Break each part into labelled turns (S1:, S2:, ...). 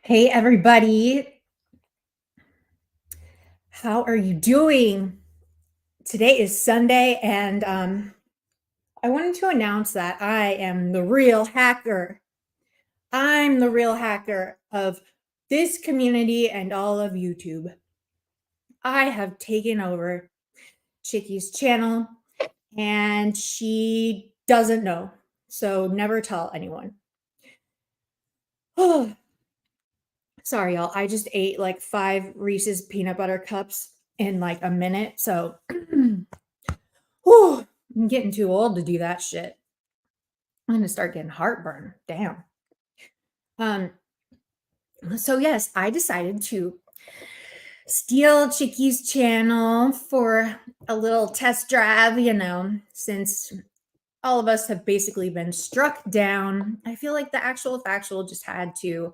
S1: Hey, everybody. How are you doing? Today is Sunday, and I wanted to announce that I am the real hacker. I'm the real hacker of this community and all of YouTube. I have taken over Chickie's channel, and she doesn't know. So never tell anyone. Oh, sorry, y'all. I just ate like 5 Reese's peanut butter cups in like a minute. So whew, I'm getting too old to do that shit. I'm gonna start getting heartburn. Damn. Um, so yes, I decided to steal Chickie's channel for a little test drive, since all of us have basically been struck down. I feel like the actual factual just had to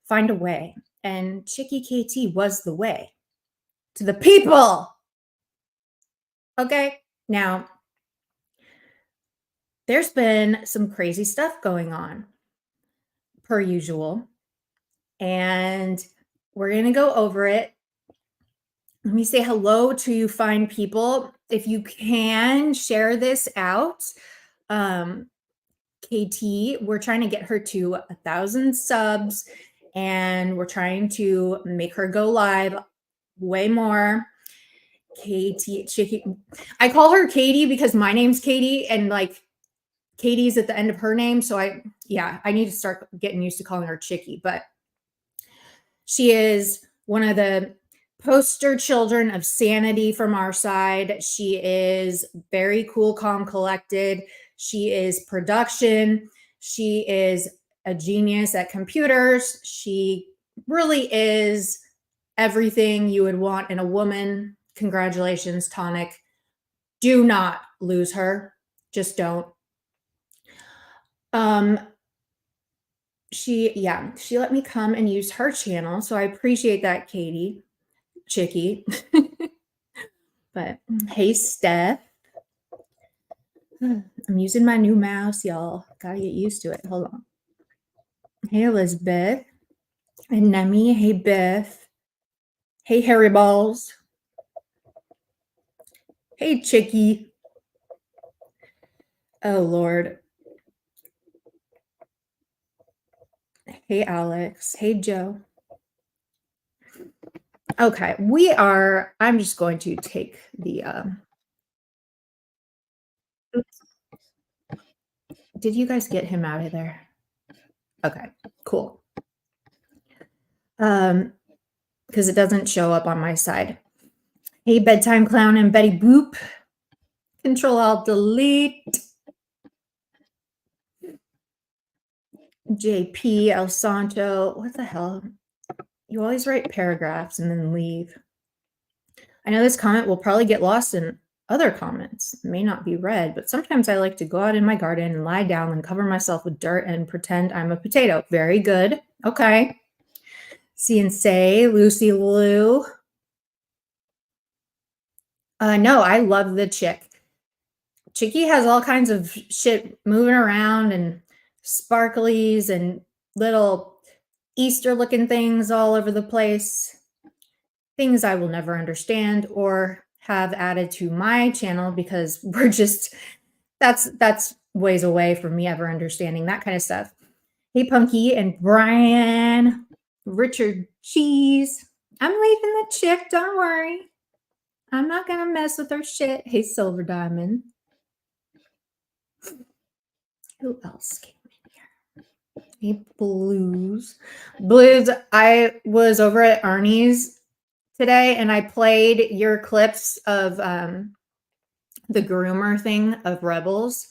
S1: find a way. And Chickie KT was the way to the people. Okay. Now, there's been some crazy stuff going on, per usual. And we're going to go over it. Let me say hello to you fine people. If you can share this out, KT, we're trying to get her to 1,000 subs, and we're trying to make her go live way more. Chickie, I call her Katie because my name's Katie, and like Katie's at the end of her name. So I need to start getting used to calling her Chickie, but she is one of the poster children of sanity from our side. She is very cool, calm, collected. She is production. She is a genius at computers. She really is everything you would want in a woman. Congratulations, Tonic. Do not lose her. Just don't. She let me come and use her channel. So I appreciate that, Chickie. But hey, Steph. I'm using my new mouse, y'all. Gotta get used to it. Hold on. Hey, Elizabeth. And Nemi. Hey, Beth. Hey, Hairy Balls. Hey, Chickie. Oh, Lord. Hey, Alex. Hey, Joe. Okay, I'm just going to take the, did you guys get him out of there? Okay, cool. Because it doesn't show up on my side. Hey, Bedtime Clown and Betty Boop. Control-Alt-Delete. JP, El Santo. What the hell? You always write paragraphs and then leave. I know this comment will probably get lost in other comments. It may not be read, but sometimes I like to go out in my garden and lie down and cover myself with dirt and pretend I'm a potato. Very good. Okay. See and say, Lucy Lou. No, I love the chick. Chickie has all kinds of shit moving around and sparklies and little Easter looking things all over the place. Things I will never understand or have added to my channel because that's ways away from me ever understanding that kind of stuff. Hey, Punky and Brian, Richard Cheese. I'm leaving the chick, don't worry. I'm not gonna mess with her shit. Hey, Silver Diamond. Who else came in here? Hey, Blues. I was over at Arnie's today and I played your clips of the groomer thing of Rebels.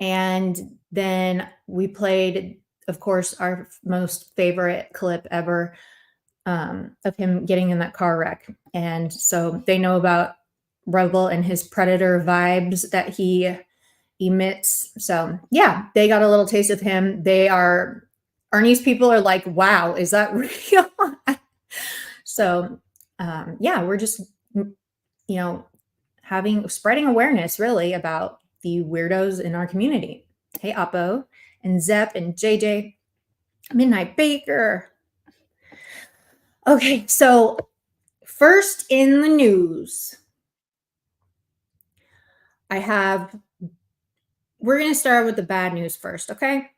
S1: And then we played, of course, our most favorite clip ever of him getting in that car wreck. And so they know about Rebel and his predator vibes that he emits. So yeah, they got a little taste of him. Ernie's people are like, wow, is that real? So we're just, spreading awareness really about the weirdos in our community. Hey, Oppo and Zep and JJ, Midnight Baker. Okay, so first in the news, we're going to start with the bad news first, okay?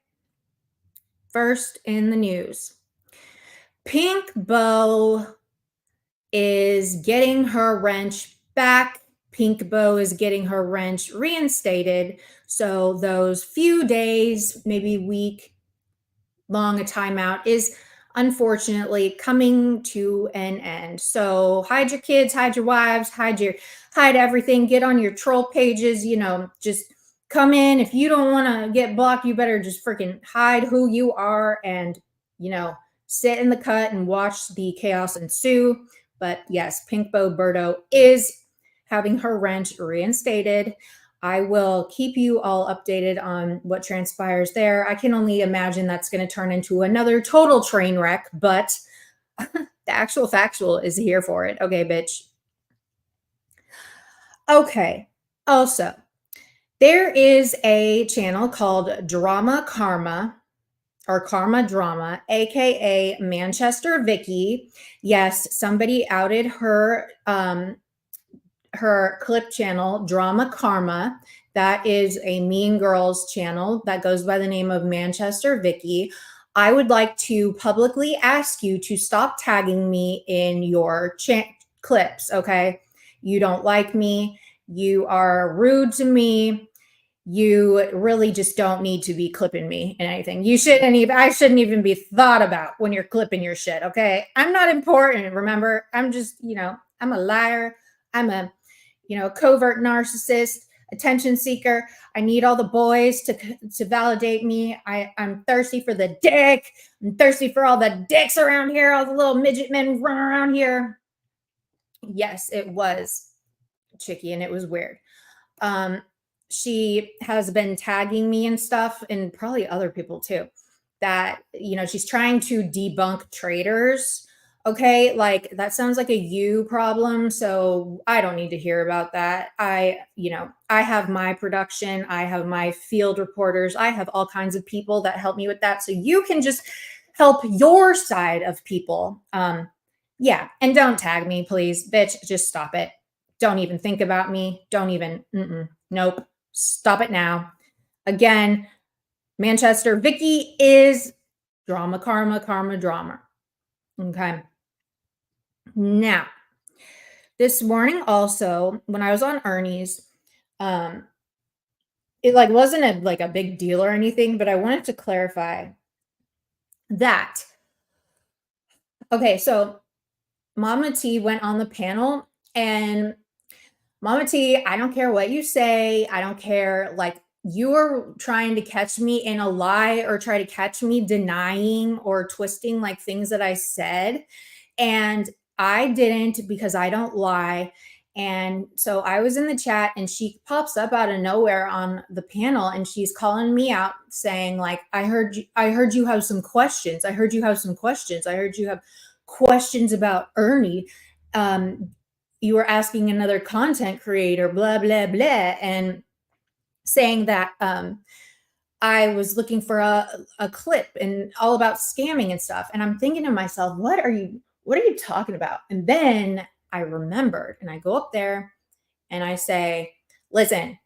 S1: First in the news. Pink Bow is getting her wrench back. Pink Bow is getting her wrench reinstated. So those few days, maybe week long a timeout is unfortunately coming to an end. So hide your kids, hide your wives, hide everything, get on your troll pages, just come in. If you don't want to get blocked, you better just freaking hide who you are and, you know, sit in the cut and watch the chaos ensue. But yes, Pink Bow Birdo is having her wrench reinstated. I will keep you all updated on what transpires there. I can only imagine that's going to turn into another total train wreck, but the actual factual is here for it. Okay, bitch. Okay. Also, there is a channel called Drama Karma or Karma Drama, aka Manchester Vicky. Yes, somebody outed her clip channel, Drama Karma. That is a Mean Girls channel that goes by the name of Manchester Vicky. I would like to publicly ask you to stop tagging me in your clips, okay? You don't like me. You are rude to me. You really just don't need to be clipping me in anything. I shouldn't even be thought about when you're clipping your shit, okay? I'm not important, remember? I'm just, I'm a liar. I'm a covert narcissist, attention seeker. I need all the boys to validate me. I'm thirsty for the dick. I'm thirsty for all the dicks around here, all the little midget men running around here. Yes, it was Chickie, and it was weird. She has been tagging me and stuff, and probably other people too, that she's trying to debunk traitors. Okay, like that sounds like a you problem, so I don't need to hear about that. I have my production, I have my field reporters, I have all kinds of people that help me with that, so you can just help your side of people. Yeah, and don't tag me, please, bitch. Just stop it. Don't even think about me. Don't even. Nope. Stop it now. Again, Manchester Vicky is Drama Karma, Karma Drama. Okay. Now, this morning also, when I was on Ernie's, it like wasn't a big deal or anything, but I wanted to clarify that. Okay, so Mama T went on the panel, and Mama T, I don't care what you say. I don't care. Like, you are trying to catch me in a lie or try to catch me denying or twisting like things that I said. And I didn't, because I don't lie. And so I was in the chat, and she pops up out of nowhere on the panel, and she's calling me out saying, like, I heard you have some questions. I heard you have some questions. I heard you have questions about Ernie. You were asking another content creator, blah, blah, blah, and saying that I was looking for a clip and all about scamming and stuff. And I'm thinking to myself, what are you talking about? And then I remembered, and I go up there and I say, listen,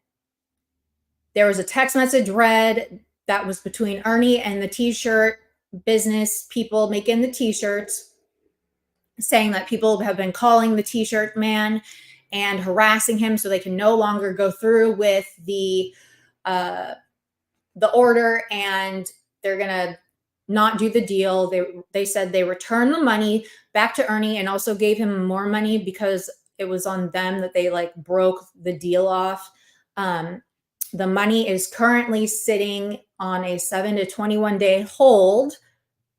S1: there was a text message read that was between Ernie and the t-shirt business people making the t-shirts, saying that people have been calling the t-shirt man and harassing him so they can no longer go through with the order, and they're gonna not do the deal. They said they returned the money back to Ernie and also gave him more money because it was on them that they like broke the deal off. The money is currently sitting on a 7 to 21 day hold,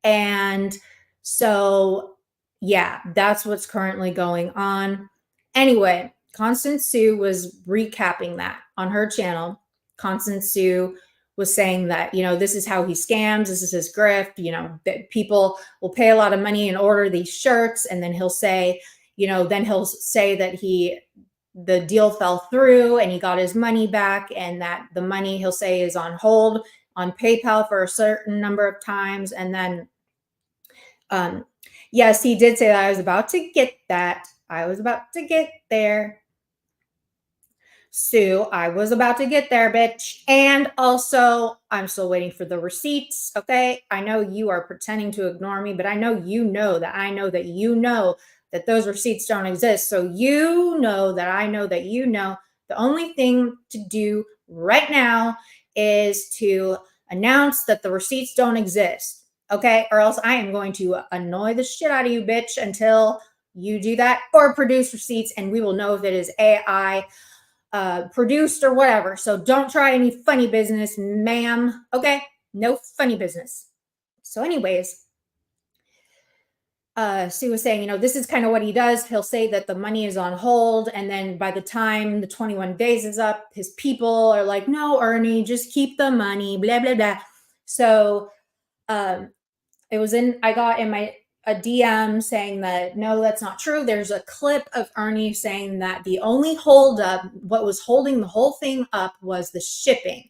S1: and so yeah, that's what's currently going on. Anyway, Constance Sue was recapping that on her channel. Constance Sue was saying that, this is how he scams. This is his grift, that people will pay a lot of money and order these shirts. And then he'll say, that the deal fell through and he got his money back, and that the money, he'll say, is on hold on PayPal for a certain number of times. And then Yes, he did say that. I was about to get that. I was about to get there. Sue, I was about to get there, bitch. And also, I'm still waiting for the receipts. Okay. I know you are pretending to ignore me, but I know you know that I know that you know that those receipts don't exist. So you know that I know that you know the only thing to do right now is to announce that the receipts don't exist. Okay. Or else I am going to annoy the shit out of you, bitch, until you do that or produce receipts and we will know if it is AI produced or whatever. So don't try any funny business, ma'am. Okay? No funny business. So, anyways, Sue was saying, this is kind of what he does. He'll say that the money is on hold. And then by the time the 21 days is up, his people are like, no, Ernie, just keep the money, blah, blah, blah. So, um, I got in a DM saying that no, that's not true. There's a clip of Ernie saying that the only holdup, what was holding the whole thing up was the shipping.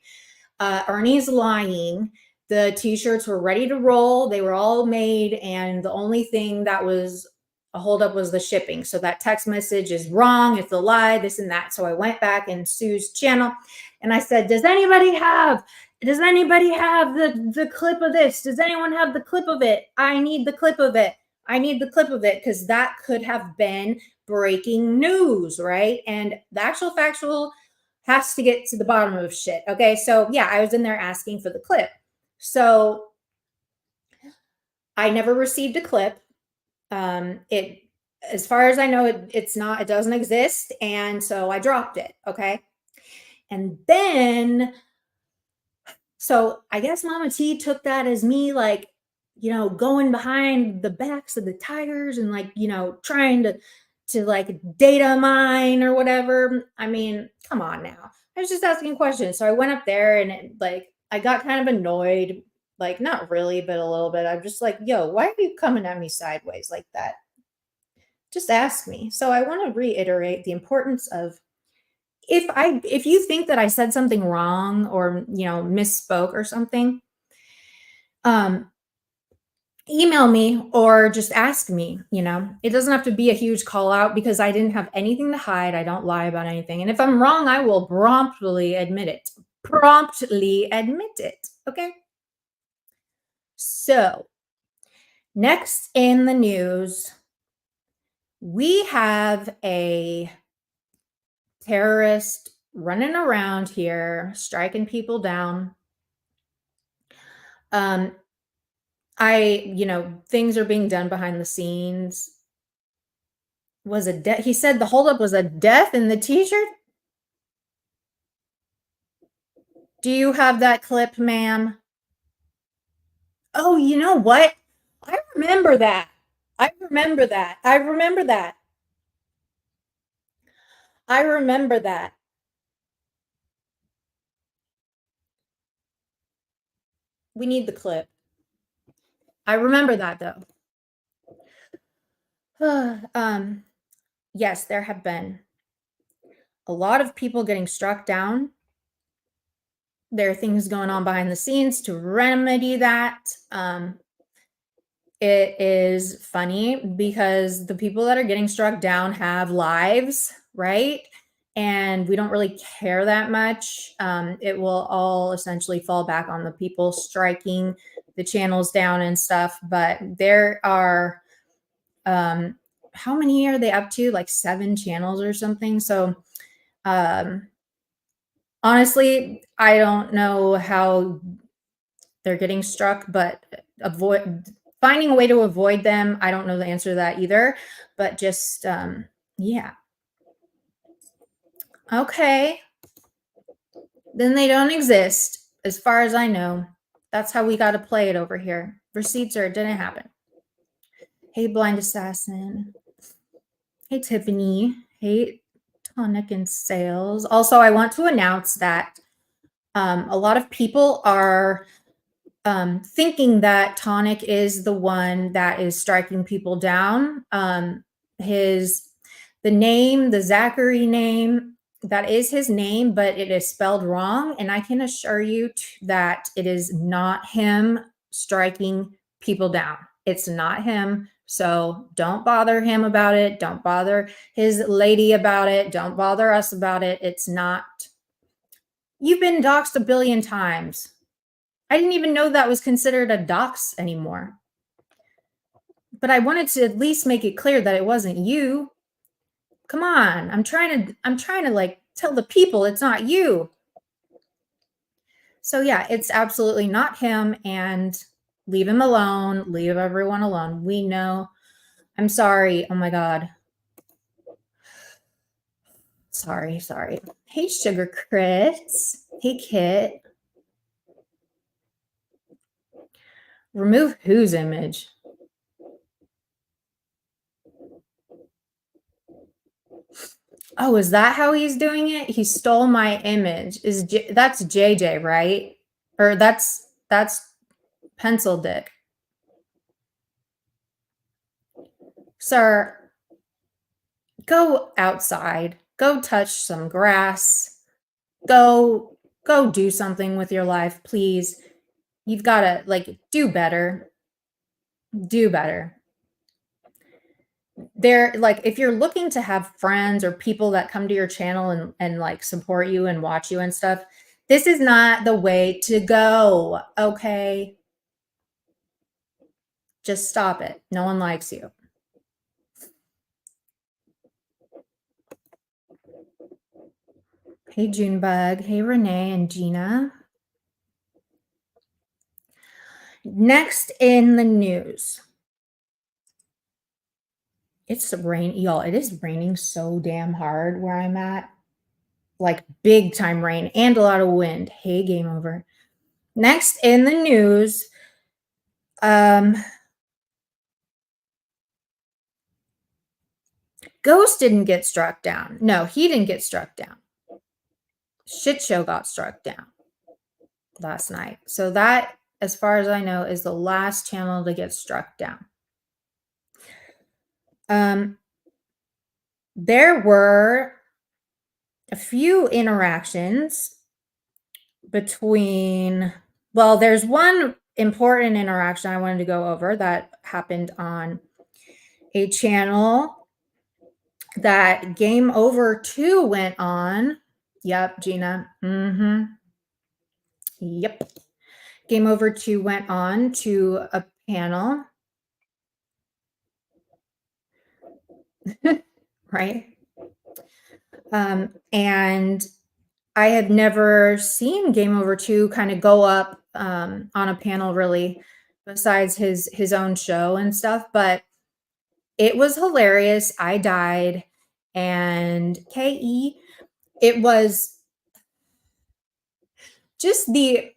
S1: Ernie's lying. The t-shirts were ready to roll. They were all made. And the only thing that was a holdup was the shipping. So that text message is wrong. It's a lie, this and that. So I went back in Sue's channel and I said, does anybody have the clip of this? Does anyone have the clip of it? I need the clip of it. I need the clip of it because that could have been breaking news, right? And the actual factual has to get to the bottom of shit. Okay. So yeah, I was in there asking for the clip. So I never received a clip. It, as far as I know, it doesn't exist. And so I dropped it. Okay. And then, so I guess Mama T took that as me like, going behind the backs of the tigers and like, trying to like data mine or whatever. I mean, come on now. I was just asking questions. So I went up there and I got kind of annoyed, like not really, but a little bit. I'm just like, yo, why are you coming at me sideways like that? Just ask me. So I want to reiterate the importance of if you think that I said something wrong or misspoke or something, um email me or just ask me. It doesn't have to be a huge call out because I didn't have anything to hide. I don't lie about anything, and if I'm wrong I will promptly admit it. Okay. So next in the news, we have a terrorist running around here striking people down. um things are being done behind the scenes. He said the holdup was a death in the t-shirt. Do you have that clip, ma'am? Oh, you know what? I remember that. I remember that. I remember that. I remember that. We need the clip. I remember that though. Yes, there have been a lot of people getting struck down. There are things going on behind the scenes to remedy that. It is funny because the people that are getting struck down have lives, right? And we don't really care that much. It will all essentially fall back on the people striking the channels down and stuff. But there are, how many are they up to? Like 7 channels or something. So, honestly, I don't know how they're getting struck, but finding a way to avoid them. I don't know the answer to that either, but just, yeah. Okay. Then they don't exist as far as I know. That's how we got to play it over here. Receipts or it didn't happen. Hey, Blind Assassin. Hey, Tiffany. Hey, Tonic and Sales. Also, I want to announce that a lot of people are thinking that Tonic is the one that is striking people down. The Zachary name, that is his name, but it is spelled wrong. And I can assure you that it is not him striking people down. It's not him. So don't bother him about it. Don't bother his lady about it. Don't bother us about it. It's not. You've been doxxed a billion times. I didn't even know that was considered a dox anymore. But I wanted to at least make it clear that it wasn't you. Come on. I'm trying to like tell the people it's not you. So yeah, it's absolutely not him, and leave him alone. Leave everyone alone. We know. I'm sorry. Oh my God. Sorry. Hey, Sugar Crits. Hey, Kit. Remove whose image? Oh, is that how he's doing it? He stole my image. That's JJ, right? Or that's Pencil Dick. Sir, go outside. Go touch some grass. Go do something with your life, please. You've got to like do better. Do better. There, like, if you're looking to have friends or people that come to your channel and like support you and watch you and stuff, this is not the way to go. Okay. Just stop it. No one likes you. Hey, Junebug. Hey, Renee and Gina. Next in the news. It's rain, y'all. It is raining so damn hard where I'm at. Like big time rain and a lot of wind. Hey, game over. Next in the news, Ghost didn't get struck down. No, he didn't get struck down. Shit Show got struck down last night. So that, as far as I know, is the last channel to get struck down. There were a few interactions between, well, there's one important interaction I wanted to go over that happened on a channel that Game Over 2 went on. Yep, Gina. Yep. Game Over 2 went on to a panel. Right? And I had never seen Game Over 2 kind of go up on a panel really, besides his own show and stuff, but it was hilarious. I died. And KE, it was just the,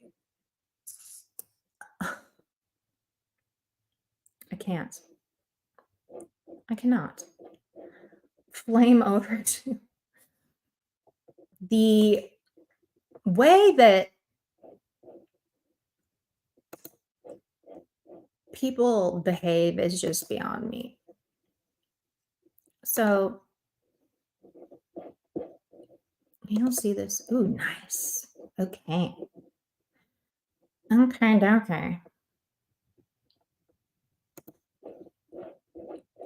S1: I cannot. Flame Over 2. The way that people behave is just beyond me. So you don't see this. Ooh, nice. Okay. Okay.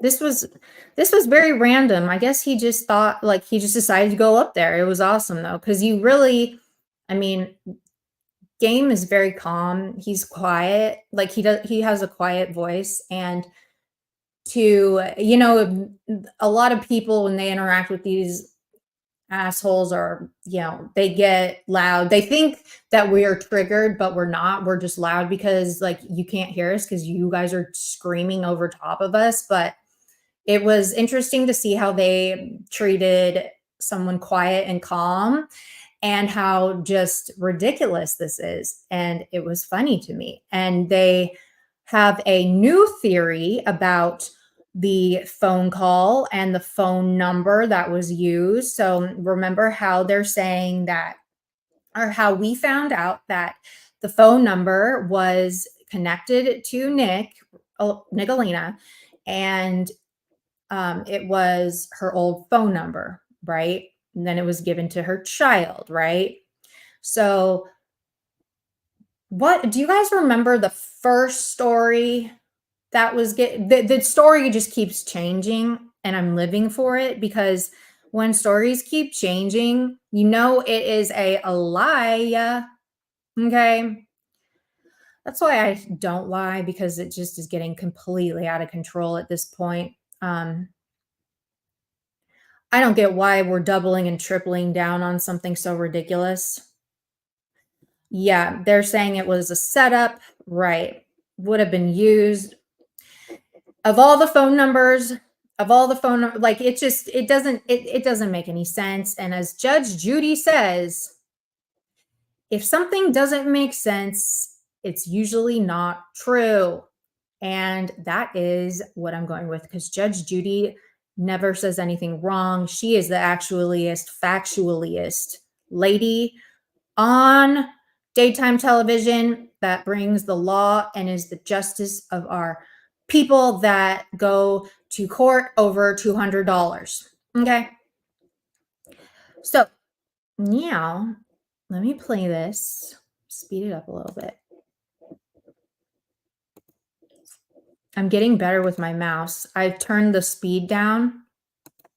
S1: This was very random. I guess he just thought, like, he just decided to go up there. It was awesome though, because you really, I mean, Game is very calm. He's quiet. Like he has a quiet voice, and a lot of people when they interact with these assholes are, they get loud. They think that we are triggered, but we're not. We're just loud because like you can't hear us because you guys are screaming over top of us. But it was interesting to see how they treated someone quiet and calm and how just ridiculous this is. And it was funny to me. And they have a new theory about the phone call and the phone number that was used. So remember how they're saying that, or how we found out that the phone number was connected to Nicolina, and it was her old phone number, right? And then it was given to her child, right? So what do you guys remember the first story that was the story just keeps changing, and I'm living for it, because when stories keep changing, it is a lie. Okay. That's why I don't lie, because it just is getting completely out of control at this point. Um, I don't get why we're doubling and tripling down on something so ridiculous. Yeah, they're saying it was a setup, right? Would have been used of all the phone numbers, like it doesn't make any sense. And as Judge Judy says, if something doesn't make sense, it's usually not true. And that is what I'm going with, because Judge Judy never says anything wrong. She is the factualiest lady on daytime television that brings the law and is the justice of our people that go to court over $200. Okay. So now let me play this, speed it up a little bit. I'm getting better with my mouse. I've turned the speed down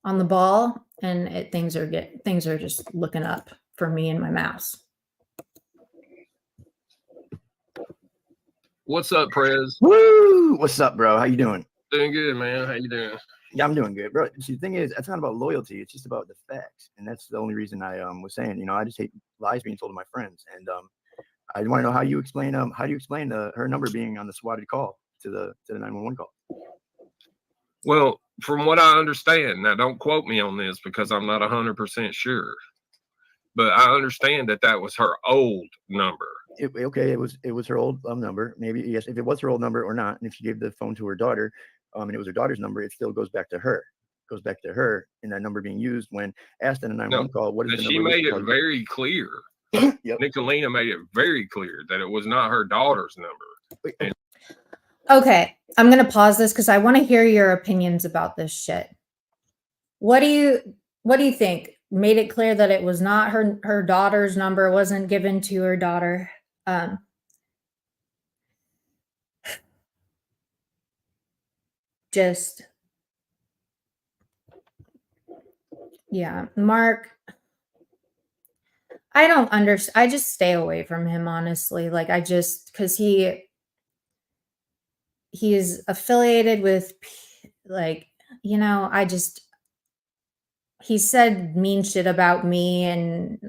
S1: on the ball, and things are just looking up for me and my mouse.
S2: What's up, Prez?
S3: Woo! What's up, bro? How you doing?
S2: Doing good, man. How you doing?
S3: Yeah, I'm doing good, bro. See, the thing is, it's not about loyalty. It's just about the facts, and that's the only reason I was saying. I just hate lies being told to my friends, and I want to know how you explain her number being on the swatted call to the 911 call.
S2: Well, from what I understand, now don't quote me on this because I'm not 100% sure, but I understand that was her old number.
S3: It was her old number. Maybe, yes, if it was her old number or not, and if she gave the phone to her daughter, and it was her daughter's number, it still goes back to her. Goes back to her, and that number being used when asked in a 911 call. What is the number?
S2: She made it very clear. Yep. Nicolina made it very clear that it was not her daughter's number.
S1: Okay, I'm gonna pause this because I want to hear your opinions about this shit. What do you think? Made it clear that it was not her daughter's number, wasn't given to her daughter. Yeah, Mark, I don't understand. I just stay away from him, honestly. Like, because he is affiliated with, like, he said mean shit about me, and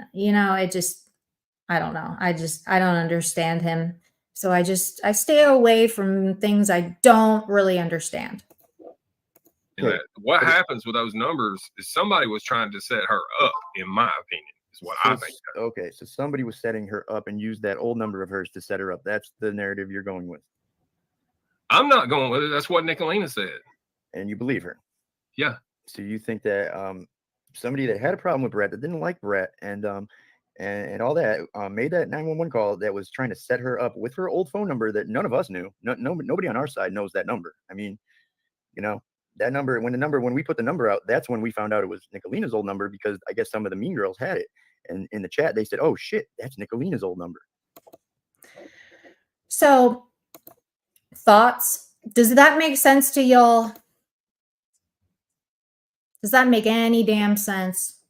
S1: I don't know. I don't understand him. So I stay away from things I don't really understand.
S2: What happens with those numbers is somebody was trying to set her up, in my opinion, is what I think.
S3: Okay, so somebody was setting her up and used that old number of hers to set her up. That's the narrative you're going with.
S2: I'm not going with it. That's what Nicolina said.
S3: And you believe her?
S2: Yeah.
S3: So you think that somebody that had a problem with Brett, that didn't like Brett, and all that, made that 911 call that was trying to set her up with her old phone number that none of us knew. Nobody on our side knows that number. I mean, that number, when we put the number out, that's when we found out it was Nicolina's old number, because I guess some of the mean girls had it. And in the chat, they said, oh shit, that's Nicolina's old number.
S1: So, thoughts? Does that make sense to y'all? Does that make any damn sense?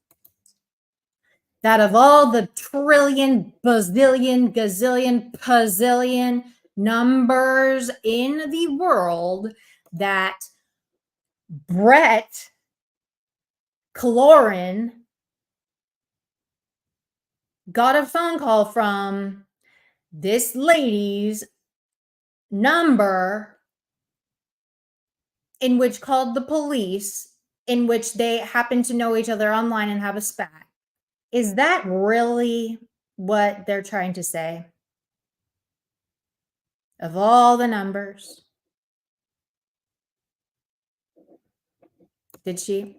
S1: That of all the trillion, bazillion, gazillion, pazillion numbers in the world, that Brett Caloran got a phone call from this lady's number, in which called the police, in which they happen to know each other online and have a spat. Is that really what they're trying to say? Of all the numbers? Did she?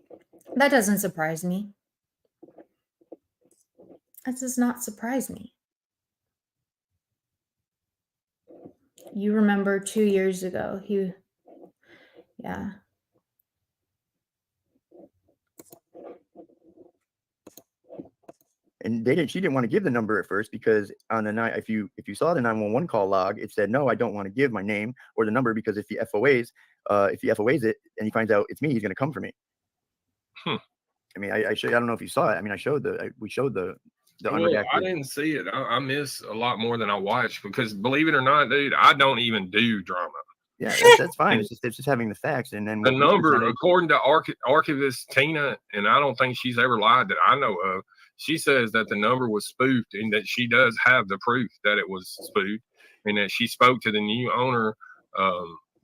S1: That doesn't surprise me. That does not surprise me. You remember 2 years ago, yeah.
S3: And she didn't want to give the number at first because on the night, if you saw the 911 call log, it said, no, I don't want to give my name or the number because if he FOAs it and he finds out it's me, he's going to come for me. I mean, I don't know if you saw it. I mean, we showed the unredacted.
S2: I didn't see it. I miss a lot more than I watch because believe it or not, dude, I don't even do drama.
S3: Yeah, that's fine. It's just having the facts, and then
S2: the number, according to archivist Tina, and I don't think she's ever lied that I know of. She says that the number was spoofed and that she does have the proof that it was spoofed and that she spoke to the new owner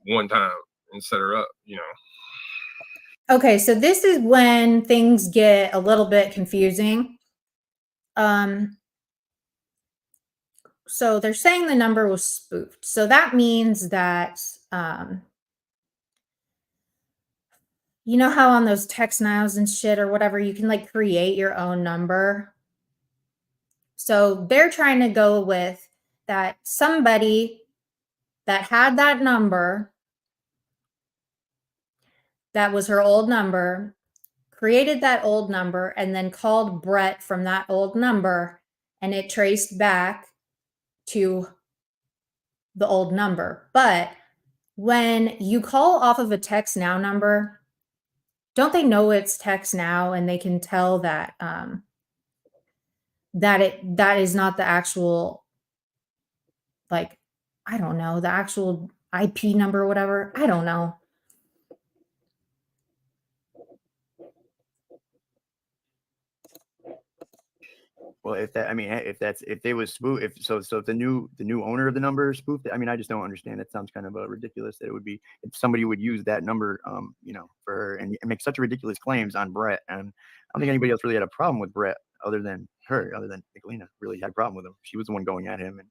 S2: one time and set her up, you know.
S1: Okay, so this is when things get a little bit confusing. So they're saying the number was spoofed. So that means that, you know how on those text nows and shit or whatever, you can like create your own number. So they're trying to go with that somebody that had that number, that was her old number, created that old number, and then called Brett from that old number, and it traced back to the old number. But when you call off of a text now number, don't they know it's text now and they can tell that that is not the actual, like, I don't know, the actual IP number or whatever. I don't know.
S3: Well, if they was spoofed, if the new owner of the number spoofed it, I mean, I just don't understand. It sounds kind of ridiculous that it would be if somebody would use that number, you know, for her and make such ridiculous claims on Brett. And I don't think anybody else really had a problem with Brett other than Nicolina really had a problem with him. She was the one going at him. And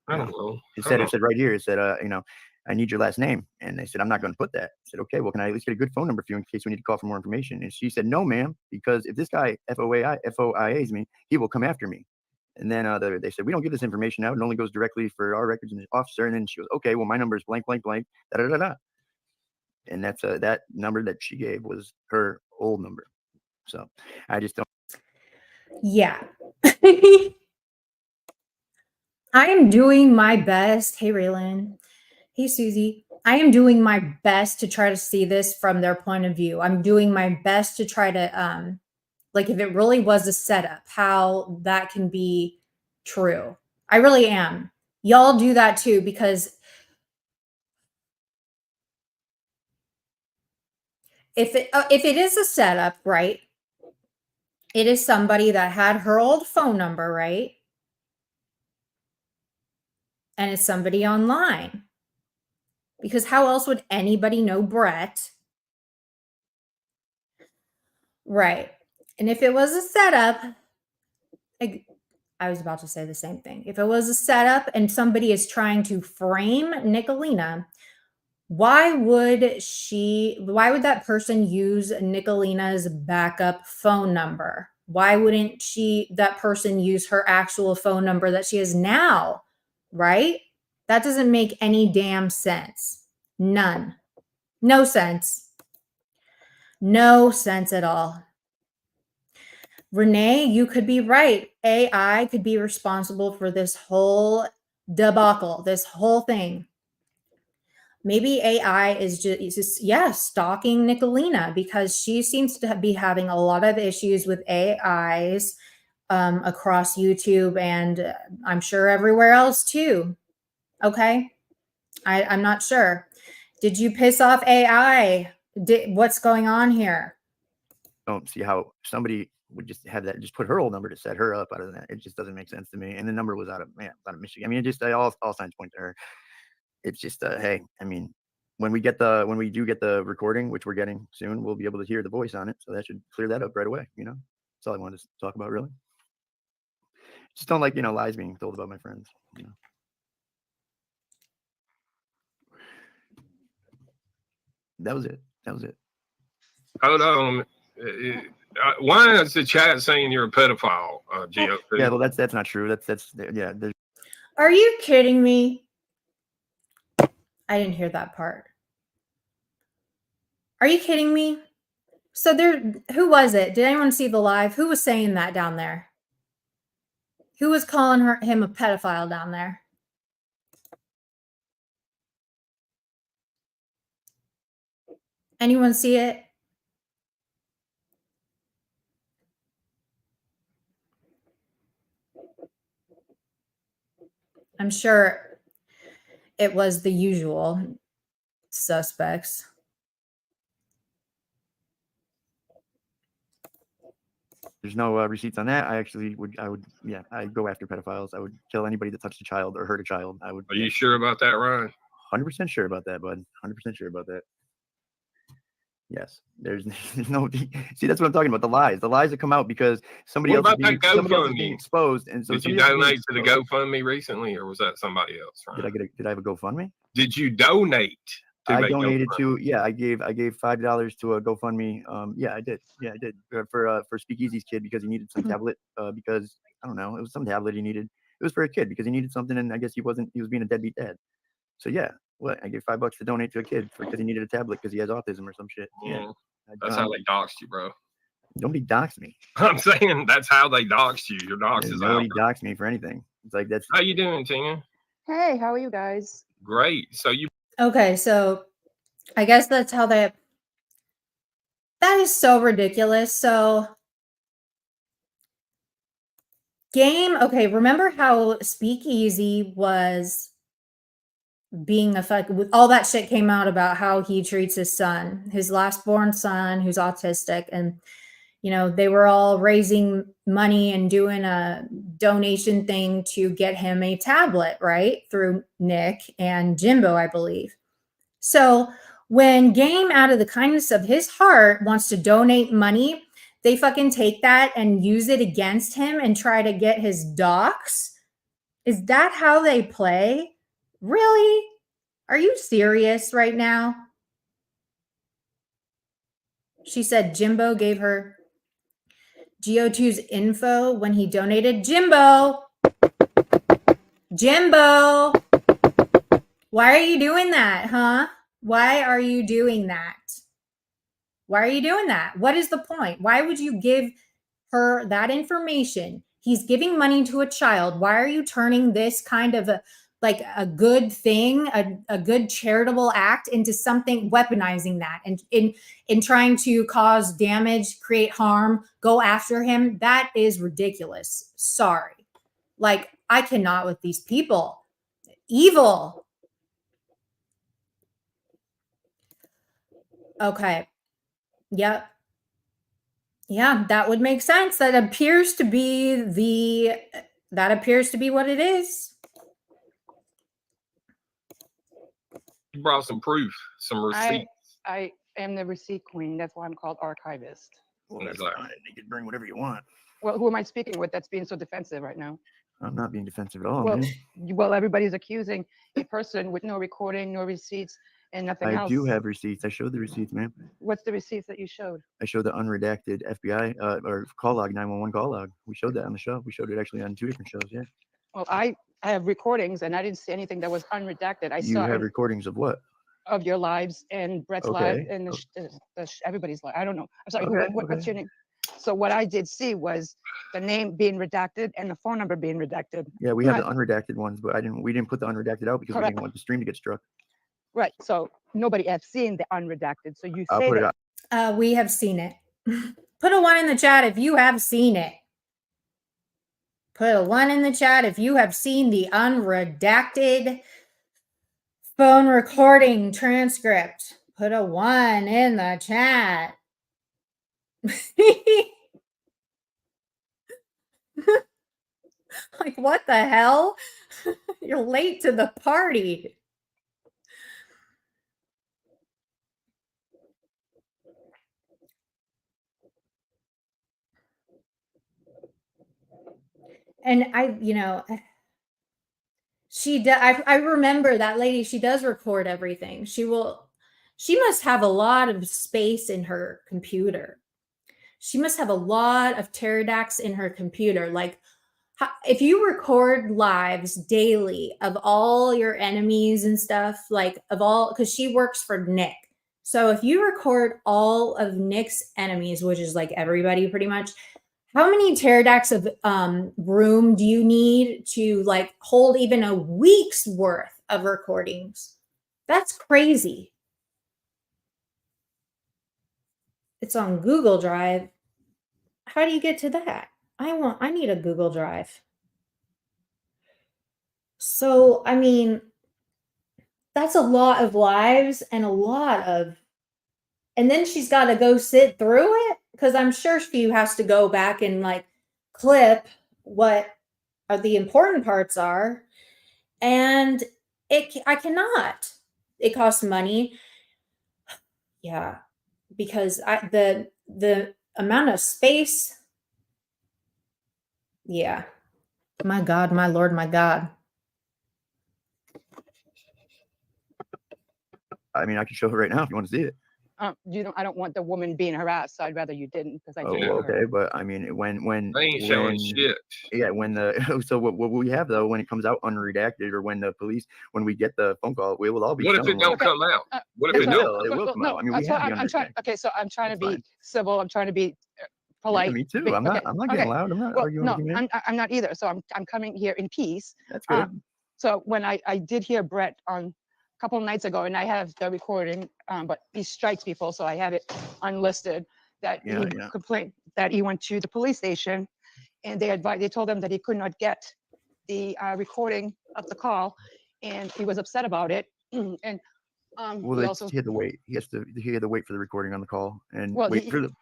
S2: I don't know.
S3: It said right here, it said, you know, I need your last name. And they said, I'm not going to put that. I said, okay, well, can I at least get a good phone number for you in case we need to call for more information? And she said, no, ma'am, because if this guy FOIAs me, he will come after me. And then they said, we don't give this information out. It only goes directly for our records and the officer. And then she goes, okay, well, my number is blank, blank, blank, da, da, da, da. And that's that number that she gave was her old number. So I just don't.
S1: Yeah. I am doing my best. Hey, Raylan. Hey, Susie. I am doing my best to try to see this from their point of view. I'm doing my best to try to, like, if it really was a setup, how that can be true. I really am. Y'all do that too, because if it is a setup, right? It is somebody that had her old phone number, right? And it's somebody online. Because how else would anybody know Brett? Right. And if it was a setup, I was about to say the same thing. If it was a setup and somebody is trying to frame Nicolina, why would that person use Nicolina's backup phone number? Why wouldn't that person use her actual phone number that she has now? Right? That doesn't make any damn sense. None. No sense. No sense at all. Renee, you could be right. AI could be responsible for this whole debacle, this whole thing. Maybe AI is just stalking Nicolina because she seems to be having a lot of issues with AIs across YouTube and I'm sure everywhere else too. Okay. I'm not sure. Did you piss off AI? What's going on here?
S3: Don't see how somebody would just have that, just put her old number to set her up out of that. It just doesn't make sense to me. And the number was out of Michigan. I mean, it just all signs point to her. It's just hey, I mean, when we do get the recording, which we're getting soon, we'll be able to hear the voice on it. So that should clear that up right away. You know, that's all I wanted to talk about, really. Just don't like, you know, lies being told about my friends. You know. That was it.
S2: Hold on. Why is the chat saying you're a pedophile, GOP?
S3: Yeah, well, that's not true. That's yeah.
S1: Are you kidding me? I didn't hear that part. Are you kidding me? So who was it? Did anyone see the live? Who was saying that down there? Who was calling him a pedophile down there? Anyone see it? I'm sure it was the usual suspects.
S3: There's no receipts on that. I would, yeah, I'd go after pedophiles. I would kill anybody that touched a child or hurt a child. I would.
S2: Are you sure about that, Ryan?
S3: 100% sure about that, bud. 100% sure about that. Yes, there's no. See, that's what I'm talking about. The lies that come out because somebody else is being exposed, and so
S2: did you donate to the GoFundMe recently, or was that somebody else? Ryan?
S3: Did I have a GoFundMe?
S2: Did you donate?
S3: I donated to, yeah, I gave $5 to a GoFundMe. Yeah, I did for Chickie'S kid because he needed some tablet because I don't know, it was some tablet he needed. It was for a kid because he needed something, and I guess he was being a deadbeat dad. So yeah, I gave $5 to donate to a kid because he needed a tablet because he has autism or some shit. Yeah,
S2: that's how they doxed you, bro.
S3: Nobody doxed me.
S2: I'm saying that's how they doxed you. Your dox is
S3: nobody doxed me for anything. It's like that's.
S2: How you doing, Tina?
S4: Hey, how are you guys?
S2: Great. So you.
S1: Okay, so I guess that's how that is so ridiculous. So okay, remember how Speakeasy was being affected, all that shit came out about how he treats his son, his last born son, who's autistic. And, you know, they were all raising money and doing a donation thing to get him a tablet, right? Through Nick and Jimbo, I believe. So when Game, out of the kindness of his heart, wants to donate money, they fucking take that and use it against him and try to get his docs. Is that how they play? Really? Are you serious right now? She said Jimbo gave her GO2's info when he donated. Jimbo! Why are you doing that, huh? Why are you doing that? Why are you doing that? What is the point? Why would you give her that information? He's giving money to a child. Why are you turning this kind of a good thing, a good charitable act into something, weaponizing that and in trying to cause damage, create harm, go after him? That is ridiculous. Sorry. Like, I cannot with these people. Evil. Okay. Yep. Yeah, that would make sense. That appears to be what it is.
S2: You brought some proof, some receipts.
S4: I am the receipt queen. That's why I'm called archivist.
S3: Well, that's fine. You can bring whatever you want.
S4: Well, who am I speaking with that's being so defensive right now?
S3: I'm not being defensive at all.
S4: Well, everybody's accusing a person with no recording, no receipts, and nothing else.
S3: I do have receipts. I showed the receipts, ma'am.
S4: What's the receipts that you showed?
S3: I showed the unredacted FBI or call log, 911 call log. We showed that on the show. We showed it actually on 2 different shows. Yeah.
S4: Well, I have recordings, and I didn't see anything that was unredacted.
S3: You have recordings of what?
S4: Of your lives and Brett's live and everybody's live. I don't know. I'm sorry. What's your name? So what I did see was the name being redacted and the phone number being redacted.
S3: Yeah, we have the unredacted ones, but we didn't put the unredacted out because we didn't want the stream to get struck.
S4: Right. So nobody has seen the unredacted. So you
S3: I'll
S4: say
S3: put it
S1: out. We have seen it. Put a 1 in the chat if you have seen it. Put a 1 in the chat if you have seen the unredacted phone recording transcript. Put a 1 in the chat. Like, what the hell? You're late to the party. And I remember that lady, she does record everything. She must have a lot of space in her computer. She must have a lot of pterodactyls in her computer. Like, if you record lives daily of all your enemies and stuff, like because she works for Nick. So if you record all of Nick's enemies, which is like everybody pretty much, How many pterodactyls of room do you need to like hold even a week's worth of recordings? That's crazy. It's on Google Drive. How do you get to that? I need a Google Drive. So, I mean, that's a lot of lives and a lot of, and then she's got to go sit through it because I'm sure she has to go back and like clip what are the important parts are. And I cannot. It costs money. Yeah, because the amount of space. Yeah. My God, my Lord, my God.
S3: I mean, I can show her right now if you want to see it.
S4: You know, I don't want the woman being harassed, so I'd rather you didn't because I
S3: Oh,
S4: did.
S3: okay, but I mean, when
S2: They ain't showing shit.
S3: Yeah, when the so what we have though, when it comes out unredacted, or when the police, when we get the phone call, we will all be.
S2: What if it don't come out? What if it don't?
S3: It will come out. I mean, we
S4: so
S3: have
S4: I'm trying. Okay, so I'm trying to be civil. I'm trying to be polite.
S3: Me too. I'm not getting loud. I'm not arguing with you, man.
S4: I'm not either. So I'm coming here in peace.
S3: That's good.
S4: So when I did hear Brett on a couple of nights ago, and I have the recording, but he strikes people, so I have it unlisted, that he complained that he went to the police station and they told him that he could not get the recording of the call, and he was upset about it. And
S3: well, he had to wait. He had to wait for the recording on the call and wait for the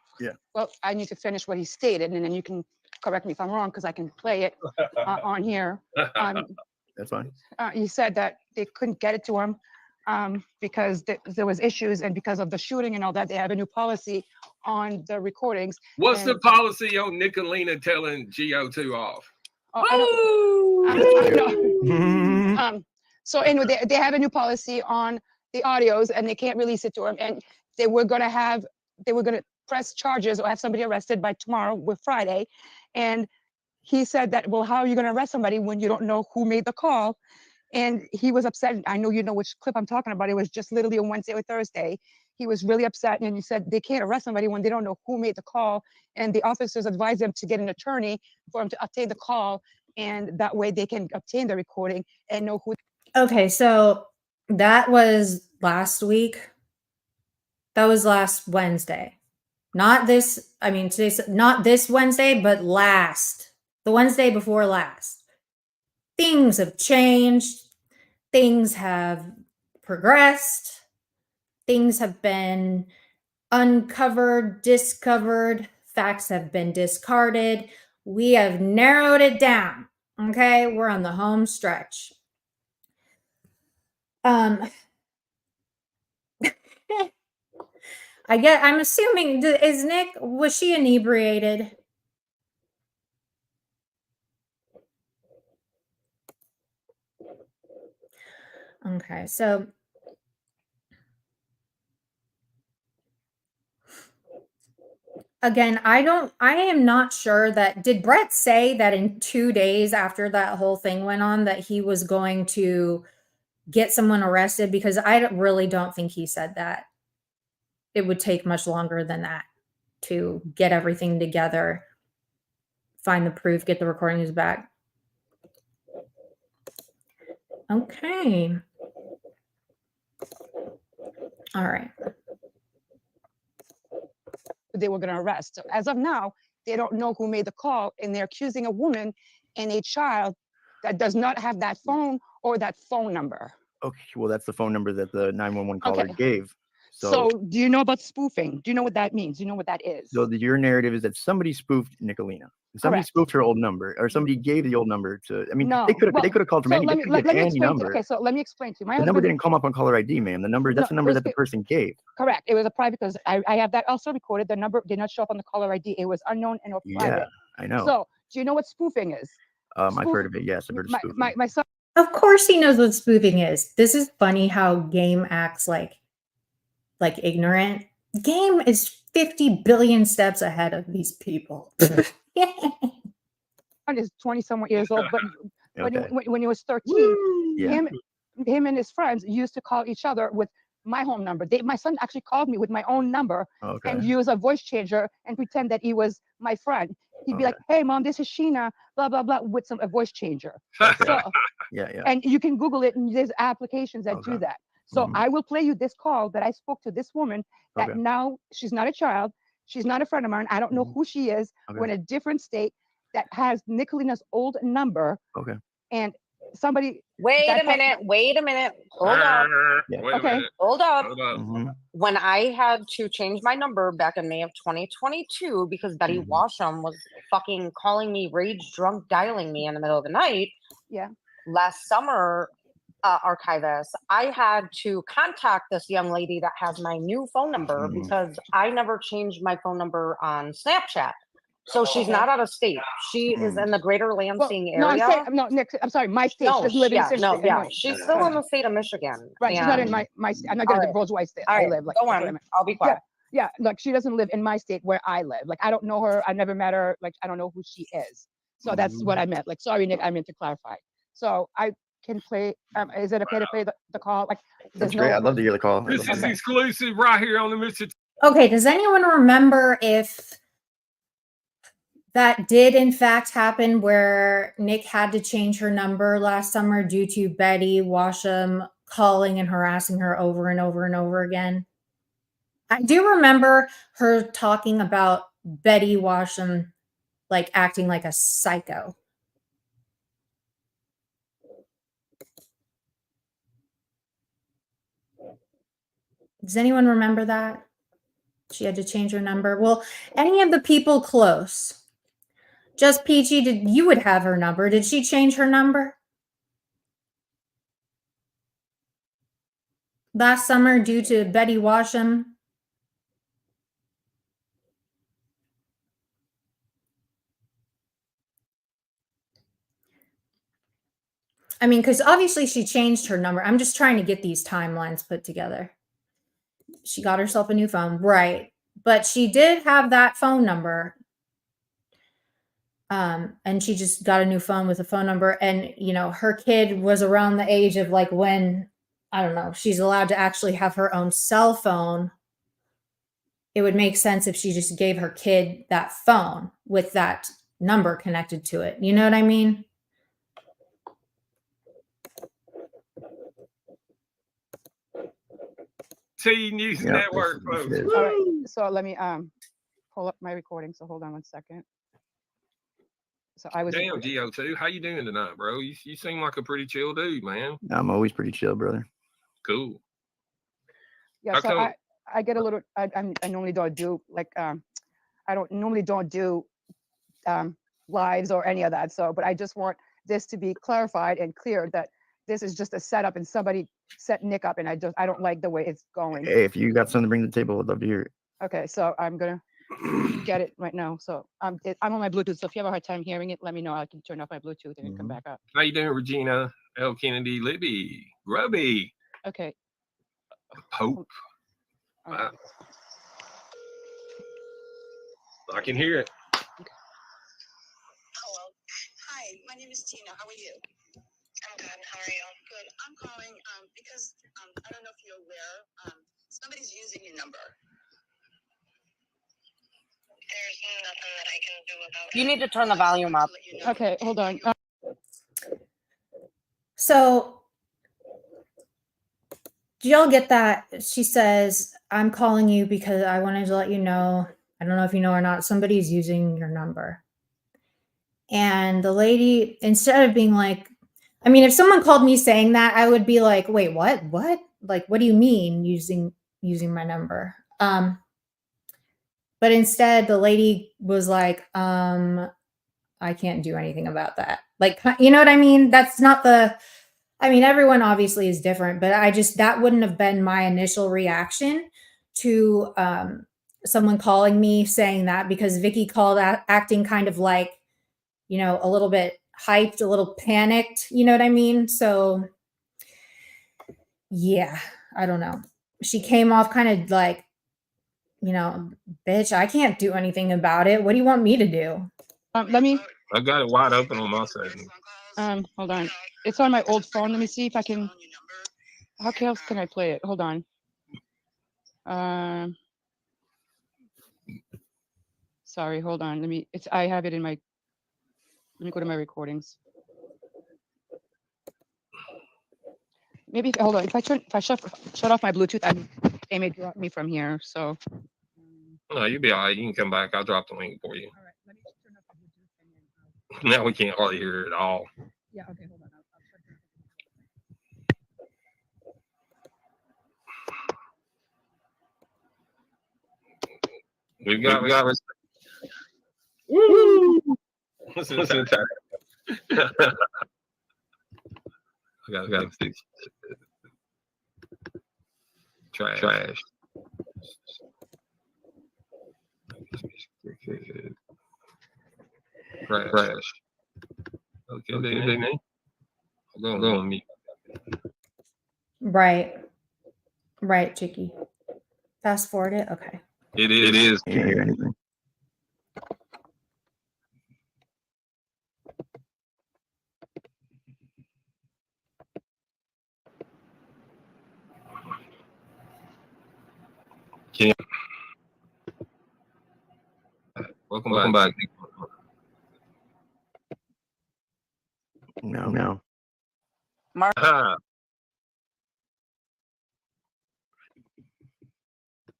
S4: Well, I need to finish what he stated, and then you can correct me if I'm wrong because I can play it on here.
S3: That's fine.
S4: He said that they couldn't get it to him because there was issues, and because of the shooting and all that, they have a new policy on the recordings.
S2: What's the policy on Nicolina telling GO2 off?
S4: So anyway, they have a new policy on the audios, and they can't release it to him. And they were gonna press charges or have somebody arrested by tomorrow, with Friday. And he said that, well, how are you gonna arrest somebody when you don't know who made the call? And he was upset. I know you know which clip I'm talking about. It was just literally on Wednesday or Thursday. He was really upset, and he said they can't arrest somebody when they don't know who made the call. And the officers advised them to get an attorney for him to obtain the call, and that way they can obtain the recording and know who.
S1: Okay, so that was last week. That was last Wednesday. Not this, I mean, today's not this Wednesday, but the Wednesday before last. Things have changed. Things have progressed. Things have been uncovered, discovered. Facts have been discarded. We have narrowed it down. Okay, we're on the home stretch. I'm assuming, was she inebriated? Okay, so again, I am not sure did Brett say that in 2 days after that whole thing went on that he was going to get someone arrested? Because I really don't think he said that. It would take much longer than that to get everything together, find the proof, get the recordings back. Okay. All right.
S4: They were going to arrest. So as of now, they don't know who made the call, and they're accusing a woman and a child that does not have that phone or that phone number.
S3: Okay, well, that's the phone number that the 911 caller gave.
S4: So do you know about spoofing? Do you know what that means? Do you know what that is?
S3: So your narrative is that somebody spoofed Nicolina. Somebody spoofed her old number, or somebody gave the old number to. I mean,
S4: no,
S3: they could have called from any number.
S4: Okay, so let me explain to you.
S3: The number didn't come up on caller ID, ma'am. The number that's the number that the person gave.
S4: Correct. It was a private, because I have that also recorded. The number did not show up on the caller ID. It was unknown and private.
S3: Yeah, I know.
S4: So do you know what spoofing is?
S3: I've heard of it. Yes, I've heard of spoofing.
S4: My son.
S1: Of course, he knows what spoofing is. This is funny how Game acts like ignorant. Game is 50 billion steps ahead of these people.
S4: Is 20 somewhat years old, but when he was 13, him and his friends used to call each other with my home number. My son actually called me with my own number and use a voice changer and pretend that he was my friend. He'd be like, "Hey, mom, this is Sheena, blah blah blah," with a voice changer.
S3: Okay.
S4: So,
S3: Yeah.
S4: and you can Google it, and there's applications that do
S3: Okay.
S4: that. So
S3: Mhm.
S4: I will play you this call that I spoke to this woman that
S3: Okay.
S4: now she's not a child, she's not a friend of mine. I don't know
S3: Mhm.
S4: who she is.
S3: Okay.
S4: We're in a different state that has Nicolina's old number,
S3: Okay.
S4: and somebody.
S5: Wait
S4: that
S5: a minute. Wait a minute. Hold up.
S3: Yeah.
S2: Wait a
S4: Okay.
S2: minute.
S5: Hold up.
S2: Hold up.
S3: Mhm.
S5: When I had to change my number back in May of 2022 because Betty
S3: Mhm.
S5: Washam was fucking calling me rage drunk, dialing me in the middle of the night.
S4: Yeah.
S5: Last summer, archivist, I had to contact this young lady that has my new phone number
S3: Mhm.
S5: because I never changed my phone number on Snapchat. So she's
S4: Okay.
S5: not out of state. She is in the greater
S4: Well,
S5: Lansing
S4: no, I'm
S5: area.
S4: saying no, Nick. I'm sorry, my state. She
S5: No,
S4: doesn't live in the
S5: yeah,
S4: same
S5: no,
S4: state.
S5: yeah.
S4: Anyway.
S5: She's still in the state of Michigan.
S4: Right, she's not in
S5: and-
S4: my state. I'm not
S5: All
S4: gonna
S5: right.
S4: divulge why state
S5: All
S4: I
S5: right,
S4: live. Like,
S5: go
S4: that's what I
S5: on.
S4: meant.
S5: I'll be quiet.
S4: Yeah, like she doesn't live in my state where I live. Like I don't know her. I never met her. Like I don't know who she is. So that's what I meant. Like sorry, Nick. I meant to clarify. So I can play. Is it okay to play the call? Like
S3: That's
S4: there's
S3: great.
S4: no.
S3: I'd love to hear the call.
S2: This is
S4: Okay.
S2: exclusive right here on the Mr.
S1: Okay, does anyone remember if that did in fact happen where Nick had to change her number last summer due to Betty Washam calling and harassing her over and over and over again? I do remember her talking about Betty Washam like acting like a psycho. Does anyone remember that? She had to change her number. Well, any of the people close. Just Peachy, you would have her number. Did she change her number last summer due to Betty Washam? I mean, because obviously she changed her number. I'm just trying to get these timelines put together. She got herself a new phone, right? But she did have that phone number. And she just got a new phone with a phone number. And, you know, her kid was around the age of like when, I don't know, she's allowed to actually have her own cell phone. It would make sense if she just gave her kid that phone with that number connected to it. You know what I mean?
S2: T News
S3: Yeah,
S2: Network,
S3: this
S2: folks.
S3: is-
S4: All right. So let me pull up my recording. So hold on 1 second. So I was.
S2: Damn, GO2, how you doing tonight, bro? You seem like a pretty chill dude, man.
S3: I'm always pretty chill, brother.
S2: Cool.
S4: Yeah.
S2: How
S4: So
S2: come?
S4: I get a little. I normally don't do like I don't normally don't do lives or any of that. So, but I just want this to be clarified and clear that this is just a setup and somebody set Nick up, and I don't like the way it's going.
S3: Hey, if you got something to bring to the table, I'd love to hear it.
S4: Okay, so I'm gonna get it right now. So I'm on my Bluetooth. So if you have a hard time hearing it, let me know. I can turn off my Bluetooth and come back up.
S2: How you doing, Regina? L. Kennedy, Libby, Grubby,
S4: Okay.
S2: Pope?
S4: All right.
S2: I can hear it.
S6: Hello. Hi, my name is Tina. How are you? I'm good. How are you? Good. I'm calling because I don't know if you're aware, somebody's using your number. There's nothing that I can do about it.
S5: You need to turn the volume up.
S4: Okay, hold on.
S1: So, do y'all get that? She says, I'm calling you because I wanted to let you know, I don't know if you know or not, somebody's using your number. And the lady, instead of being like, I mean, if someone called me saying that, I would be like, wait, what? What? Like, what do you mean using my number? But instead the lady was like, I can't do anything about that. Like, you know what I mean? That's not the, I mean, everyone obviously is different, but that wouldn't have been my initial reaction to someone calling me saying that, because Vicky called acting kind of like, you know, a little bit hyped, a little panicked, you know what I mean? So yeah, I don't know. She came off kind of like, you know, bitch, I can't do anything about it. What do you want me to do?
S4: Let me.
S2: I got it wide open on my side.
S4: Hold on. It's on my old phone. Let me see if I can. How else can I play it? Hold on. Sorry, hold on. I have it in my, let me go to my recordings. Maybe, hold on, if I shut off my Bluetooth, they may drop me from here, so.
S2: No, you'll be all right. You can come back. I'll drop the link for you.
S4: All right, let me just turn off the Bluetooth and then,
S2: Now we can't hardly hear it at all.
S4: yeah, okay, hold on. I'll shut it
S2: We got. Woo! Listen to that. I got to fix trash. Trash. Okay, they name. I'll go on me.
S1: Right. Right, Chickie. Fast forward it. Okay.
S2: It is.
S3: Can't hear anything.
S2: Welcome back.
S3: No.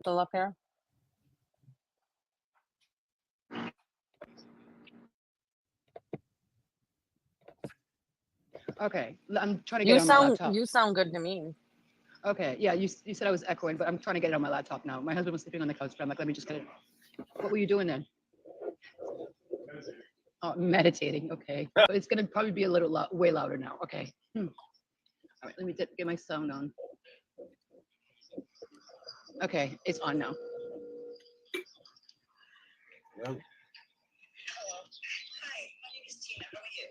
S5: Still up here?
S4: Okay, I'm trying to get it on my laptop.
S5: You sound good to me.
S4: Okay, yeah, you said I was echoing, but I'm trying to get it on my laptop now. My husband was sleeping on the couch, but I'm like, let me just get it. What were you doing then? Oh, meditating. Okay, but it's gonna probably be a little way louder now. Okay. All right, let me get my sound on. Okay, it's on now.
S6: Hello. Hi, my name is Tina. How are you?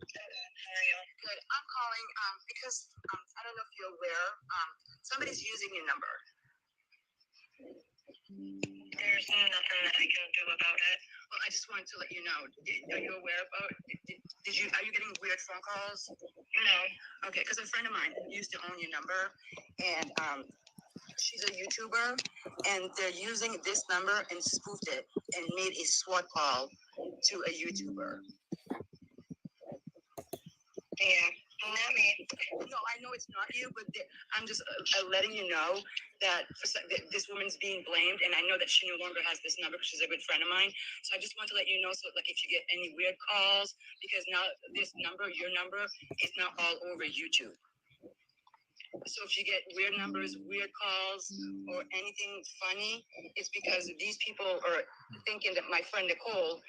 S6: How are you? Good. I'm calling because I don't know if you're aware. Somebody's using your number. There's nothing that I can do about it. Well, I just wanted to let you know. Are you aware about? Are you getting weird phone calls? No. Okay, because a friend of mine used to own your number, and she's a YouTuber, and they're using this number and spoofed it and made a SWAT call to a YouTuber. Yeah, not me. No, I know it's not you, but I'm just letting you know that this woman's being blamed, and I know that she no longer has this number because she's a good friend of mine. So I just want to let you know, so like if you get any weird calls, because now this number, your number, is now all over YouTube. So if you get weird numbers, weird calls, or anything funny, it's because these people are thinking that my friend Nicole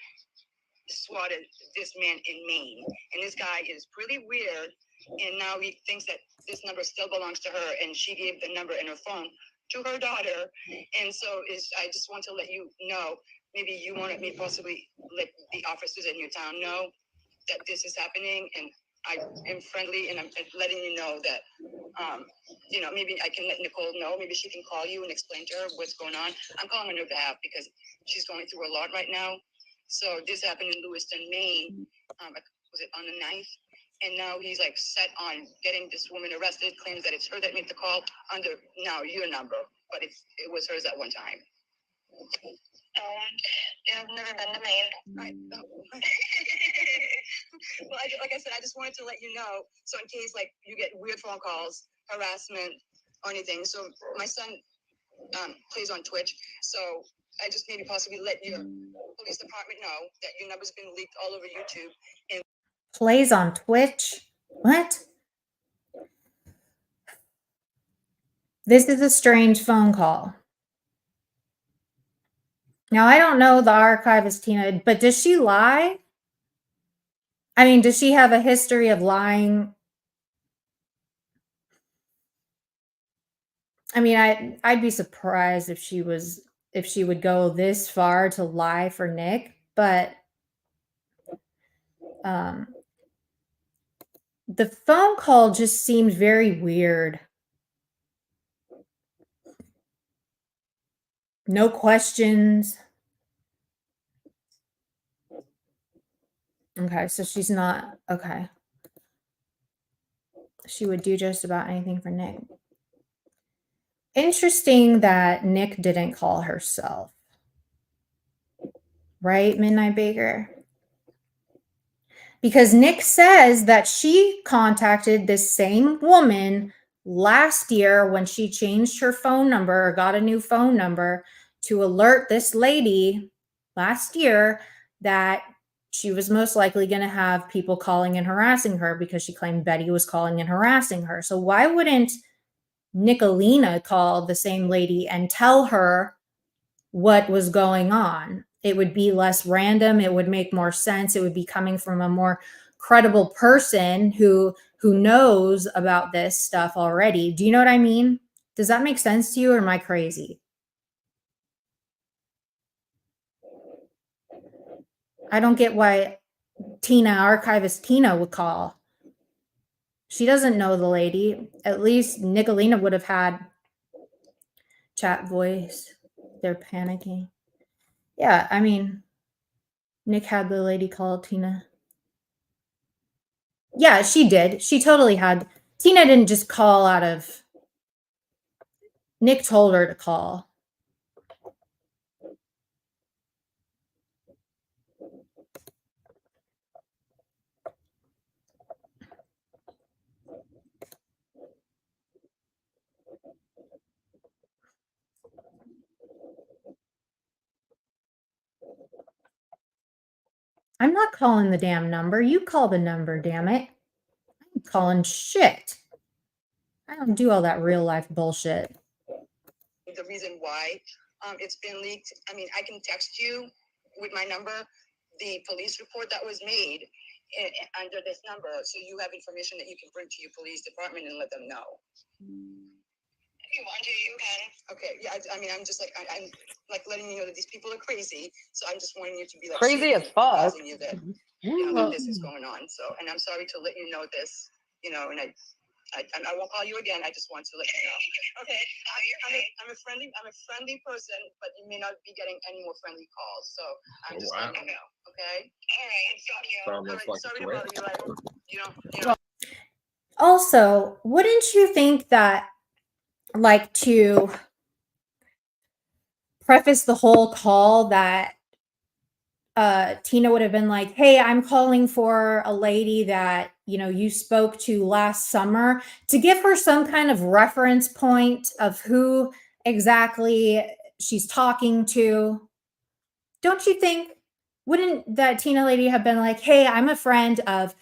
S6: swatted this man in Maine. And this guy is pretty weird. And now he thinks that this number still belongs to her. And she gave the number in her phone to her daughter. And so I just want to let you know, maybe you want to possibly let the officers in your town know that this is happening. And I am friendly, and I'm letting you know that, maybe I can let Nicole know. Maybe she can call you and explain to her what's going on. I'm calling on her behalf because she's going through a lot right now. So this happened in Lewiston, Maine. Was it on the 9th? And now he's like set on getting this woman arrested, claims that it's her that made the call under now your number, but it was hers at one time. I've never been to Maine. Right. Well, like I said, I just wanted to let you know, so in case like you get weird phone calls, harassment, or anything. So my son plays on Twitch, so I just maybe possibly let your police department know that your number's been leaked all over YouTube. And
S1: Plays on Twitch? What? This is a strange phone call. Now, I don't know the archivist, Tina, but does she lie? I mean, does she have a history of lying? I mean, I'd be surprised if she would go this far to lie for Nick, but the phone call just seemed very weird. No questions. Okay, so she's not, okay. She would do just about anything for Nick. Interesting that Nick didn't call herself. right, Midnight Baker? Because Nick says that she contacted this same woman last year when she changed her phone number or got a new phone number to alert this lady last year that she was most likely going to have people calling and harassing her because she claimed Betty was calling and harassing her. So why wouldn't Nicolina call the same lady and tell her what was going on? It would be less random. It would make more sense. It would be coming from a more credible person who knows about this stuff already. Do you know what I mean? Does that make sense to you, or am I crazy? I don't get why Tina, archivist Tina, would call. She doesn't know the lady. At least Nicolina would have had chat voice. They're panicking. Yeah, I mean, Nick had the lady call Tina. Yeah, she did. She totally had. Tina didn't just call out of. Nick told her to call. I'm not calling the damn number. You call the number, damn it. I'm calling shit. I don't do all that real life bullshit.
S6: The reason why it's been leaked, I mean, I can text you with my number the police report that was made under this number, so you have information that you can bring to your police department and let them know. If you want to, you can. Okay, yeah, I mean, I'm just like, I'm like letting you know that these people are crazy, so I'm just wanting you to be like
S5: Crazy as fuck.
S6: you that, you know, that this is going on. So, and I'm sorry to let you know this, you know, and I won't call you again. I just want to let you know. Okay. I'm a friendly person, but you may not be getting any more friendly calls. So I'm just letting you know. Okay. All right. Sorry to bother you. I hope you know.
S1: Also, wouldn't you think that, like, to preface the whole call, that Tina would have been like, hey, I'm calling for a lady that, you know, you spoke to last summer, to give her some kind of reference point of who exactly she's talking to? Don't you think? Wouldn't that Tina lady have been like, hey, I'm a friend of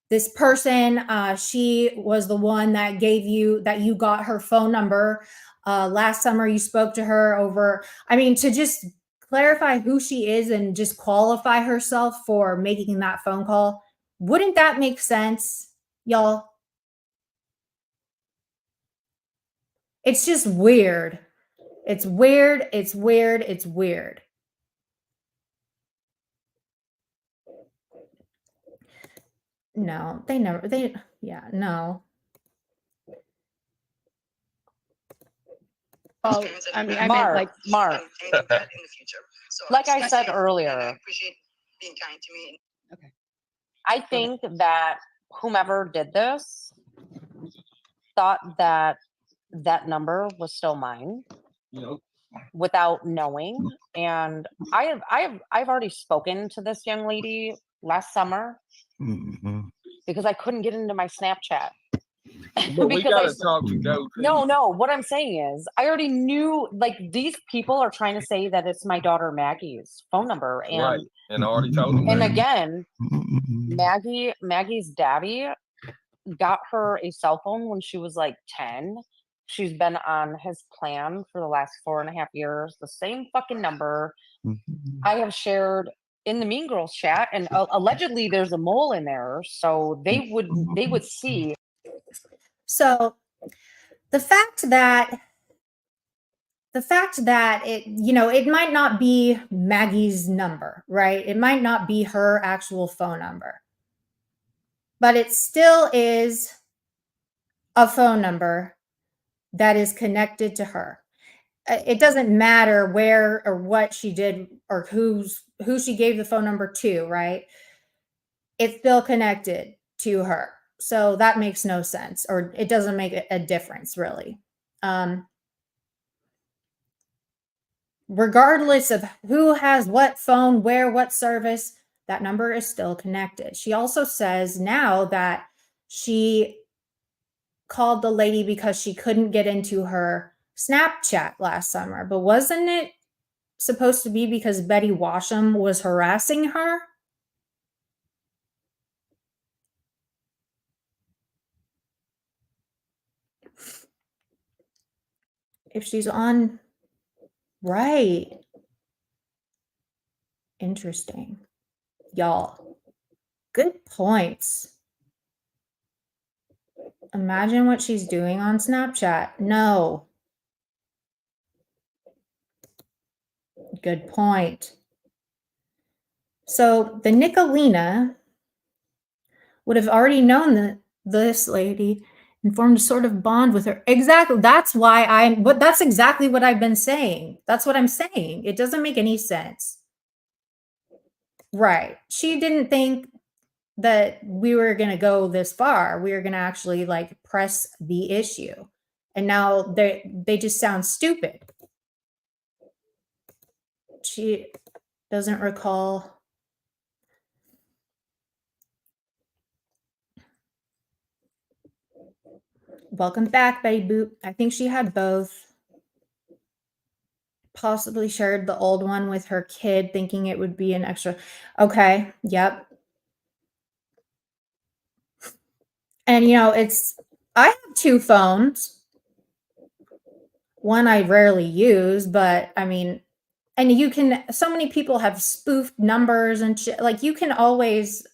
S1: this person. She was the one that you got her phone number last summer. You spoke to her over, I mean, to just clarify who she is and just qualify herself for making that phone call. Wouldn't that make sense, y'all? It's just weird. It's weird. It's weird. It's weird. No, yeah, no.
S4: Well, I mean, I meant
S5: Mark,
S4: like,
S5: Mark,
S6: Anything bad in the future. So
S5: like I
S6: just
S5: said
S6: say,
S5: earlier,
S6: I appreciate being kind to me.
S5: I think that whomever did this thought that that number was still mine without knowing. And I've already spoken to this young lady last summer because I couldn't get into my Snapchat.
S2: But we
S5: Because
S2: gotta talk to go.
S5: No, what I'm saying is I already knew, like, these people are trying to say that it's my daughter Maggie's phone number. And
S2: Right. And I already told them
S5: and
S2: that.
S5: again, Maggie's daddy got her a cell phone when she was like 10. She's been on his plan for the last 4.5 years, the same fucking number. I have shared in the Mean Girls chat, and allegedly there's a mole in there, so they would see.
S1: So the fact that it, you know, it might not be Maggie's number, right? It might not be her actual phone number, but it still is a phone number that is connected to her. It doesn't matter where or what she did or who she gave the phone number to, right? It's still connected to her. So that makes no sense, or it doesn't make a difference, really. regardless of who has what phone, where, what service, that number is still connected. She also says now that she called the lady because she couldn't get into her Snapchat last summer, but wasn't it supposed to be because Betty Washam was harassing her? If she's on, right. Interesting. Y'all, good points. Imagine what she's doing on Snapchat. No. Good point. So the Nicolina would have already known that this lady and formed a sort of bond with her. Exactly. That's why that's exactly what I've been saying. That's what I'm saying. It doesn't make any sense. Right. She didn't think that we were going to go this far. We were going to actually like press the issue. And now they just sound stupid. She doesn't recall. Welcome back, Betty Boop. I think she had both. Possibly shared the old one with her kid, thinking it would be an extra. Okay, yep. And you know, I have 2 phones. One I rarely use, but I mean, and so many people have spoofed numbers and shit. Like you can always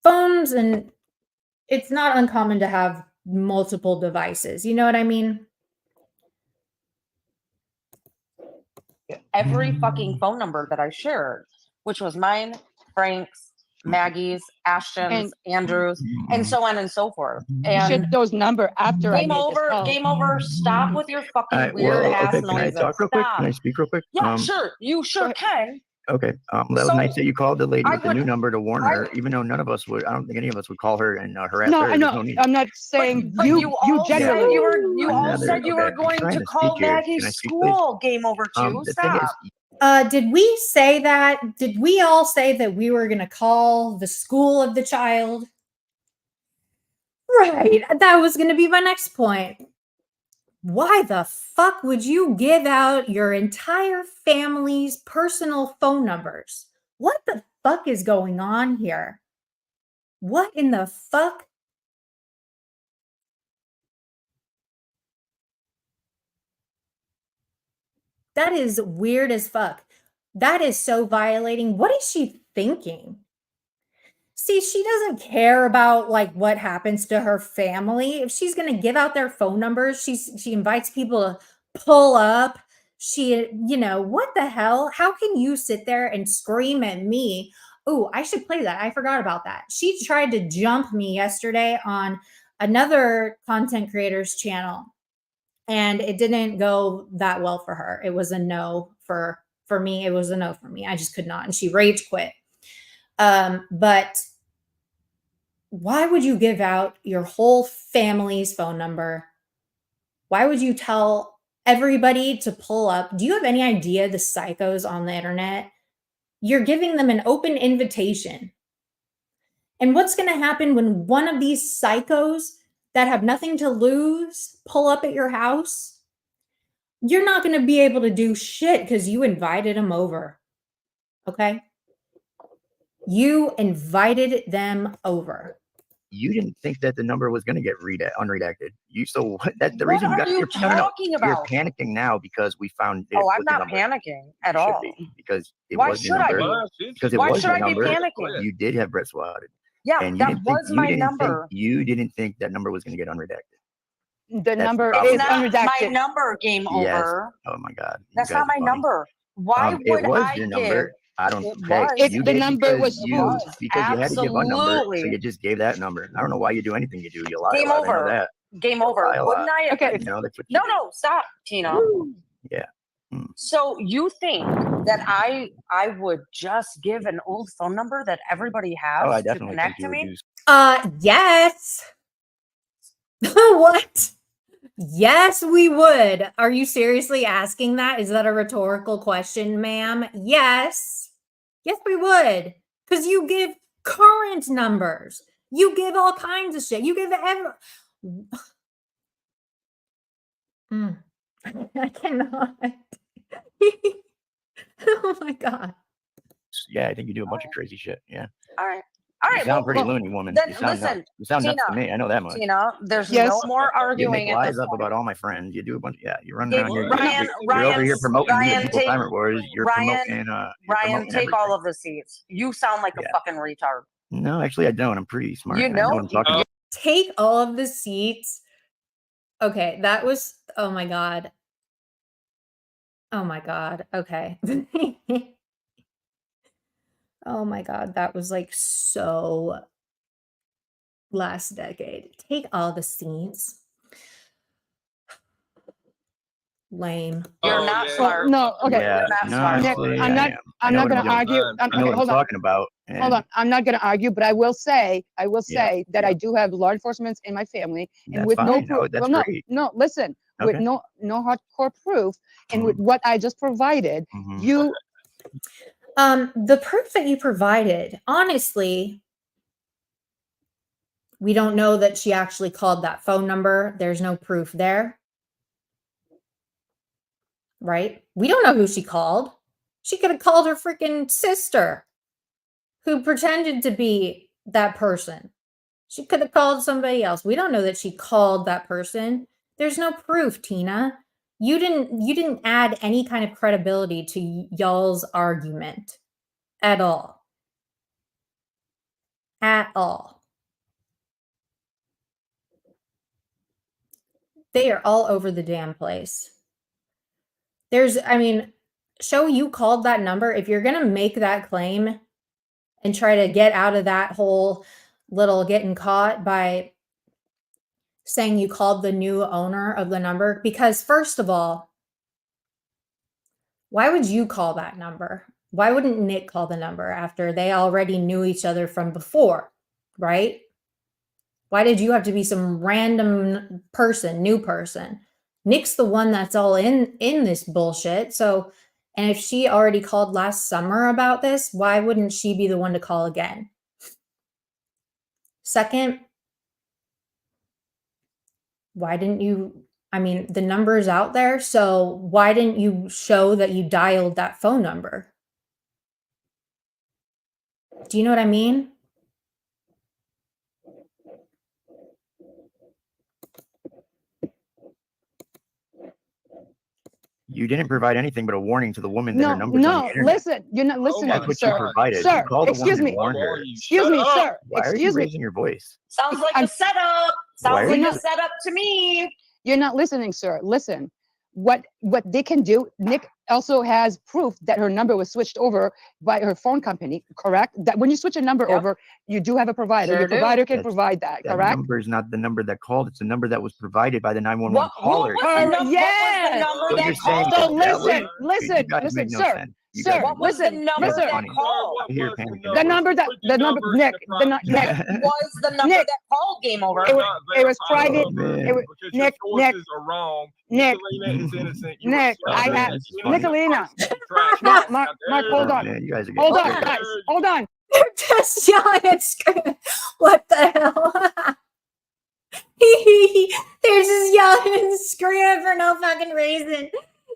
S1: phones, and it's not uncommon to have multiple devices. You know what I mean?
S5: Every fucking phone number that I shared, which was mine, Frank's, Maggie's, Ashton's, Andrew's, and so on and so forth.
S4: Shared
S5: And
S4: those number after I
S5: game
S4: made this
S5: over,
S4: call.
S5: game over. Stop with your fucking
S3: Well,
S5: weird ass
S3: okay, can I
S5: noises.
S3: talk real quick?
S5: Stop.
S3: Can I speak real quick?
S5: Yeah, sure. You sure can.
S3: Okay. That was
S5: So,
S3: nice that you called the lady
S5: I
S3: with the new
S5: would-
S3: number to warn
S5: I-
S3: her, even though none of us would. I don't think any of us would call her and harass
S4: No,
S3: her.
S4: I
S3: There's
S4: know.
S3: need.
S4: I'm not saying
S5: But
S4: you
S5: all said
S4: generally.
S5: you
S3: I'd
S5: all
S3: rather-
S5: said you
S3: okay,
S5: were
S3: I'm
S5: going
S3: trying
S5: to
S3: to
S5: call
S3: speak here.
S5: Maggie's
S3: Can I speak,
S5: school. Game over too.
S3: The thing
S5: Stop.
S3: is,
S1: Did we say that? Did we all say that we were going to call the school of the child? Right. That was going to be my next point. Why the fuck would you give out your entire family's personal phone numbers? What the fuck is going on here? What in the fuck? That is weird as fuck. That is so violating. What is she thinking? See, she doesn't care about like what happens to her family. If she's going to give out their phone numbers, she invites people to pull up. What the hell? How can you sit there and scream at me? Oh, I should play that. I forgot about that. She tried to jump me yesterday on another content creator's channel, and it didn't go that well for her. It was a no for me. It was a no for me. I just could not, and she rage quit. But why would you give out your whole family's phone number? Why would you tell everybody to pull up? Do you have any idea the psychos on the internet? You're giving them an open invitation. And what's going to happen when one of these psychos that have nothing to lose pull up at your house? You're not going to be able to do shit because you invited them over. Okay? You invited them over.
S3: you didn't think that the number was going to get unredacted. The
S5: What
S3: reason
S5: are you
S3: you're
S5: talking
S3: you're
S5: about?
S3: panicking now because we found it.
S5: Oh, I'm
S3: was the
S5: not
S3: number.
S5: panicking at
S3: You should
S5: all.
S3: be, because it
S5: Why
S3: was the
S5: should I
S3: number.
S5: be?
S3: Because it
S5: Why
S3: was
S5: should
S3: the
S5: I be
S3: number.
S5: panicking?
S3: You did have Brett swatted.
S5: Yeah,
S3: And
S5: that was my number.
S3: You didn't think that number was going to get unredacted.
S4: The number
S3: problem.
S4: is
S5: It's not
S4: unredacted.
S5: my number. Game
S3: Yes.
S5: over.
S3: Oh my God. You
S5: That's
S3: guys
S5: not
S3: are
S5: my
S3: funny.
S5: number. Why would
S3: It was
S5: I
S3: your
S5: give?
S3: number. I don't.
S5: It
S3: Hey,
S5: was.
S4: It's
S3: you
S4: the
S3: gave
S4: number
S3: because
S4: was
S3: you
S4: spoofed.
S3: because you had to give a number, so
S5: Absolutely.
S3: you just gave that number. I don't know why you do anything you do. You lie
S5: Game
S3: a lot. I know
S5: over.
S3: that.
S5: Game
S3: You
S5: over.
S3: lie a
S5: Wouldn't
S3: lot.
S5: I?
S4: Okay.
S3: You know that's what you
S5: No,
S3: do.
S5: no, stop, Tina.
S3: Yeah.
S5: So you think that I would just give an old phone number that everybody has
S3: Oh, I
S5: to
S3: definitely think
S5: connect
S3: you
S5: to
S3: would
S5: me?
S3: do.
S1: Yes. What? Yes, we would. Are you seriously asking that? Is that a rhetorical question, ma'am? Yes. Yes, we would. Because you give current numbers. You give all kinds of shit. You give I cannot. Oh my God.
S3: Yeah, I think you do a bunch of crazy shit. Yeah.
S5: All right. All
S3: You
S5: right.
S3: sound pretty
S5: well,
S3: loony, woman.
S5: then
S3: You sound
S5: listen,
S3: nuts. You sound nuts to
S5: Tina,
S3: me. I know that much.
S5: Tina, there's
S4: Yes.
S5: no more
S3: You
S5: arguing
S3: make
S5: at
S3: lies
S5: this
S3: up
S5: point.
S3: about all my friends. You do a bunch. Yeah, you're running
S5: Hey,
S3: around here.
S5: Ryan,
S3: You're over here
S5: Ryan's-
S3: promoting
S5: Ryan,
S3: people
S5: take-
S3: Timer Wars. You're
S5: Ryan,
S3: promoting. You're
S5: Ryan,
S3: promoting
S5: take all
S3: everything.
S5: of the seats. You sound like a
S3: Yeah.
S5: fucking retard.
S3: No, actually, I don't. I'm pretty smart.
S5: You
S3: I know
S5: know-
S3: what I'm talking about.
S1: Take all of the seats. Okay, that was, oh my God. Oh my God. Okay. Oh my God. That was like so last decade. Take all the seats. Lame.
S5: You're
S2: Oh,
S5: not
S2: yeah.
S5: smart.
S4: No, okay.
S3: Yeah,
S5: You're not
S3: no,
S5: smart.
S3: actually,
S4: I'm
S3: I
S4: not-
S3: am.
S4: I'm
S3: know
S4: not
S3: what
S4: going
S3: I'm
S4: to
S3: doing.
S4: argue.
S3: I know
S4: Okay,
S3: what I'm
S4: hold on.
S3: talking about.
S4: Hold on. I'm not going to argue, but I will say
S3: Yeah,
S4: that
S3: yeah.
S4: I do have law enforcement in my family, and
S3: That's
S4: with no
S3: fine.
S4: proof.
S3: No, that's
S4: well,
S3: great.
S4: no, listen. With
S3: Okay.
S4: no hardcore proof, and with what I just provided,
S3: Mhm.
S4: you
S1: The proof that you provided, honestly, we don't know that she actually called that phone number. There's no proof there. Right? We don't know who she called. She could have called her freaking sister who pretended to be that person. She could have called somebody else. We don't know that she called that person. There's no proof, Tina. You didn't add any kind of credibility to y'all's argument at all. At all. They are all over the damn place. Show you called that number. If you're going to make that claim and try to get out of that whole little getting caught by saying you called the new owner of the number, because first of all, why would you call that number? Why wouldn't Nick call the number after they already knew each other from before, right? Why did you have to be some random person, new person? Nick's the one that's all in this bullshit. So, and if she already called last summer about this, why wouldn't she be the one to call again? Second, why didn't you, the number's out there, so why didn't you show that you dialed that phone number? Do you know what I mean?
S3: You didn't provide anything but a warning to the woman that her
S4: no,
S3: number's on the
S4: no.
S3: internet.
S4: Listen, you're not listening,
S3: That's what
S4: sir.
S3: you provided.
S4: Sir,
S3: You called the woman
S4: excuse
S3: and
S4: me.
S3: warned her.
S4: Excuse me, sir.
S3: Why are you
S4: Excuse me.
S3: raising your voice?
S5: Sounds like
S4: I'm-
S5: a setup.
S3: Why
S5: Sounds
S3: are
S5: like
S3: you-
S5: a setup to me.
S4: You're not listening, sir. Listen. What they can do, Nick also has proof that her number was switched over by her phone company, correct? That when you switch a number
S5: Yep.
S4: over, you do have a provider.
S5: Sure
S4: Your
S5: do.
S4: provider can
S3: That's-
S4: provide that,
S3: That
S4: correct?
S3: number is not the number that called. It's the number that was provided by the 911
S5: What, who
S3: caller.
S5: was the
S4: Her-
S5: number,
S4: yes!
S5: what was
S3: So
S5: the
S3: you're
S5: number
S3: saying
S5: that
S4: So
S5: called?
S3: that
S4: listen,
S3: was-
S4: listen,
S3: you guys
S4: listen,
S3: make no
S4: sir.
S3: sense. You
S4: Sir,
S3: guys
S5: What
S3: make no
S5: was the
S4: listen,
S5: number
S3: That's
S5: that
S3: funny.
S5: called?
S3: I hear panicking.
S4: The number that the number Nick, the Nick,
S3: sense.
S5: Was the number
S4: Nick.
S5: that called Game Over?
S4: It was private.
S3: Oh, man.
S4: It was,
S2: Because
S4: Nick,
S2: your
S4: Nick,
S2: sources are wrong.
S4: Nick,
S2: Nicolina is innocent. You
S4: Nick,
S2: are
S3: I
S2: selling
S3: have-
S2: it.
S3: this is
S2: You
S3: funny.
S4: Nicolina.
S2: Trash
S4: Mark,
S2: out
S4: Mark,
S2: there.
S4: Mark, hold
S3: Oh,
S4: on.
S3: man, you guys are
S4: Hold
S3: getting
S4: on,
S3: crazy.
S4: guys. Hold on.
S1: They're just yelling and screaming. What the hell? They're just yelling and screaming for no fucking reason.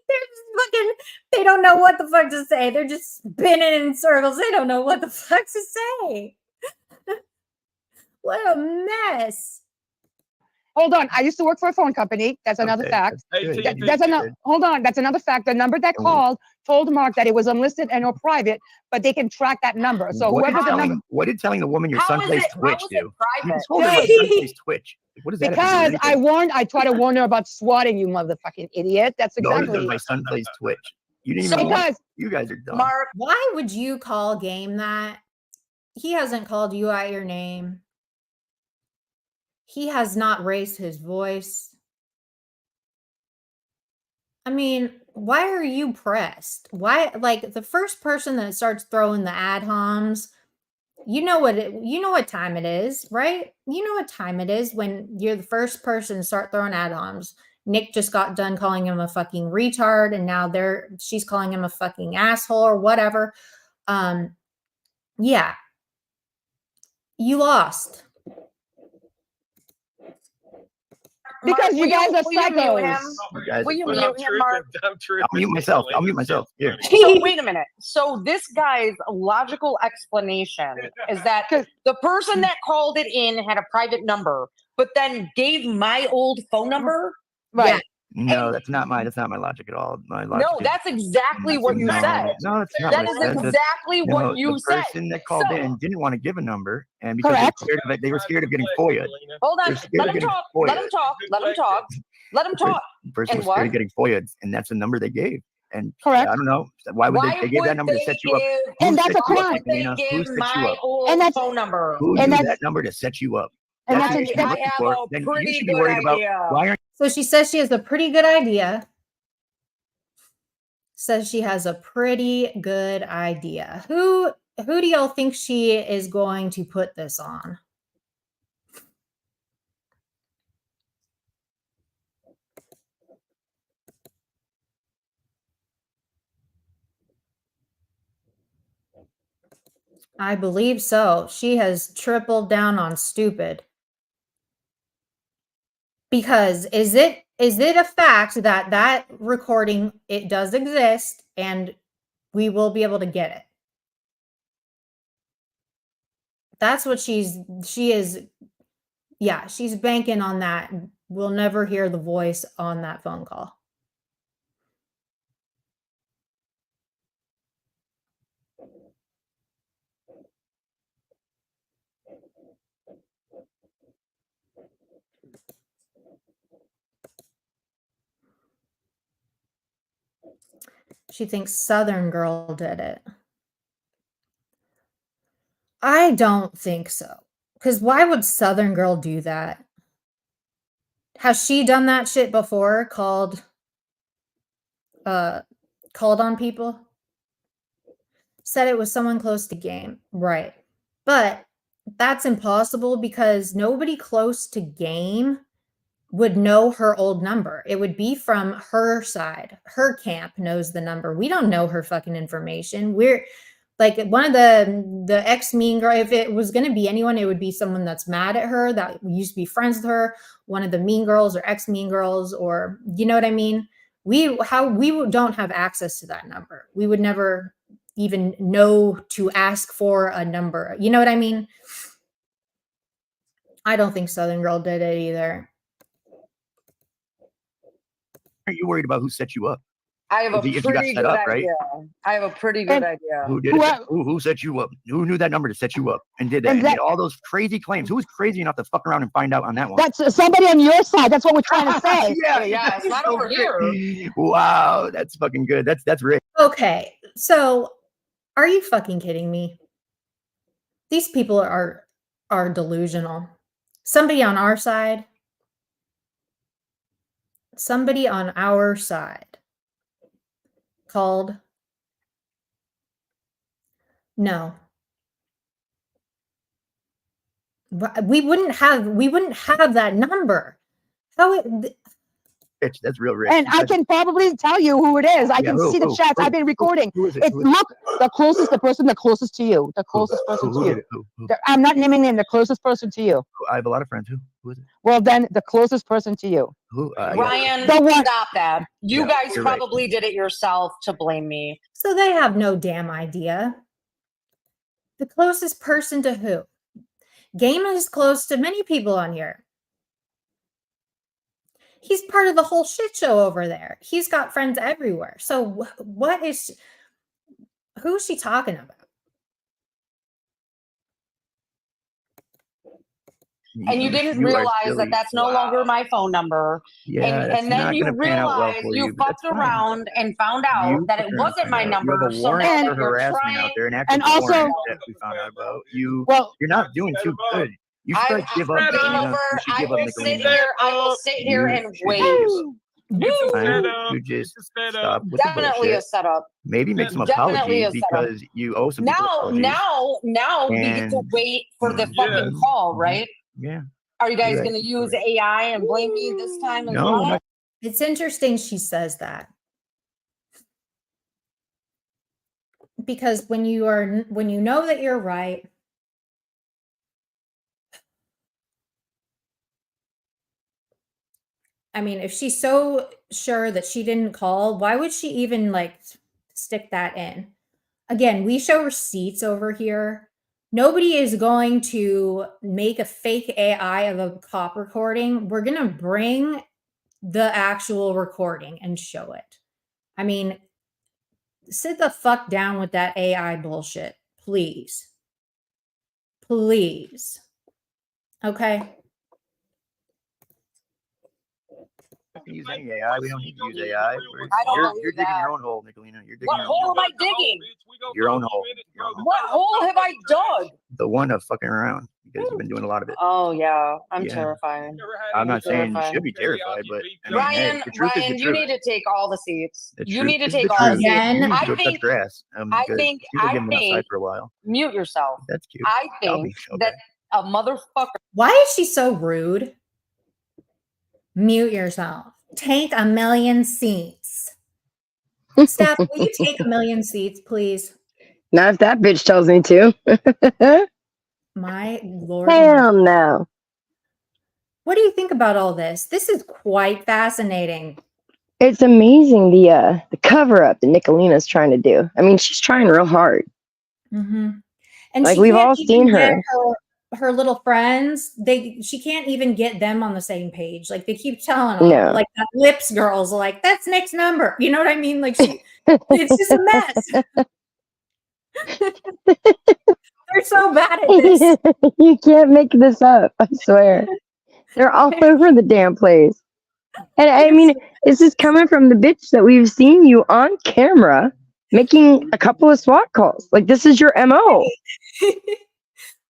S1: They're just fucking, they don't know what the fuck to say. They're just spinning in circles. They don't know what the fuck to say. What a mess.
S4: Hold on. I used to work for a phone company. That's another
S3: Okay,
S4: fact.
S2: Hey,
S3: good.
S2: TP,
S4: That's another. Hold on. That's another fact. The number that
S3: Oh.
S4: called told Mark that it was unlisted and or private, but they can track that number. So
S3: What did
S4: whoever the
S3: telling-
S4: number,
S3: What did telling the woman your
S5: How
S3: son
S5: is
S3: plays
S5: it?
S3: Twitch
S5: How is
S3: do?
S5: it
S3: You
S5: private?
S3: just told her my son plays Twitch. What does that have to do with
S4: because
S3: anything?
S4: I try to warn her about swatting you, motherfucking idiot. That's
S3: No,
S4: exactly.
S3: because my son plays Twitch. You didn't
S5: So
S3: even.
S4: Because
S3: You guys are dumb.
S5: Mark,
S1: Why would you call Game that? He hasn't called you out your name. He has not raised his voice. Why are you pressed? Why, like, the first person that starts throwing the ad homs, you know what time it is, right? You know what time it is when you're the first person to start throwing ad homs. Nick just got done calling him a fucking retard, and now she's calling him a fucking asshole or whatever. Yeah. You lost.
S4: Because you guys are
S5: will you mute
S4: psychos.
S5: him?
S3: You guys
S5: Will you
S3: are-
S5: mute him, Mark?
S2: I'm tripping.
S3: I'll mute myself. I'll mute myself. Here.
S5: So wait a minute. So this guy's logical explanation is that the person that called it in had a private number, but then gave my old phone number.
S4: Right.
S1: Yeah.
S3: No, that's not my logic at all. My logic
S5: No,
S3: is-
S5: that's exactly what you
S3: no,
S5: said.
S3: No, that's not.
S5: That
S3: what I
S5: is
S3: said. That's-
S5: exactly
S3: no,
S5: what you
S3: the
S5: said.
S3: person that called
S5: So-
S3: in didn't want to give a number, and because
S4: Correct.
S3: they were scared of getting FOIA'd.
S5: Hold on.
S3: They're scared
S5: Let
S3: of
S5: him
S3: getting
S5: talk.
S3: FOIA'd.
S5: Let him talk. Let him talk. Let him talk.
S3: The person
S5: And
S3: was scared
S5: what?
S3: of getting FOIA'd, and that's the number they gave. And
S4: Correct.
S3: I don't know why would
S5: Why
S3: they gave that number to set you up.
S5: give-
S4: And that's
S3: set
S4: a
S3: you up,
S4: crime.
S3: Angelina?
S5: They
S3: Who
S5: give
S3: set you
S5: my
S3: up?
S5: old
S4: And that's-
S5: phone number.
S3: Who
S4: and
S3: knew
S4: that's-
S3: that number to set you up?
S4: And
S3: That's
S4: that's
S3: what you should be
S5: I
S3: looking
S5: have
S3: for.
S5: a
S3: Then you
S5: pretty
S3: should be
S5: good
S3: worried about
S5: idea.
S3: why aren't
S1: So she says she has a pretty good idea. Says she has a pretty good idea. Who do y'all think she is going to put this on? I believe so. She has tripled down on stupid. Because is it a fact that that recording, it does exist and we will be able to get it? That's what she is. Yeah, she's banking on that. We'll never hear the voice on that phone call. She thinks Southern Girl did it. I don't think so. Because why would Southern Girl do that? Has she done that shit before? Called on people? Said it was someone close to Game. Right. But that's impossible because nobody close to Game would know her old number. It would be from her side. Her camp knows the number. We don't know her fucking information. We're like one of the ex mean girl. If it was going to be anyone, it would be someone that's mad at her that used to be friends with her. One of the mean girls or ex mean girls, or you know what I mean? We don't have access to that number. We would never even know to ask for a number. You know what I mean? I don't think Southern Girl did it either.
S3: Are you worried about who set you up?
S5: I have a
S3: If you got
S5: pretty
S3: set
S5: good
S3: up, right?
S5: idea. I have a pretty good
S4: And-
S5: idea.
S3: Who did
S4: Who-
S3: it? Who set you up? Who knew that number to set you up and did that?
S4: And
S3: And
S4: that-
S3: made all those crazy claims. Who was crazy enough to fuck around and find out on that one?
S4: That's somebody on your side. That's what we're trying to say.
S5: Yeah, it's not over
S3: here. Wow, that's fucking good. That's rich.
S1: Okay, so are you fucking kidding me? These people are delusional. Somebody on our side called. No. We wouldn't have that number.
S3: Rich. That's real rich.
S4: And I can probably tell you who it is. I can see the chats. I've been recording.
S3: Who is it?
S4: It's look the person the closest to you. The closest person to
S3: Who is
S4: you.
S3: it? Who?
S4: I'm not naming name. The closest person to you.
S3: I have a lot of friends. Who is it?
S4: Well, then the closest person to you.
S3: Who?
S5: Ryan,
S4: The one-
S5: stop that. You
S3: Yeah,
S5: guys
S3: you're right.
S5: probably did it yourself to blame me.
S1: So they have no damn idea. The closest person to who? Game is close to many people on here. He's part of the whole shit show over there. He's got friends everywhere. So who is she talking about?
S5: And you didn't
S3: are
S5: realize that
S3: silly.
S5: that's no
S3: Wow.
S5: longer my phone number.
S3: Yeah, that's
S5: and then
S3: not
S5: you
S3: gonna pan out well
S5: realized
S3: for
S5: you
S3: but
S5: fucked
S3: that's fine.
S5: around and found out
S3: You
S5: that it
S3: fucked around
S5: wasn't
S3: and
S5: my
S3: found out. You
S5: number.
S3: have a
S5: So
S3: warrant
S5: now
S3: for
S5: you're
S3: harassment
S5: trying.
S3: out there, an active
S4: And also-
S3: warrant that we found out about.
S4: Well,
S3: You're not doing too good. You should probably give up.
S5: game
S3: Nicolina.
S5: over.
S3: You should
S5: I
S3: give up,
S5: will sit
S3: Nicolina.
S5: here. I will sit here
S3: You
S5: and
S3: should
S5: wait.
S3: give up.
S5: Woo!
S3: Fine. You just stop with the
S5: Definitely a
S3: bullshit.
S5: setup.
S3: Maybe make some
S5: Definitely
S3: apologies
S5: a setup.
S3: because you owe some people
S5: Now
S3: apologies.
S5: we get to
S3: And-
S5: wait for the
S3: Mhm.
S5: fucking call, right?
S3: Yeah.
S5: Are you guys
S3: Right.
S5: going to use AI and blame me this time as
S3: No,
S5: well?
S3: we're not
S1: It's interesting she says that. Because when you know that you're right, I mean, if she's so sure that she didn't call, why would she even like stick that in? Again, we show receipts over here. Nobody is going to make a fake AI of a cop recording. We're going to bring the actual recording and show it. I mean, sit the fuck down with that AI bullshit, please. Please. Okay.
S3: Use any AI. We don't need to use AI.
S5: I don't
S3: You're
S5: believe
S3: digging
S5: that.
S3: your own hole, Nicolina. You're digging
S5: What
S3: your own
S5: hole
S3: hole.
S5: am I digging?
S3: Your own hole. Your own hole.
S5: What hole have I dug?
S3: The one of fucking around because you've been doing a lot of it.
S5: Oh yeah, I'm
S3: Yeah.
S5: terrified.
S3: I'm not saying you
S5: terrified.
S3: should be terrified, but I mean, hey,
S5: Ryan,
S3: the truth is
S5: Ryan,
S3: the
S5: you
S3: truth.
S5: need to take all the seats.
S3: The
S5: You
S3: truth
S5: need to
S3: is
S5: take
S3: the
S5: all the
S3: truth.
S5: seats.
S1: Again?
S3: You need to
S5: I
S3: go touch
S5: think,
S3: grass.
S5: I
S3: Because
S5: think,
S3: people have
S5: I
S3: been outside
S5: think,
S3: for a while.
S5: mute yourself.
S3: That's cute.
S5: I
S3: I'll be-
S5: think that a motherfucker.
S1: Why is she so rude? Mute yourself. Take 1,000,000 seats. Steph, will you take 1,000,000 seats, please?
S7: Not if that bitch tells me to.
S1: My Lord.
S7: Hell no.
S1: What do you think about all this? This is quite fascinating.
S7: It's amazing the cover up that Nicolina's trying to do. I mean, she's trying real hard.
S1: Mm-hmm. And
S7: Like,
S1: she
S7: we've
S1: can't
S7: all
S1: even
S7: seen
S1: get
S7: her.
S1: her little friends. She can't even get them on the same page. Like they keep telling them,
S7: No.
S1: like that Lips girl's like, that's Nick's number. You know what I mean? Like it's just a mess. They're so bad at this.
S7: You can't make this up. I swear. They're all over the damn place. And I mean, this is coming from the bitch that we've seen you on camera making a couple of SWAT calls. Like, this is your MO.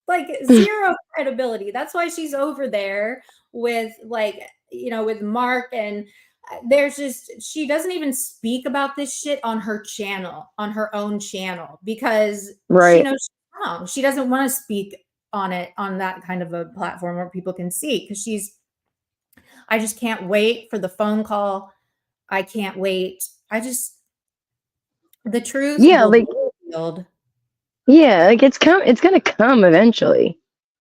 S1: Like zero credibility. That's why she's over there with like, with Mark, and there's just, she doesn't even speak about this shit on her channel, on her own channel, because she
S7: Right.
S1: knows she's wrong. She doesn't want to speak on it on that kind of a platform where people can see, because I just can't wait for the phone call. I can't wait. The truth
S7: Yeah,
S1: will
S7: like,
S1: be revealed.
S7: yeah, like it's gonna come eventually,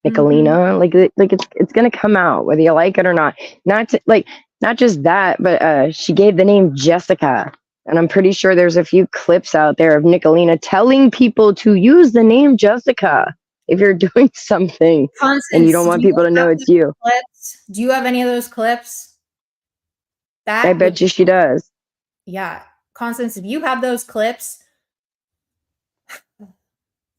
S7: Nicolina. Like it's gonna come out whether you like it or not. Not just that, but she gave the name Jessica, and I'm pretty sure there's a few clips out there of Nicolina telling people to use the name Jessica if you're doing something
S1: Constance,
S7: and you don't want people to know it's you.
S1: Clips? Do you have any of those clips?
S7: I bet you she does.
S1: Yeah, Constance, if you have those clips,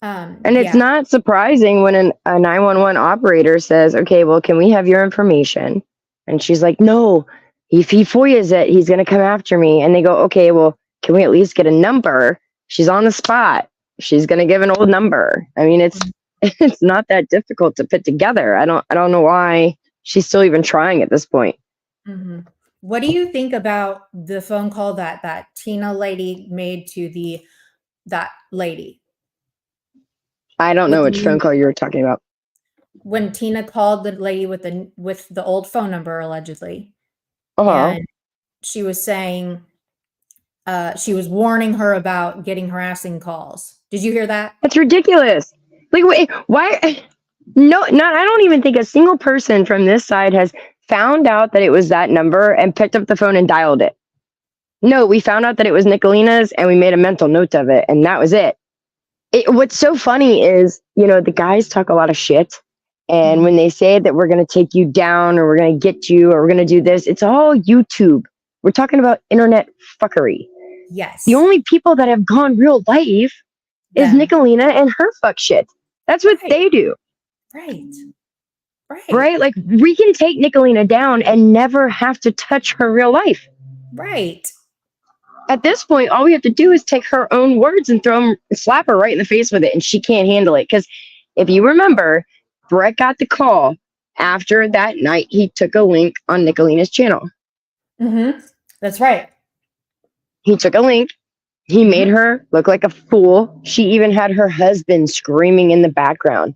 S7: and it's not surprising when a 911 operator says, "Okay, well, can we have your information?" And she's like, "No, if he FOIAs it, he's gonna come after me." And they go, "Okay, well, can we at least get a number?" She's on the spot. She's gonna give an old number. I mean, it's not that difficult to put together. I don't know why she's still even trying at this point.
S1: Mm-hmm. What do you think about the phone call that Tina lady made to that lady?
S7: I don't know which phone call you were talking about.
S1: When Tina called the lady with the old phone number, allegedly,
S7: and
S1: she was saying, she was warning her about getting harassing calls. Did you hear that?
S7: That's ridiculous. Like, wait, why? No, I don't even think a single person from this side has found out that it was that number and picked up the phone and dialed it. No, we found out that it was Nicolina's and we made a mental note of it, and that was it. What's so funny is, the guys talk a lot of shit, and when they say that we're going to take you down or we're going to get you or we're going to do this, it's all YouTube. We're talking about internet fuckery.
S1: Yes.
S7: The only people that have gone real life is Nicolina and her fuck shit. That's what they do. Right? Like, we can take Nicolina down and never have to touch her real life.
S1: Right.
S7: At this point, all we have to do is take her own words and slap her right in the face with it, and she can't handle it. Because if you remember, Brett got the call after that night he took a link on Nicolina's channel.
S1: Mm-hmm. That's right.
S7: He took a link. He made her look like a fool. She even had her husband screaming in the background,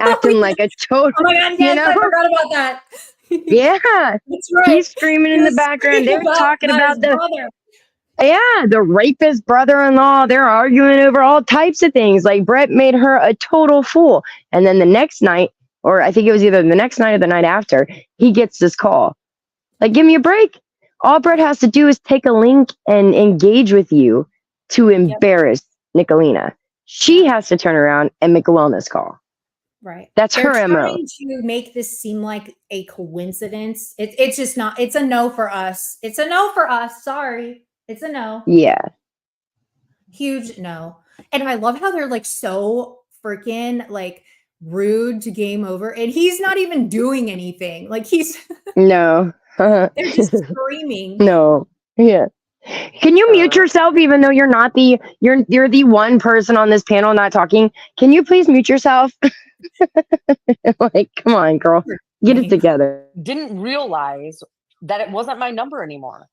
S7: acting like a total.
S1: Oh my God! Yes, I forgot about that.
S7: Yeah,
S1: That's right.
S7: he's screaming in
S1: He
S7: the
S1: was
S7: background.
S1: screaming
S7: They're talking
S1: his
S7: about the
S1: brother.
S7: the rapist brother-in-law. They're arguing over all types of things. Like Brett made her a total fool. And then the next night, or I think it was either the next night or the night after, he gets this call. Like, give me a break. All Brett has to do is take a link and engage with you to embarrass Nicolina. She has to turn around and make a wellness call.
S1: Right.
S7: That's
S1: They're
S7: her MO.
S1: trying to make this seem like a coincidence. It's just not. It's a no for us. It's a no for us. Sorry. It's a no.
S7: Yeah.
S1: Huge no. And I love how they're like so freaking like rude to Game Over. And he's not even doing anything. Like he's
S7: No.
S1: they're just screaming.
S7: No. Yeah. Can you mute yourself even though you're not you're the one person on this panel not talking? Can you please mute yourself? Like, come on, girl. Get it together.
S5: Didn't realize that it wasn't my number anymore.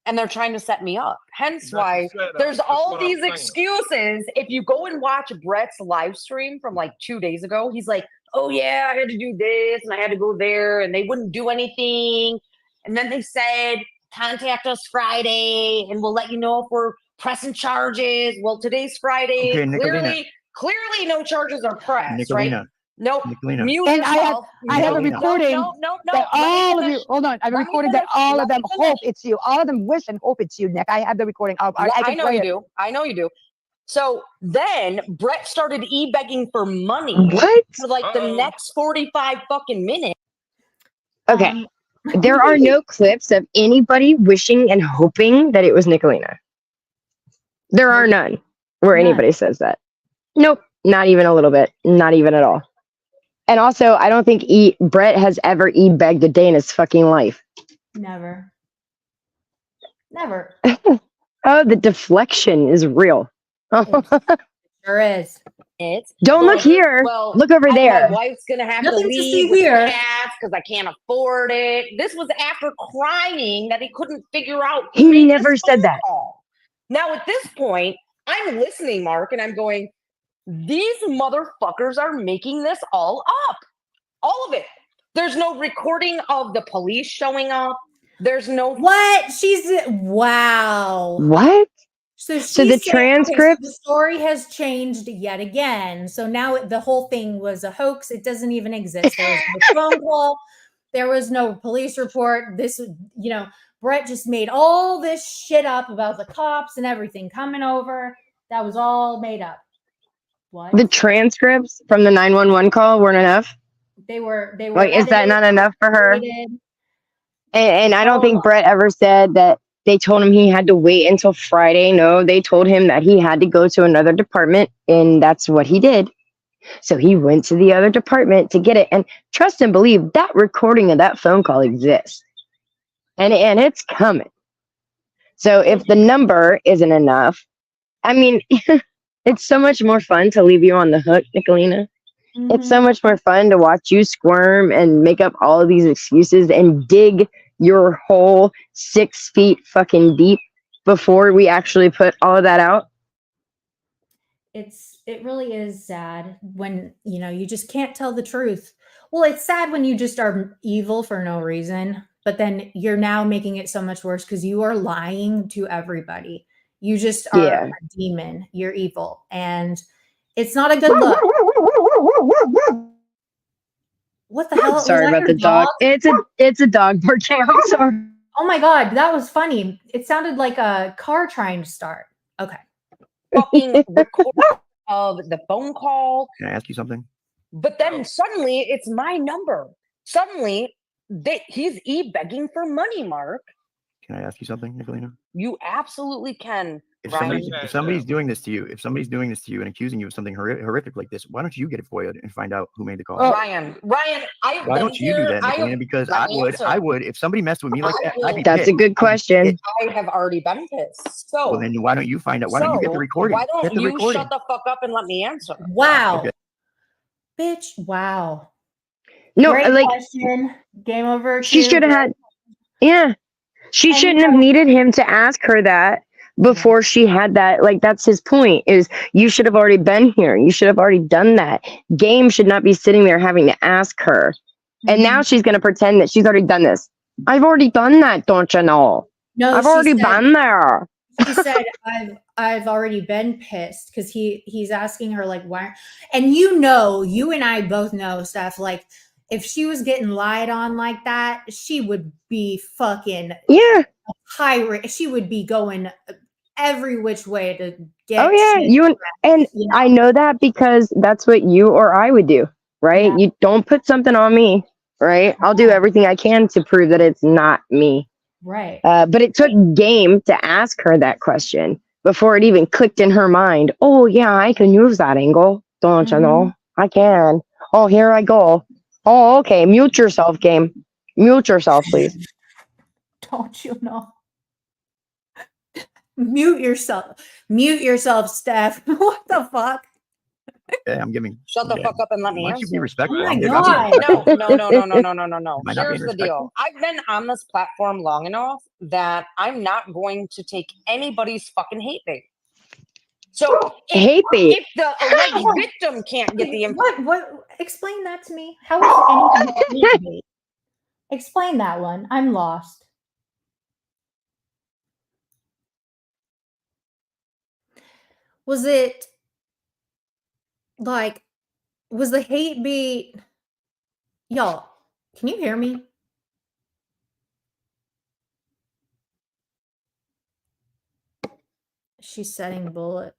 S5: And they're trying to set me up. Hence
S2: That's
S5: why
S2: a setup.
S5: there's
S2: That's
S5: all
S2: what I'm
S5: these
S2: saying.
S5: excuses. If you go and watch Brett's live stream from like 2 days ago, he's like, oh yeah, I had to do this and I had to go there and they wouldn't do anything. And then they said, contact us Friday and we'll let you know if we're pressing charges. Well, today's Friday.
S3: Okay, Nicolina.
S5: Clearly no charges are pressed, right?
S3: Nicolina.
S5: Nope.
S3: Nicolina.
S5: Mute
S4: And
S5: yourself.
S4: I have a
S3: Nicolina.
S4: recording
S5: No.
S4: that
S5: Let me
S4: all of you,
S5: finish.
S4: hold on, I have a
S5: Let me
S4: recording that
S5: finish.
S4: all
S5: Let
S4: of
S5: me
S4: them
S5: finish.
S4: hope it's you. All of them wish and hope it's you, Nick. I have the recording. I
S5: I
S4: can
S5: know
S4: play
S5: you
S4: it.
S5: do. I know you do. So then Brett started e-begging for money
S7: What?
S5: for like the
S2: Uh-oh.
S5: next 45 fucking minutes.
S7: Okay. There are no clips of anybody wishing and hoping that it was Nicolina. There are none where
S1: None.
S7: anybody says that. Nope. Not even a little bit. Not even at all. And also, I don't think Brett has ever begged a day in his fucking life.
S1: Never. Never.
S7: Oh, the deflection is real.
S1: Sure is.
S7: Don't look here.
S5: Well,
S7: Look over there.
S5: My wife's gonna have
S1: Nothing
S5: to
S1: to
S5: leave
S1: see
S5: with
S1: here.
S5: cats because I can't afford it. This was after crying that he couldn't figure out.
S7: He
S5: who made
S7: never
S5: this
S7: said
S5: phone
S7: that.
S5: call. Now at this point, I'm listening, Mark, and I'm going, these motherfuckers are making this all up. All of it. There's no recording of the police showing up. There's no
S1: What? Wow.
S7: What?
S1: So
S7: the
S1: she's saying, okay, so
S7: transcripts-
S1: the story has changed yet again. So now the whole thing was a hoax. It doesn't even exist. There was no phone call. There was no police report. This, Brett just made all this shit up about the cops and everything coming over. That was all made up. What?
S7: The transcripts from the 911 call weren't enough.
S1: They were
S7: Like, is that
S1: edited,
S7: not enough for her?
S1: created.
S7: And I don't think Brett ever said that they told him he had to wait until Friday. No, they told him that he had to go to another department, and that's what he did. So he went to the other department to get it. And trust and believe that recording of that phone call exists. And it's coming. So if the number isn't enough, I mean, it's so much more fun to leave you on the hook, Nicolina. It's so much more fun to watch you squirm and make up all of these excuses and dig your hole 6 feet fucking deep before we actually put all of that out.
S1: It really is sad when, you just can't tell the truth. Well, it's sad when you just are evil for no reason, but then you're now making it so much worse because you are lying to everybody. You just are a demon. You're evil. And it's not a good look. What the hell?
S7: Sorry about the dog. It's a dog barking. I'm sorry.
S1: Oh my God, that was funny. It sounded like a car trying to start. Okay.
S5: fucking record of the phone call.
S3: Can I ask you something?
S5: But then suddenly it's my number. Suddenly he's begging for money, Mark.
S3: Can I ask you something, Nicolina?
S5: You absolutely can.
S3: If
S5: Ryan.
S3: somebody's doing this to you, and accusing you of something horrific like this, why don't you get it FOIA'd and find out who made the call?
S5: Ryan, I have
S3: Why
S5: been
S3: don't you do
S5: here.
S3: that, Nicolina? Because I would, if somebody messed with me like that, I'd be
S7: That's a
S3: pissed.
S7: good question.
S5: I have already been pissed. So
S3: Well, then why don't you find out? Why don't you get the recording?
S5: Why don't
S3: Get the
S5: you
S3: recording.
S5: shut the fuck up and let me answer?
S1: Wow.
S3: Okay.
S1: Bitch, wow.
S7: No,
S1: Great
S7: like
S1: question. Game over.
S7: she should have had. Yeah, she
S1: And
S7: shouldn't have needed him to ask her that before she had that. Like, that's his point, is you should have already been here. You should have already done that. Game should not be sitting there having to ask her And now she's going to pretend that she's already done this. I've already done that, don't you know?
S1: No,
S7: I've
S1: she
S7: already
S1: said,
S7: been there.
S1: she said I've already been pissed because he's asking her like why, and you and I both know stuff like if she was getting lied on like that, she would be fucking
S7: Yeah.
S1: a pirate. She would be going every which way to get.
S7: Oh yeah,
S1: shit
S7: and
S1: you know?
S7: I know that because that's what you or I would do, right?
S1: Yeah.
S7: You don't put something on me, right? I'll do
S1: Yeah.
S7: everything I can to prove that it's not me.
S1: Right.
S7: But it took game to ask her that question before it even clicked in her mind. Oh yeah, I can use that angle, don't you know? I can. Oh, here I go. Oh, okay. Mute yourself, game. Mute yourself, please.
S1: Don't you know? Mute yourself, Steph. What the fuck?
S3: Yeah, I'm giving.
S5: Shut the fuck up and let me
S3: Why don't you be
S5: answer.
S3: respectful?
S1: Oh my
S3: I'm being
S1: God.
S3: respectful.
S5: No.
S3: Am I not
S5: Here's
S3: being
S5: the deal.
S3: respectful?
S5: I've been on this platform long enough that I'm not going to take anybody's fucking hate bait. So
S7: Hate bait.
S5: if the alleged victim can't get the information,
S1: What? Explain that to me. How is anything hate bait? Explain that one. I'm lost. Was it like was the hate bait? Y'all, can you hear me? She's setting bullet.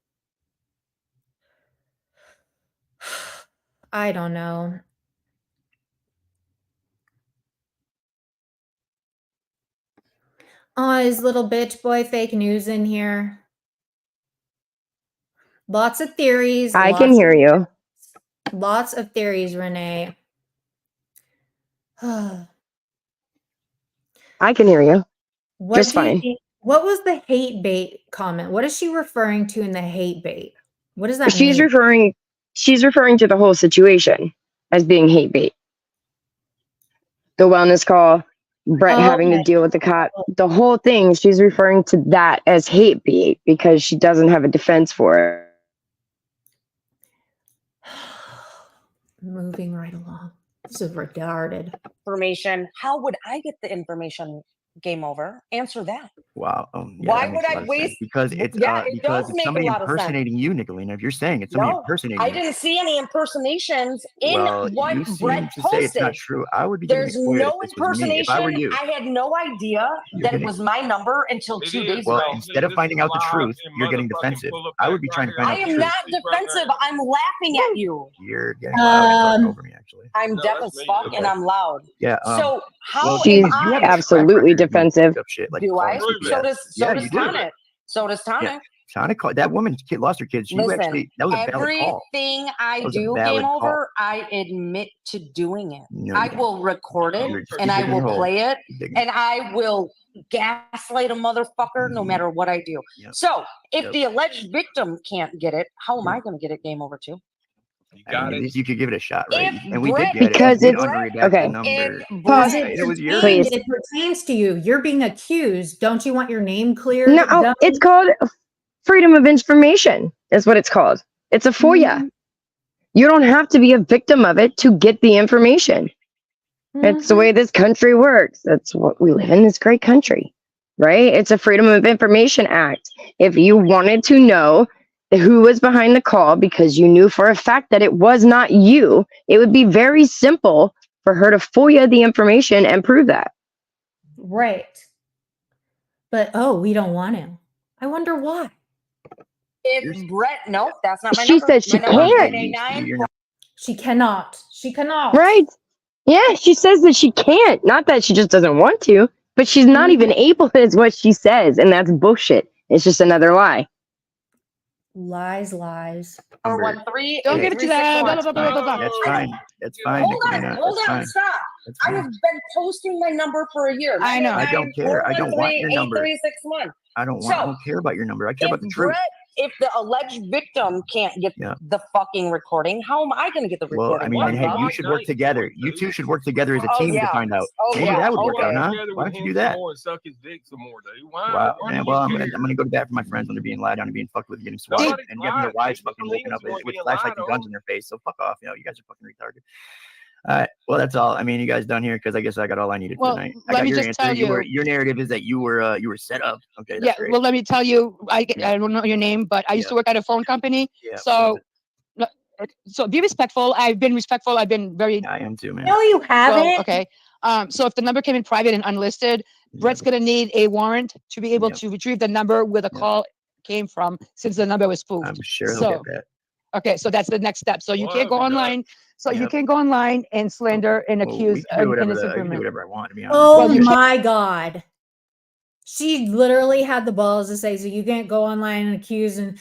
S1: I don't know. Oh, is little bitch boy fake news in here? Lots of theories.
S7: I can hear you.
S1: Lots of theories, Renee.
S7: I can hear you.
S1: What
S7: Just
S1: do you
S7: fine.
S1: think? What was the hate bait comment? What is she referring to in the hate bait? What does that
S7: She's
S1: mean?
S7: referring to the whole situation as being hate bait. The wellness call, Brett having to
S1: Okay.
S7: deal with the cop, the whole thing, she's referring to that as hate bait because she doesn't have a defense for it.
S1: Moving right along. This is retarded.
S5: how would I get the information? Game over. Answer that.
S3: Wow. Yeah,
S5: Why
S3: that
S5: would
S3: makes a
S5: I
S3: lot of sense.
S5: waste-
S3: Because it's
S5: Yeah, it
S3: because
S5: does
S3: it's
S5: make a
S3: somebody
S5: lot of sense.
S3: impersonating you, Nicolina. If you're saying it's somebody
S5: No,
S3: impersonating
S5: I
S3: you,
S5: didn't see any impersonations in
S3: well,
S5: what
S3: you
S5: Brett
S3: seem to say it's not
S5: posted.
S3: true. I would be getting
S5: There's
S3: exploited
S5: no
S3: if this was me. If I were
S5: impersonation.
S3: you,
S5: I had no idea
S3: You're
S5: that
S3: getting-
S5: it was my number until 2 days
S3: well,
S5: ago.
S3: instead of finding out the truth, you're getting defensive. I would be trying to find
S5: I
S3: out the
S5: am
S3: truth.
S5: not defensive. I'm laughing at you.
S3: You're getting loud and talking over me, actually.
S5: I'm deaf as fuck and
S3: Okay.
S5: I'm loud.
S3: Yeah.
S5: So how
S3: well,
S5: am
S7: She's
S3: you have a
S5: I?
S3: track
S7: absolutely
S3: record of doing
S7: defensive.
S3: fucked up shit, like
S5: Do I?
S3: calling
S5: So
S3: CPS.
S5: does
S3: Yeah,
S5: does
S3: you do.
S5: Tana. So does Tana.
S3: Tana called that woman. Lost her kids. She
S5: Listen,
S3: actually that was a valid call.
S5: everything I
S3: That was a
S5: do,
S3: valid
S5: game
S3: call.
S5: over, I admit to doing it.
S3: No,
S5: I
S3: you don't.
S5: will record it
S3: You're just
S5: and I
S3: digging your
S5: will
S3: hole.
S5: play it
S3: Keep digging.
S5: and I will gaslight a motherfucker no matter what I do.
S3: Yep.
S5: So if
S3: Yep.
S5: the alleged victim can't get it, how am
S3: Yep.
S5: I going to get it? Game over too.
S2: You
S3: I
S2: got
S3: mean, at
S2: it.
S3: least you could give it a shot, right?
S5: If
S3: And we did
S5: Brett-
S3: get
S7: Because
S3: it. We did
S7: it's-
S3: under-redact
S7: okay.
S3: the number.
S5: If
S7: Pause
S5: Brett-
S3: It was your
S7: Please.
S1: It pertains to you. You're being accused. Don't you want your name cleared?
S7: No,
S1: dummy?
S7: it's called freedom of information, is what it's called. It's a FOIA.
S1: Mhm.
S7: You don't have to be a victim of it to get the information. It's the way this country works. That's what we live in this great country, right? It's a Freedom of Information Act. If you wanted to know who was behind the call because you knew for a fact that it was not you, it would be very simple for her to FOIA the information and prove that.
S1: Right. But we don't want to. I wonder why.
S5: If Brett, nope, that's not my
S7: She
S5: number.
S7: said she
S5: My number is
S7: can't.
S5: 989.
S3: You're not.
S1: She cannot. She cannot.
S7: Right? Yeah, she says that she can't. Not that she just doesn't want to, but she's not even able, is what she says. And that's bullshit. It's just another lie.
S1: Lies, lies.
S5: Or 13.
S4: Don't get into that. Blah, blah, blah, blah, blah, blah.
S3: That's fine. That's fine.
S5: Hold on,
S3: Nicolina.
S5: hold
S3: That's
S5: on,
S3: fine.
S5: stop.
S3: That's
S5: I
S3: fine.
S5: have been posting my number for a year.
S4: I know.
S3: I don't care. I don't want your number.
S5: 8361.
S3: I don't care about your number. I care
S5: If
S3: about the truth.
S5: Brett, if the alleged victim can't get
S3: Yeah.
S5: the fucking recording, how am I going to get the
S3: Well,
S5: recording?
S3: I mean,
S5: What,
S3: then, hey,
S5: bro?
S3: you should work together. You two should work together as a
S5: Oh,
S3: team
S5: yeah.
S3: to find out.
S5: Oh,
S3: Maybe
S5: yeah.
S3: that would work
S5: Okay.
S3: out, huh? Why don't you do that?
S2: And suck his dick some more, dude.
S3: Wow. Man, well, I'm gonna go to bat for my friends when they're being lied on and being fucked with, getting swatted,
S2: Nobody
S3: and having their
S2: lied.
S3: wives
S2: People
S3: fucking
S2: believe
S3: woken up
S2: it's
S3: with
S2: being
S3: flashlights
S2: lied
S3: and guns
S2: on.
S3: in their face. So fuck off. You know, you guys are fucking retarded. All right. Well, that's all. I mean, you guys done here because I guess I got all I needed
S4: Well,
S3: for tonight. I
S4: let
S3: got
S4: me
S3: your
S4: just tell
S3: answer.
S4: you.
S3: Your narrative is that you were set up. Okay, that's
S4: Yeah,
S3: great.
S4: well, let me tell you, I
S3: Yeah.
S4: don't know your name, but I used
S3: Yeah.
S4: to work at a phone company.
S3: Yeah.
S4: So, so be respectful. I've been respectful. I've been very
S3: I am too, man.
S1: No, you
S4: well.
S1: haven't.
S4: Okay. So if the number came in private and unlisted, Brett's
S3: Yeah.
S4: gonna need a warrant to be able
S3: Yep.
S4: to retrieve the number where the
S3: Yep.
S4: call came from, since the number was spoofed.
S3: I'm sure they'll
S4: So,
S3: get that.
S4: okay, so that's the next step. So you
S2: Well, I
S4: can't go
S2: hope he does.
S4: online. So you
S3: Yep.
S4: can't go online and slander and
S3: Well, we
S4: accuse
S3: can do
S4: an
S3: whatever
S4: innocent
S3: I can do
S4: woman.
S3: whatever I want, to be honest.
S1: Oh
S4: Well, you can't-
S1: my God. She literally had the balls to say, so you can't go online and accuse. And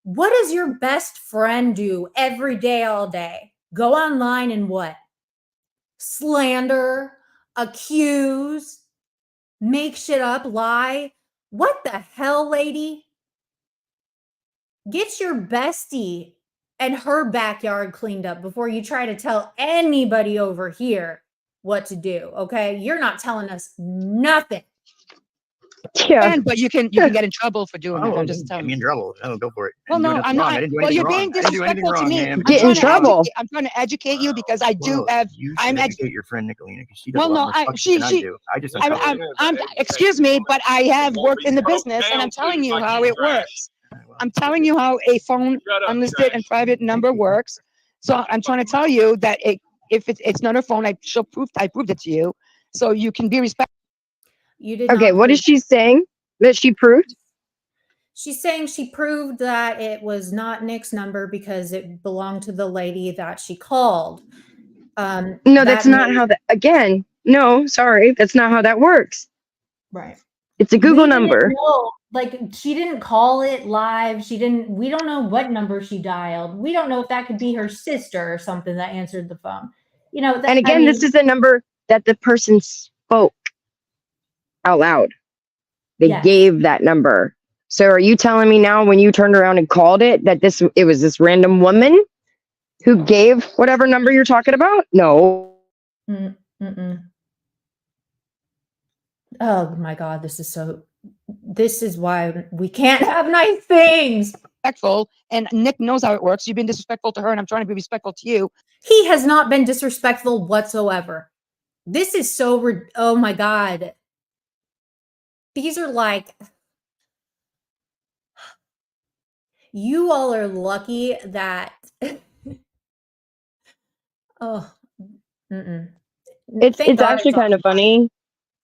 S1: what does your best friend do every day, all day? Go online and what? Slander, accuse, make shit up, lie. What the hell, lady? Get your bestie and her backyard cleaned up before you try to tell anybody over here what to do, okay? You're not telling us nothing.
S7: Yeah.
S4: but you can get in trouble for doing that.
S3: Oh,
S4: I'm just
S3: get
S4: telling
S3: me
S4: you.
S3: in trouble. Oh, go for it. I
S4: Well,
S3: didn't do
S4: no,
S3: nothing
S4: I'm
S3: wrong.
S4: not.
S3: I didn't do
S4: Well,
S3: anything
S4: you're
S3: wrong.
S4: being
S3: I didn't do anything
S4: disrespectful to
S3: wrong,
S4: me.
S3: ma'am.
S7: Get in trouble.
S4: I'm trying to educate you because I do
S3: Well,
S4: have.
S3: You should
S4: I'm
S3: educate your friend Nicolina because she does
S4: Well,
S3: a lot
S4: no,
S3: more
S4: I-
S3: fucking
S4: she-
S3: shit than I
S4: she-
S3: do. I just
S4: I'm,
S3: uncover
S4: I'm,
S3: it.
S4: I'm excuse me, but I have worked in the business, and I'm telling you how it works.
S3: Well,
S4: I'm telling you how a phone
S2: Shut up,
S4: unlisted and
S2: trash.
S4: private number works. So I'm trying to tell you that if it's not a phone, I proved it to you, so you can be respectful.
S1: You did
S7: Okay,
S1: not
S7: what is
S1: prove-
S7: she saying that she proved?
S1: She's saying she proved that it was not Nick's number because it belonged to the lady that she called.
S7: No,
S1: that
S7: that's not
S1: made-
S7: how that, again, no, sorry, that's not how that works.
S1: Right.
S7: It's a
S1: We
S7: Google
S1: didn't
S7: number.
S1: know, like she didn't call it live. We don't know what number she dialed. We don't know if that could be her sister or something that answered the phone. You know, that,
S7: And again, this is the number that the person spoke out loud. They
S1: Yes.
S7: gave that number. So are you telling me now when you turned around and called it that it was this random woman who gave whatever number you're talking about? No.
S1: Mm-mm. Oh my God, this is why we can't have nice things.
S4: Respectful, and Nick knows how it works. You've been disrespectful to her, and I'm trying to be respectful to you.
S1: He has not been disrespectful whatsoever. This is oh my God. These are like, you all are lucky that, oh, mm-mm.
S7: It's
S1: Thank God
S7: actually
S1: it's
S7: kind of
S1: offline.
S7: funny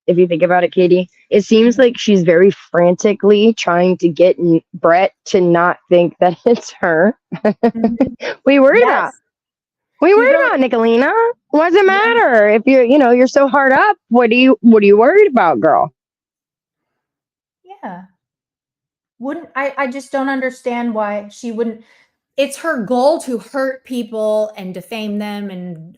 S7: if you think about it, Katie. It seems like she's very frantically trying to get Brett to not think that it's her.
S1: Mhm.
S7: What are you worried
S1: Yes.
S7: about? What are you worried about, Nicolina? What does it matter if you're so hard up? What are you worried about, girl?
S1: Yeah. I just don't understand why she wouldn't. It's her goal to hurt people and defame them and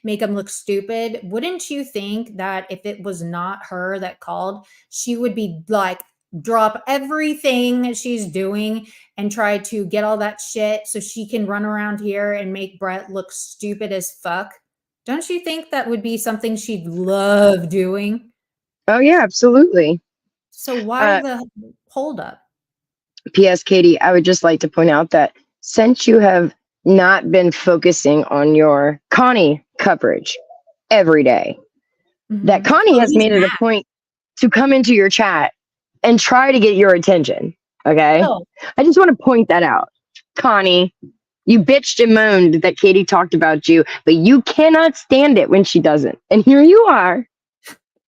S1: make them look stupid. Wouldn't you think that if it was not her that called, she would be like, drop everything that she's doing and try to get all that shit so she can run around here and make Brett look stupid as fuck? Don't you think that would be something she'd love doing?
S7: Oh yeah, absolutely.
S1: So why the hold up?
S7: P.S. Katie, I would just like to point out that since you have not been focusing on your Connie coverage every day, that Connie has made it a point to come into your chat and try to get your attention. Okay?
S1: Oh.
S7: I just want to point that out. Connie, you bitched and moaned that Katie talked about you, but you cannot stand it when she doesn't. And here you are,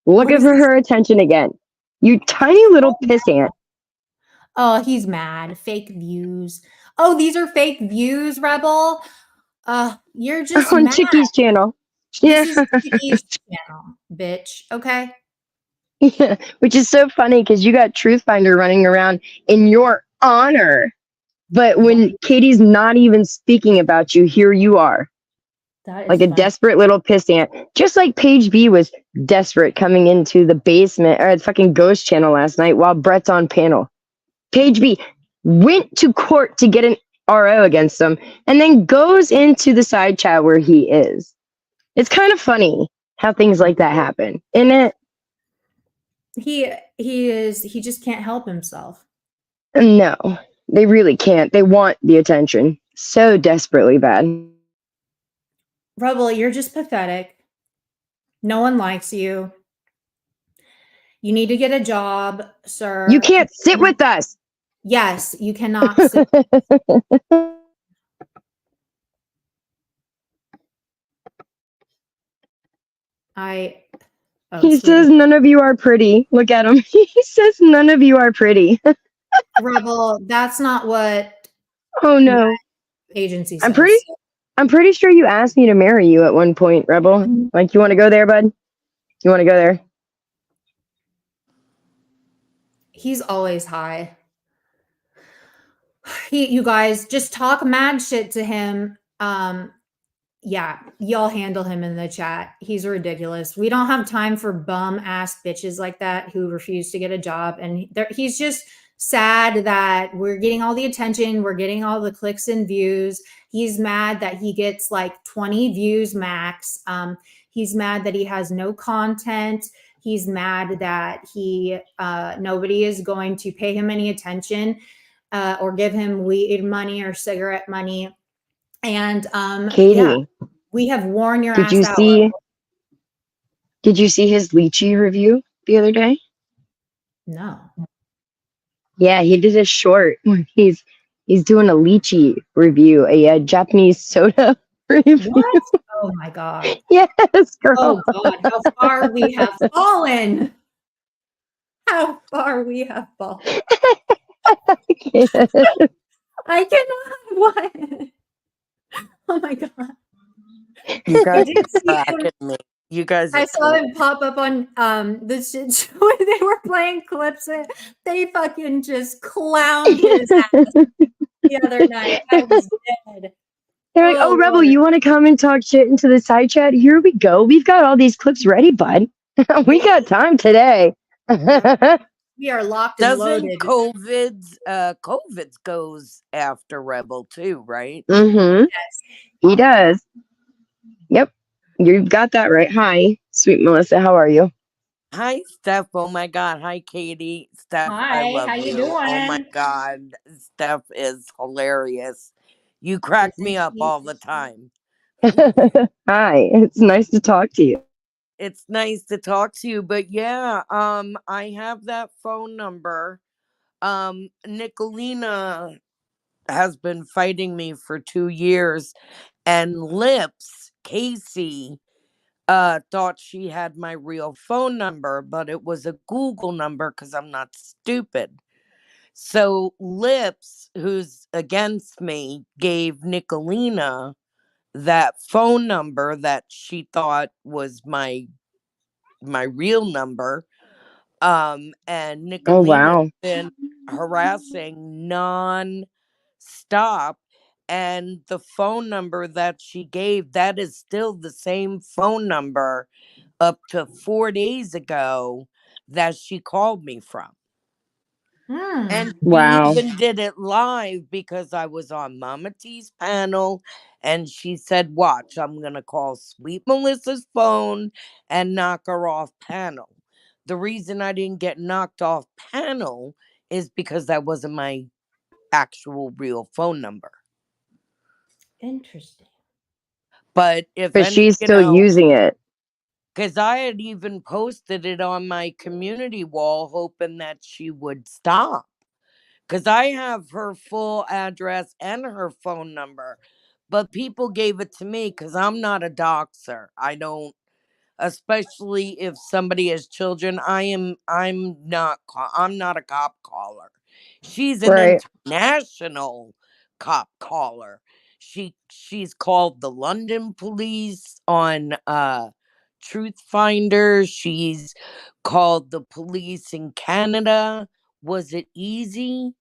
S7: looking for her attention again. You tiny little pissant.
S1: Oh, he's mad. Fake views. Oh, these are fake views, Rebel. You're just
S7: On
S1: mad.
S7: Chickie's channel.
S1: This is Chickie's channel, bitch. Okay.
S7: Yeah, which is so funny because you got Truthfinder running around in your honor. But when Katie's not even speaking about you, here you are.
S1: That is
S7: Like a
S1: funny.
S7: desperate little pissant. Just like Paige B was desperate coming into the basement or the fucking ghost channel last night while Brett's on panel. Paige B went to court to get an RO against him and then goes into the side chat where he is. It's kind of funny how things like that happen, isn't it?
S1: He just can't help himself.
S7: No, they really can't. They want the attention so desperately bad.
S1: Rebel, you're just pathetic. No one likes you. You need to get a job, sir.
S7: You can't sit with us.
S1: Yes, you cannot sit. I. Oh,
S7: He
S1: excuse
S7: says
S1: me.
S7: none of you are pretty. Look at him. He says none of you are pretty.
S1: Rebel, that's not what
S7: Oh no.
S1: agency says.
S7: I'm pretty sure you asked me to marry you at one point, Rebel. Like, you want to go there, bud? You want to go there?
S1: He's always high. You guys just talk mad shit to him. Yeah, y'all handle him in the chat. He's ridiculous. We don't have time for bum ass bitches like that who refuse to get a job. And he's just sad that we're getting all the attention, we're getting all the clicks and views. He's mad that he gets like 20 views max. He's mad that he has no content. He's mad that nobody is going to pay him any attention or give him weed money or cigarette money. And
S7: Katie,
S1: yeah, we have worn your
S7: did
S1: ass
S7: you
S1: out.
S7: see? Did you see his lychee review the other day?
S1: No.
S7: Yeah, he did a short. He's doing a lychee review, a Japanese soda review.
S1: What? Oh my god.
S7: Yes, girl.
S1: Oh god, how far we have fallen. How far we have fallen. I cannot. What? Oh my god.
S8: You guys
S1: did see
S8: are
S1: him.
S8: cracking me. You guys
S1: I
S8: are
S1: saw him pop up on the shit show where they were playing clips and they fucking just clowned his ass the other night. I was dead.
S7: They're like, oh, Rebel,
S1: Lord.
S7: you want to come and talk shit into the side chat? Here we go. We've got all these clips ready, bud. We got time today.
S1: We are locked and
S8: Doesn't
S1: loaded.
S8: COVID's goes after Rebel too, right?
S7: Mm-hmm.
S1: Yes.
S7: He does. Yep. You've got that right. Hi, sweet Melissa. How are you?
S8: Hi, Steph. Oh my God. Hi, Katie. Steph, I
S1: Hi,
S8: love
S1: how you
S8: you. Oh my
S1: doing?
S8: God. Steph is hilarious. You crack me up all the time.
S7: Hi. It's nice to talk to you.
S8: It's nice to talk to you, but yeah, I have that phone number. Nicolina has been fighting me for 2 years, and Lips, Casey, thought she had my real phone number, but it was a Google number because I'm not stupid. So Lips, who's against me, gave Nicolina that phone number that she thought was my real number. And Nicolina's
S7: Oh, wow.
S8: been harassing non-stop, and the phone number that she gave, that is still the same phone number up to 4 days ago that she called me from. And she
S7: Wow.
S8: even did it live because I was on Mama T's panel, and she said, watch, I'm going to call Sweet Melissa's phone and knock her off panel. The reason I didn't get knocked off panel is because that wasn't my actual real phone number.
S1: Interesting.
S8: But if
S7: But she's still using it.
S8: because I had even posted it on my community wall hoping that she would stop. Because I have her full address and her phone number, but people gave it to me because I'm not a doxer. I don't, especially if somebody has children. I'm not a cop caller. She's an
S7: Right.
S8: international cop caller. She's called the London police on Truth Finder. She's called the police in Canada. Was it Easy?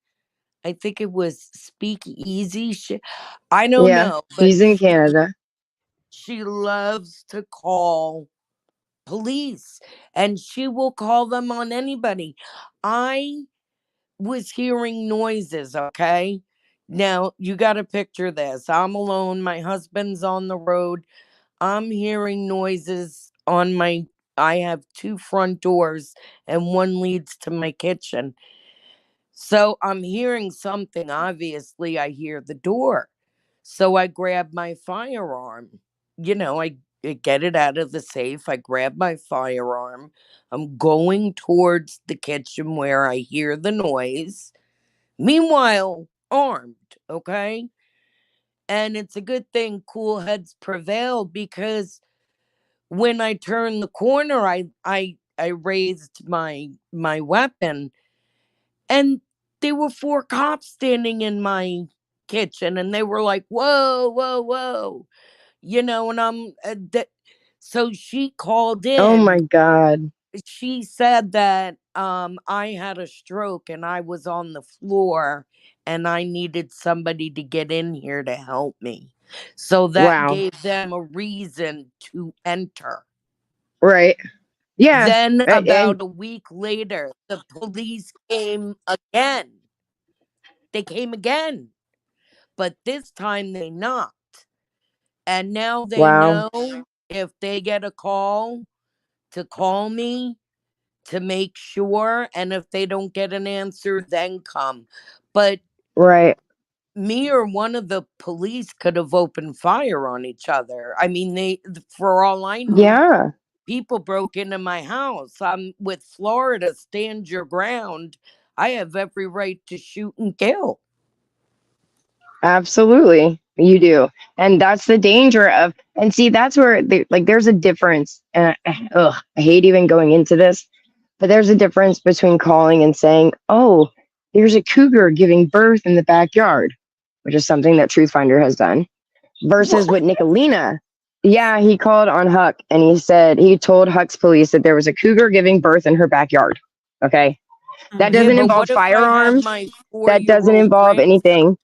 S8: I think it was Speak Easy. I don't
S7: Yeah,
S8: know, but
S7: he's in Canada.
S8: she loves to call police, and she will call them on anybody. I was hearing noises, okay? Now, you got to picture this. I'm alone. My husband's on the road. I'm hearing noises I have 2 front doors, and one leads to my kitchen. So I'm hearing something. Obviously, I hear the door. So I grab my firearm, I get it out of the safe. I grab my firearm. I'm going towards the kitchen where I hear the noise. Meanwhile, armed, okay? And it's a good thing cool heads prevail, because when I turned the corner, I raised my weapon, and there were 4 cops standing in my kitchen, and they were like, "Whoa, whoa, whoa," and so she called
S7: Oh my
S8: in.
S7: God.
S8: She said that I had a stroke and I was on the floor and I needed somebody to get in here to help me. So that
S7: Wow.
S8: gave them a reason to enter.
S7: Right. Yeah.
S8: Then
S7: And
S8: about a week later, the police came again. They came again, but this time they knocked. And now they
S7: wow.
S8: know if they get a call to call me to make sure. And if they don't get an answer, then come. But
S7: Right.
S8: me or one of the police could have opened fire on each other. I mean, for all I know,
S7: Yeah.
S8: people broke into my house. I'm with Florida, stand your ground. I have every right to shoot and kill.
S7: Absolutely. You do. And that's the danger of, and see, that's where there's a difference. And I hate even going into this, but there's a difference between calling and saying, oh, there's a cougar giving birth in the backyard, which is something that Truth Finder has done, versus what Nicolina. Yeah, he called on Huck and he told Huck's police that there was a cougar giving birth in her backyard. Okay. That
S1: Mhm.
S8: Yeah,
S7: doesn't
S8: but
S7: involve
S8: what if I have
S7: firearms.
S8: my
S7: That doesn't
S8: 4-year-old
S7: involve
S8: grandson?
S7: anything.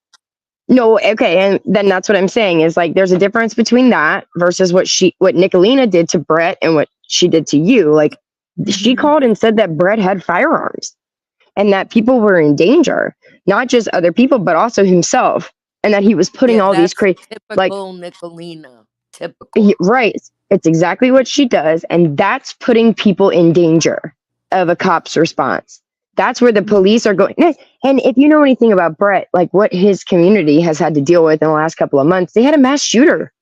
S7: No, okay, and then that's what I'm saying is like there's a difference between that versus what Nicolina did to Brett and what she did to you. Like she
S1: Mhm.
S7: called and said that Brett had firearms and that people were in danger, not just other people, but also himself, and that he was putting
S8: Yeah,
S7: all these
S8: that's
S7: crazy
S8: typical Nicolina. Typical.
S7: right. It's exactly what she does, and that's putting people in danger of a cop's response. That's where the police are going. And if you know anything about Brett, like what his community has had to deal with in the last couple of months, they had a mass shooter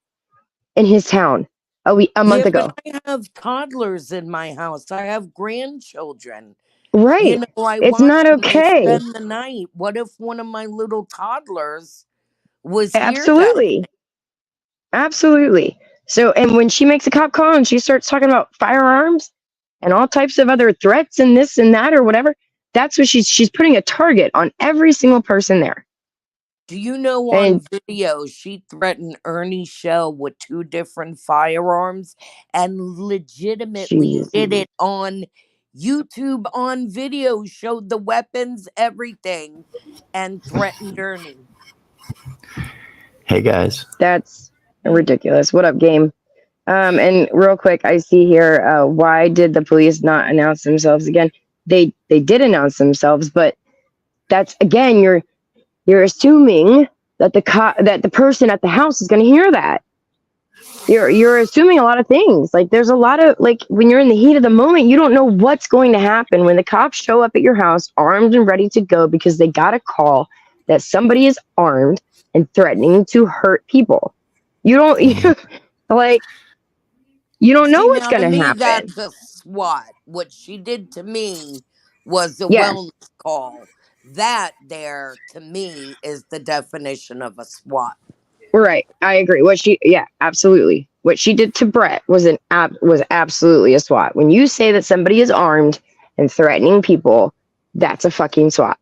S7: in his town a month
S8: Yeah,
S7: ago.
S8: but I have toddlers in my house. I have grandchildren.
S7: Right.
S8: I
S7: It's
S8: watch
S7: not
S8: them. They
S7: okay.
S8: spend the night. What if one of my little toddlers was here that
S7: Absolutely. Absolutely. So, and when she makes a cop call and she starts talking about firearms and all types of other threats and this and that or whatever, that's what she's putting a target on every single person there.
S8: Do you know on
S7: And
S8: video she threatened Ernie Shell with 2 different firearms and legitimately
S7: Jesus.
S8: did it on YouTube on video, showed the weapons, everything, and threatened Ernie.
S3: Hey guys.
S7: That's ridiculous. What up, game? And real quick, I see here, why did the police not announce themselves again? They did announce themselves, but that's again, you're assuming that the person at the house is going to hear that. You're assuming a lot of things. Like there's a lot of like when you're in the heat of the moment, you don't know what's going to happen when the cops show up at your house armed and ready to go because they got a call that somebody is armed and threatening to hurt people. You don't like you don't know
S8: See,
S7: what's
S8: now
S7: going
S8: to
S7: to
S8: me,
S7: happen.
S8: that's a SWAT. What she did to me was a
S7: Yes.
S8: wellness call. That there, to me, is the definition of a SWAT.
S7: Right. I agree. Absolutely. What she did to Brett was was absolutely a SWAT. When you say that somebody is armed and threatening people, that's a fucking SWAT.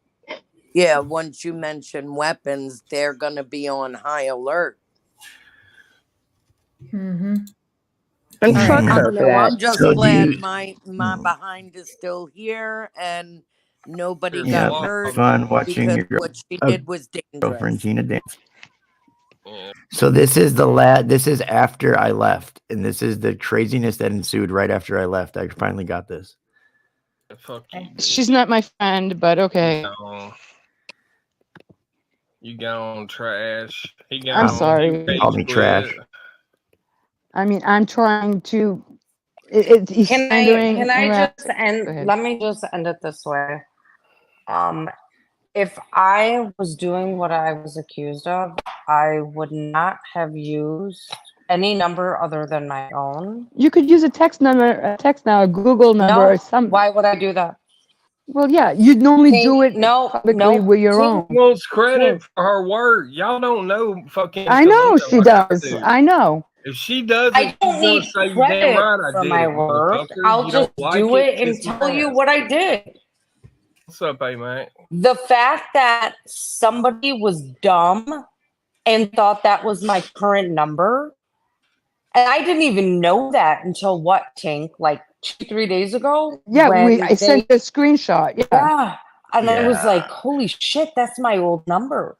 S8: Yeah, once you mention weapons, they're going to be on high alert.
S1: Mhm.
S7: And
S1: All
S7: fuck
S1: right.
S7: her for that.
S8: I'm just
S3: So do
S8: glad
S3: you
S8: my behind is still here and nobody
S2: Your
S8: got
S3: yeah,
S2: flaw.
S8: hurt
S3: fun watching
S8: because
S3: your
S8: what she did was
S3: girlfriend
S8: dangerous.
S3: Gina dance?
S2: Yeah.
S3: So this is after I left, and this is the craziness that ensued right after I left. I finally got this.
S2: Fuck you, bitch.
S4: She's not my friend, but okay.
S2: You gone trash. He gone.
S4: I'm sorry.
S2: He
S3: Called me trash.
S2: quit.
S4: I mean, I'm trying to. He's
S5: Can
S4: slandering.
S5: I
S4: and
S5: just end?
S4: Go ahead.
S5: Let me just end it this way. If I was doing what I was accused of, I would not have used any number other than my own.
S4: You could use a text now, a Google number
S5: No.
S4: or something.
S5: Why would I do that?
S4: Well, yeah, you'd normally do it
S5: No,
S4: publicly
S5: no.
S4: with your own.
S2: Wants credit for her work. Y'all don't know fucking.
S4: I know
S2: Selena
S4: she
S2: like I
S4: does.
S2: do.
S4: I know.
S2: If she does
S5: I
S2: it,
S5: don't
S2: she's gonna
S5: need
S2: say, "You damn
S5: credit
S2: right I
S5: for
S2: did
S5: my
S2: it,
S5: work.
S2: motherfucker.
S5: I'll
S2: You
S5: just
S2: don't like
S5: do it and
S2: kiss my
S5: tell you
S2: ass."
S5: what I did.
S2: What's up, A-Mac?
S5: The fact that somebody was dumb and thought that was my current number, and I didn't even know that until what, Tink? Like 2-3 days ago?
S4: Yeah,
S5: when
S4: I sent you a screenshot. Yeah.
S5: Yeah. And I was
S3: Yeah.
S5: like, holy shit, that's my old number.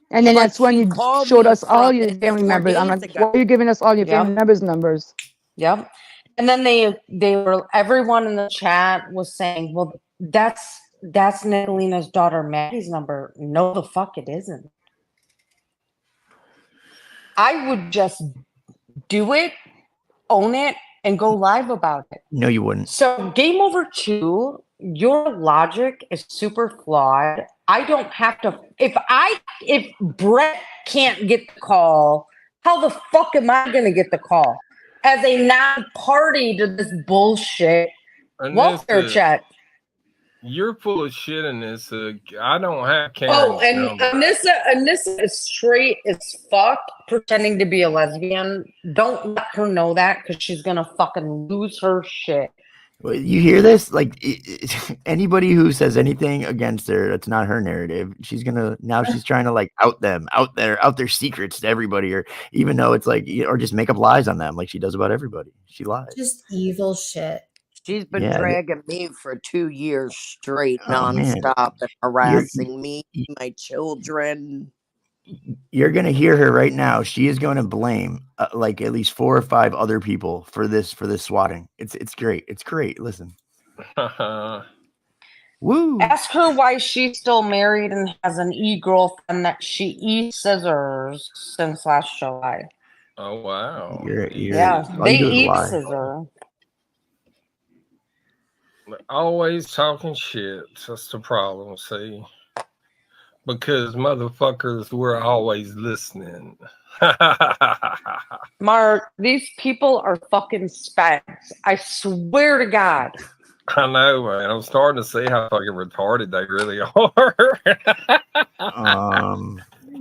S4: And then
S8: But
S4: that's when
S8: she
S4: you
S8: called
S4: showed
S8: me
S4: us all
S8: from
S4: your
S8: it
S4: family
S8: 4
S4: members. I'm
S8: days
S4: like,
S8: ago.
S4: why are you giving us all your family
S5: Yep.
S4: members' numbers?
S5: Yep. And then they were, everyone in the chat was saying, well, that's Nicolina's daughter Maddie's number. No, the fuck it isn't. I would just do it, own it, and go live about it.
S3: No, you wouldn't.
S5: So game over 2, your logic is super flawed. I don't have to, if Brett can't get the call, how the fuck am I gonna get the call? As a non-party to this bullshit welfare
S2: Anissa,
S5: check.
S2: you're full of shit, Anissa. I don't have
S5: Oh,
S2: Karen's
S5: and
S2: number.
S5: Anissa is straight as fuck, pretending to be a lesbian. Don't let her know that, because she's gonna fucking lose her shit.
S3: Well, you hear this? Like anybody who says anything against her, that's not her narrative. She's trying to like out their secrets to everybody, or even though it's like, or just make up lies on them, like she does about everybody. She lies.
S1: Just evil shit.
S8: She's been
S3: Yeah,
S8: dragging me for 2 years straight,
S3: Oh, man.
S8: nonstop, and harassing me, my children.
S3: You're gonna hear her right now. She is going to blame like at least 4 or 5 other people for this swatting. It's great. It's great. Listen. Woo.
S5: Ask her why she's still married and has an e-girlfriend that she e-scissors since last July.
S2: Oh wow.
S5: Yeah,
S3: all
S5: they
S3: you do is lie.
S5: e-scissor.
S2: Always talking shit. That's the problem, see? Because motherfuckers, we're always listening.
S5: Mark, these people are fucking specs. I swear to God.
S2: I know, man. I'm starting to see how fucking retarded they really are.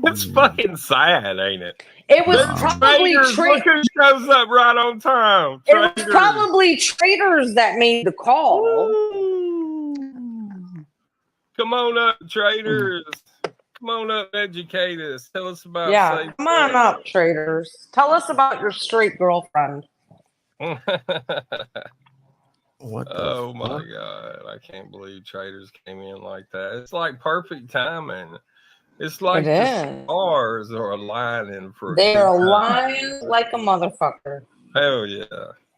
S2: It's fucking sad, ain't it?
S5: It was
S2: Them
S5: probably
S2: traitors, look who shows up right on time.
S5: It was
S2: Traitors.
S5: probably traitors that made the call.
S2: Come on up, traitors. Come on up, educate us. Tell us about safe
S5: Come on up, traitors. Tell us about your straight girlfriend.
S3: What the
S2: Oh my
S3: fuck?
S2: God. I can't believe traitors came in like that. It's like perfect timing. It's like
S5: It
S2: the
S5: is.
S2: stars are aligning for
S5: They
S2: good
S5: are
S2: time.
S5: lying like a motherfucker.
S2: Hell yeah.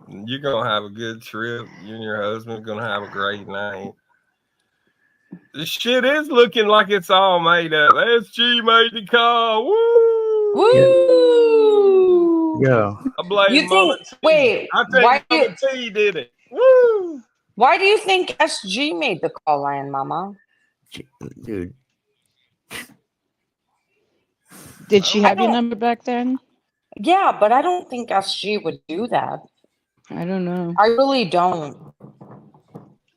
S2: You're gonna have a good trip. You and your husband gonna have a great night. This shit is looking like it's all made up. SG made the call. Woo!
S5: Woo!
S3: Yo.
S2: I blame
S5: You
S2: Mama
S5: think?
S2: T.
S5: Wait.
S2: I think
S5: Why do
S2: Mama T did it. Woo!
S5: Why do you think SG made the call, Lion Mama?
S3: Dude.
S4: Did she
S5: I
S4: have your
S5: don't-
S4: number back then?
S5: Yeah, but I don't think SG would do that.
S4: I don't know.
S5: I really don't.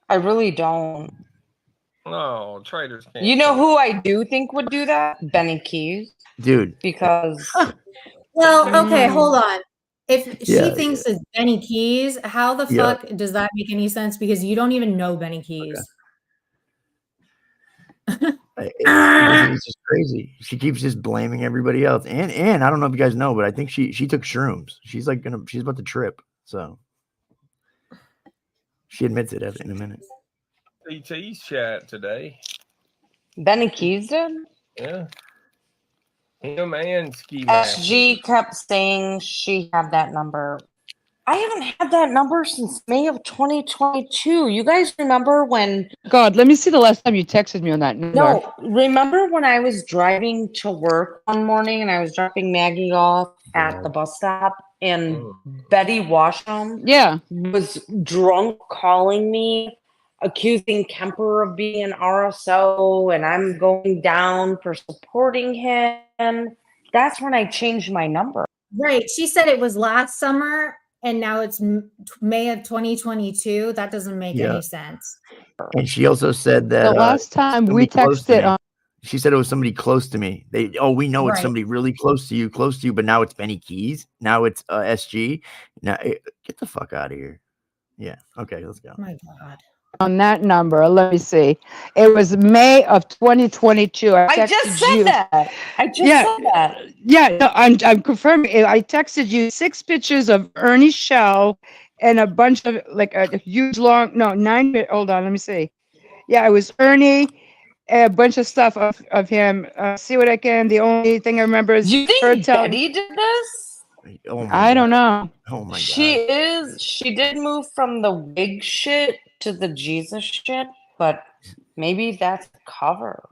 S5: I really don't.
S2: No, traitors can't.
S5: You know who I do think would do that? Benny Keys.
S3: Dude.
S5: Because
S1: Well, okay, hold on. If she
S3: Yeah,
S1: thinks it's Benny Keys, how the
S3: Yeah.
S1: fuck does that make any sense? Because you don't even know Benny Keys.
S3: It's just crazy. She keeps just blaming everybody else. And I don't know if you guys know, but I think she took shrooms. She's like she's about to trip. So she admits it in a minute.
S2: CT's chat today.
S5: Benny Keys did?
S2: Yeah. Him and Ski
S5: SG kept saying she had that number. I haven't had that number since May of 2022. You guys remember when?
S4: God, let me see the last time you texted me on that number.
S5: No, remember when I was driving to work one morning and I was dropping Maggie off at the bus stop and Betty Washam was drunk calling me, accusing Kemper of being an RSO, and I'm going down for supporting him. That's when I changed my number.
S1: Right. She said it was last summer and now it's May of 2022. That doesn't make
S3: Yeah.
S1: any sense.
S3: And she also said that
S4: The last time we
S3: somebody close to
S4: texted
S3: me.
S4: on
S3: She said it was somebody close to me. We know it's
S1: Right.
S3: somebody really close to you, but now it's Benny Keys. Now it's SG. Now get the fuck out of here. Yeah. Okay, let's go.
S1: Oh my God.
S4: on that number. Let me see. It was May of 2022.
S5: I just said that. I just said that.
S4: Yeah, no, I'm confirming. I texted you 6 pictures of Ernie's shell and a bunch of like a huge long 9. Hold on, let me see. Yeah, it was Ernie, a bunch of stuff of him. See what I can. The only thing I remember is
S5: You
S4: her
S5: think
S4: telling.
S5: Betty did this?
S3: Oh my
S4: I don't
S3: God.
S4: know.
S3: Oh my
S5: She
S3: God.
S5: did move from the wig shit to the Jesus shit, but maybe that's cover.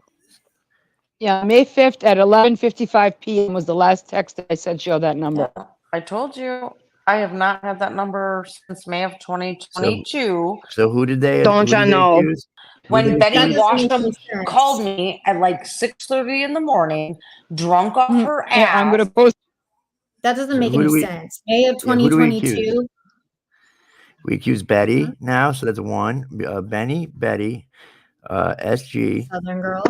S4: Yeah, May 5th at 11:55 p.m. was the last text that I sent you that number.
S5: Yeah, I told you I have not had that number since May of 2022.
S3: So who did they
S7: Don't
S3: who
S7: ya
S3: did they
S7: know?
S3: accuse? Who
S5: When
S3: did they
S5: Betty
S1: That
S3: accuse?
S1: doesn't make
S5: Washam
S1: any sense.
S5: called me at like 6:30 in the morning, drunk off her ass.
S4: Yeah, I'm gonna post.
S1: That doesn't
S3: So
S1: make
S3: who
S1: any
S3: do we-
S1: sense. May of
S3: Yeah, who do we accuse?
S1: 2022.
S3: We accuse Betty now, so that's 1. Benny, Betty, SG.
S1: Southern Girl.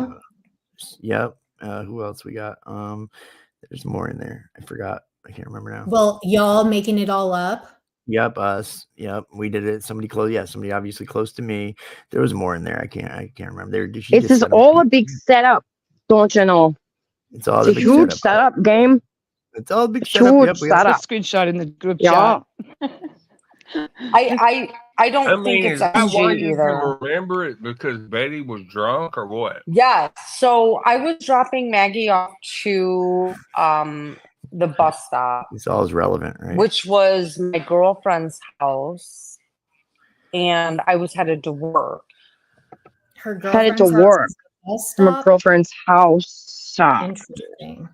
S3: Yep. Who else we got? There's more in there. I forgot. I can't remember now.
S1: Well, y'all making it all up.
S3: Yep, us. Yep, we did it. Somebody close. Yeah, somebody obviously close to me. There was more in there. I can't remember.
S7: This is all a big setup. Don't you know?
S3: It's all
S7: It's
S3: a
S7: a
S3: big
S7: huge
S3: setup.
S7: setup game.
S3: It's all a big setup.
S7: Huge
S3: Yep, we got
S7: setup.
S4: Screenshot in the group
S7: Yeah.
S4: chat.
S5: I don't think
S2: is
S5: it's
S2: that why
S5: SG
S2: you
S5: either.
S2: can remember it because Betty was drunk or what?
S5: Yeah, so I was dropping Maggie off to the bus stop,
S3: It's all is relevant, right?
S5: which was my girlfriend's house, and I was headed to work.
S1: Her
S7: Headed
S1: girlfriend's
S7: to
S1: house
S7: work
S1: is the bus
S7: from a
S1: stop.
S7: girlfriend's house.
S1: Interesting.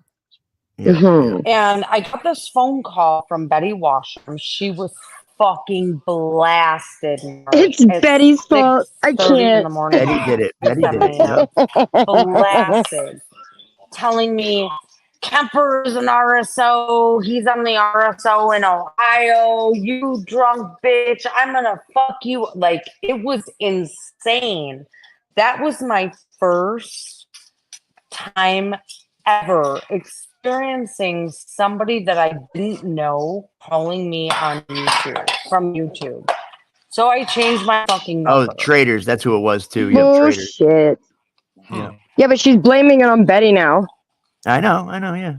S3: Yeah,
S7: Mhm.
S5: And I got this phone call from Betty Washam. She was fucking blasted. Mark,
S7: It's
S5: at
S7: Betty's fault. I
S5: 6:30 in
S7: can't.
S5: the morning.
S3: Betty did it. Betty did
S5: 7
S3: it. Yep.
S5: a.m. Blasted. Telling me Kemper's an RSO. He's on the RSO in Ohio. You drunk bitch. I'm gonna fuck you. Like, it was insane. That was my first time ever experiencing somebody that I didn't know calling me on YouTube from YouTube. So I changed my fucking
S3: Oh,
S5: number.
S3: traitors. That's who it was too. Yep, traitors.
S7: Bullshit.
S3: Yeah.
S7: Yeah, but she's blaming it on Betty now.
S3: I know. Yeah.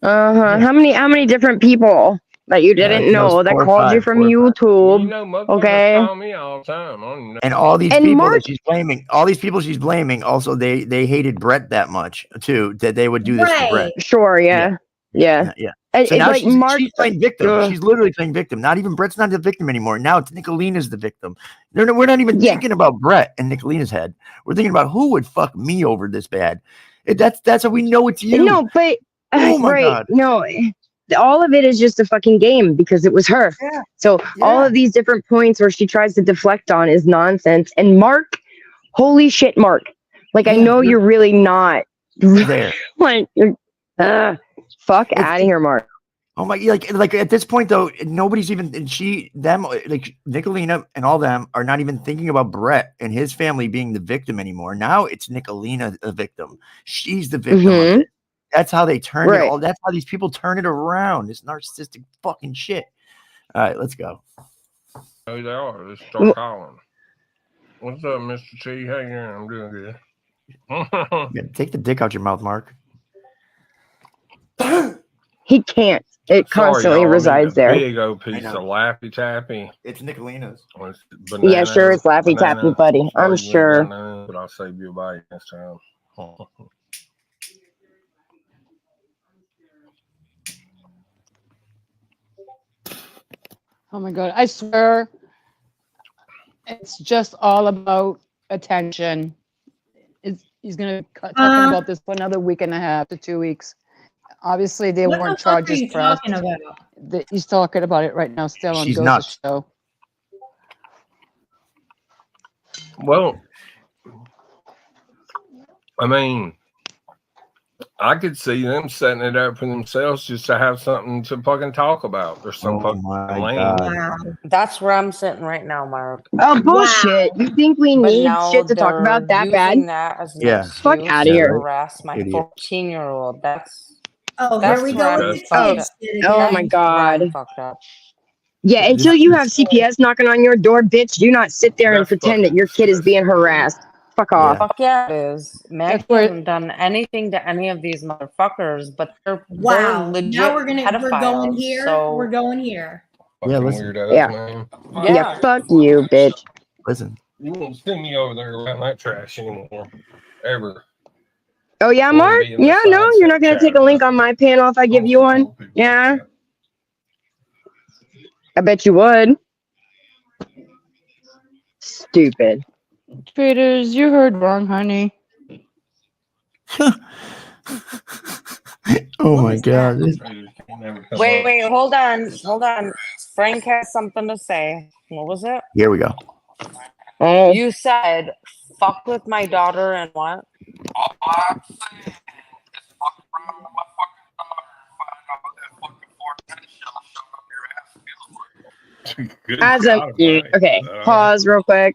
S7: Yeah. How many different people that you didn't
S3: she knows
S7: know that
S3: 4 or
S7: called you
S3: 5,
S7: from
S3: 4 or 5.
S7: YouTube?
S2: You know, motherfuckers
S7: Okay.
S2: call me all the time. I don't even know.
S3: And all these
S7: And
S3: people
S7: Mark-
S3: that she's blaming, also they hated Brett that much too, that they would do this to Brett.
S7: Sure, yeah.
S3: Yeah.
S7: And
S3: So
S7: it's
S3: now
S7: like
S3: she's
S7: Mark.
S3: playing victim.
S7: Ugh.
S3: She's literally playing victim. Not even Brett's not the victim anymore. Now it's Nicolina's the victim. We're not even
S7: Yeah.
S3: thinking about Brett and Nicolina's head. We're thinking about who would fuck me over this bad. That's how we know it's you.
S7: No, but
S3: Oh my
S7: right.
S3: God.
S7: No, all of it is just a fucking game because it was her.
S3: Yeah.
S7: So all of these different points where she tries to deflect on is nonsense. And Mark, holy shit, Mark. Like, I know you're really not
S3: there.
S7: like, fuck out of here, Mark.
S3: Oh my! Like at this point though, nobody's even like Nicolina and all them are not even thinking about Brett and his family being the victim anymore. Now it's Nicolina the victim. She's the victim of it. That's how they turn it all. That's how these people turn it around. It's narcissistic fucking shit. All right, let's go.
S2: Oh, they are. Let's start calling. What's up, Mr. T? How you doing? I'm doing good.
S3: Yeah, take the dick out your mouth, Mark.
S7: He can't. It constantly
S2: y'all,
S7: resides there.
S2: Big old piece of Laffy Taffy.
S3: It's Nicolina's.
S7: Yeah, sure, it's Laffy Taffy, buddy. I'm sure.
S2: But I'll save you a bite next time.
S4: Oh my God. I swear it's just all about attention. He's going to talking about this for another week and a half to 2 weeks. Obviously, they
S1: What
S4: weren't
S1: the fuck are
S4: charges
S1: you
S4: pressed.
S1: talking about?
S4: He's talking about it right now still on
S3: She's
S4: Go's
S3: nuts.
S4: show.
S2: Well, I mean, I could see them setting it up for themselves just to have something to fucking talk about or some
S3: Oh
S2: fucking
S3: my
S2: lame.
S3: God.
S1: Wow.
S5: That's where I'm sitting right now, Mark.
S7: Oh, bullshit. You think we
S5: But
S7: need
S5: now
S7: shit to talk about
S5: they're
S7: that bad?
S5: using that as an
S3: Yeah.
S7: Fuck
S5: excuse
S7: outta
S5: to
S7: here.
S5: harass my
S3: Idiot.
S5: 14-year-old. That's
S1: Oh, here
S5: that's
S1: we
S5: where
S1: go
S5: I'm
S1: with the
S5: fucked
S1: kid
S5: up.
S1: shit
S7: Oh
S1: again.
S7: my
S5: That's where I'm
S7: God.
S5: fucked up.
S7: Yeah, until you have CPS knocking on your door, bitch, do not sit there and
S2: That's
S7: pretend that
S2: fucking
S7: your kid is being
S2: disgusting.
S7: harassed. Fuck off.
S3: Yeah.
S5: Fuck yeah, it is. Maggie
S4: where-
S5: hasn't done anything to any of these motherfuckers, but they're
S1: Wow.
S5: legit
S1: Now we're going
S5: pedophiles.
S1: here.
S5: So
S1: We're going here.
S2: Fucking
S3: Yeah, listen.
S2: weirdos,
S7: Yeah.
S2: man.
S7: Yeah, fuck you, bitch.
S3: Listen.
S2: You won't send me over there around that trash anymore. Ever.
S7: Oh yeah,
S2: Wanna
S7: Mark?
S2: be in the
S7: Yeah, no,
S2: side
S7: you're not gonna
S2: chat
S7: take a link
S2: about
S7: on my panel if I give you one?
S2: people
S7: Yeah,
S2: like that.
S7: I bet you would. Stupid.
S4: Traders, you heard wrong, honey.
S3: Oh
S1: What
S3: my
S1: was
S3: God.
S1: that?
S5: wait, hold on. Frank has something to say. What was it?
S3: Here we go.
S7: Oh,
S5: You said fuck with my daughter and what?
S2: Good
S7: as a
S2: God, Mike.
S7: okay, pause real quick.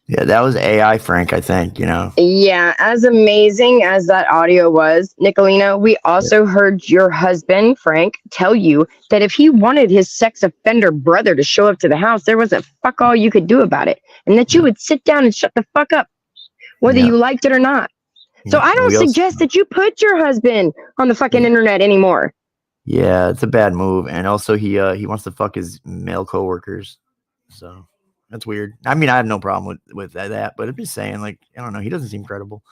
S3: Yeah, that was AI, Frank, I think, you know.
S7: Yeah, as amazing as that audio was, Nicolina, we also heard your husband, Frank, tell you that if he wanted his sex offender brother to show up to the house, there wasn't fuck all you could do about it. And that you would sit down and shut the fuck up, whether
S3: Yeah.
S7: you liked it or not. So
S3: Yeah,
S7: I don't
S3: we also-
S7: suggest that you put your husband on the fucking
S3: Yeah.
S7: internet anymore.
S3: Yeah, it's a bad move. And also he wants to fuck his male coworkers. So that's weird. I mean, I have no problem with that, but I'm just saying, like, I don't know, he doesn't seem credible.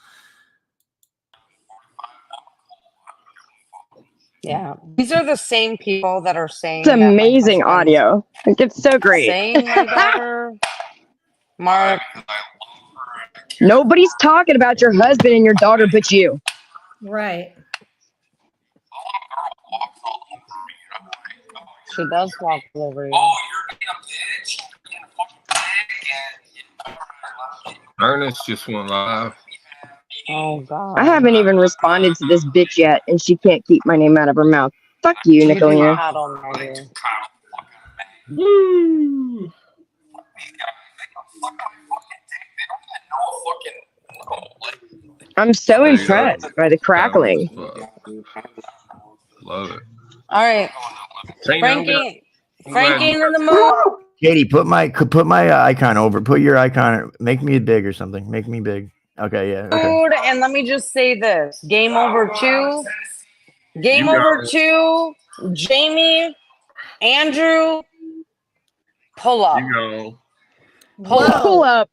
S5: Yeah. These are the same people that are saying
S7: It's
S5: that my
S7: amazing
S5: husband's
S7: audio. Like, it's so great.
S5: saying my daughter. Mark,
S7: Nobody's talking about your husband and your daughter but you.
S1: Right.
S5: she does walk over you.
S2: Ernest just went live.
S5: Oh God.
S7: I haven't even responded to this bitch yet, and she can't keep my name out of her mouth. Fuck you,
S5: You do
S7: Nicolina.
S5: paddle, Maggie.
S2: Woo!
S7: I'm so
S2: Hey,
S7: impressed by the crackling.
S2: Love it.
S5: All right.
S2: Tina, I'm
S5: Frankie
S2: glad
S5: in
S2: you-
S5: the mood.
S3: Katie, put my icon over. Put your icon. Make me big or something. Make me big. Okay, yeah. Okay.
S5: Mood, and let me just say this. Game over 2. Game
S2: You
S5: over
S2: got
S5: 2. Jamie, Andrew, pull up.
S2: You go.
S5: Pull up.
S7: Pull up.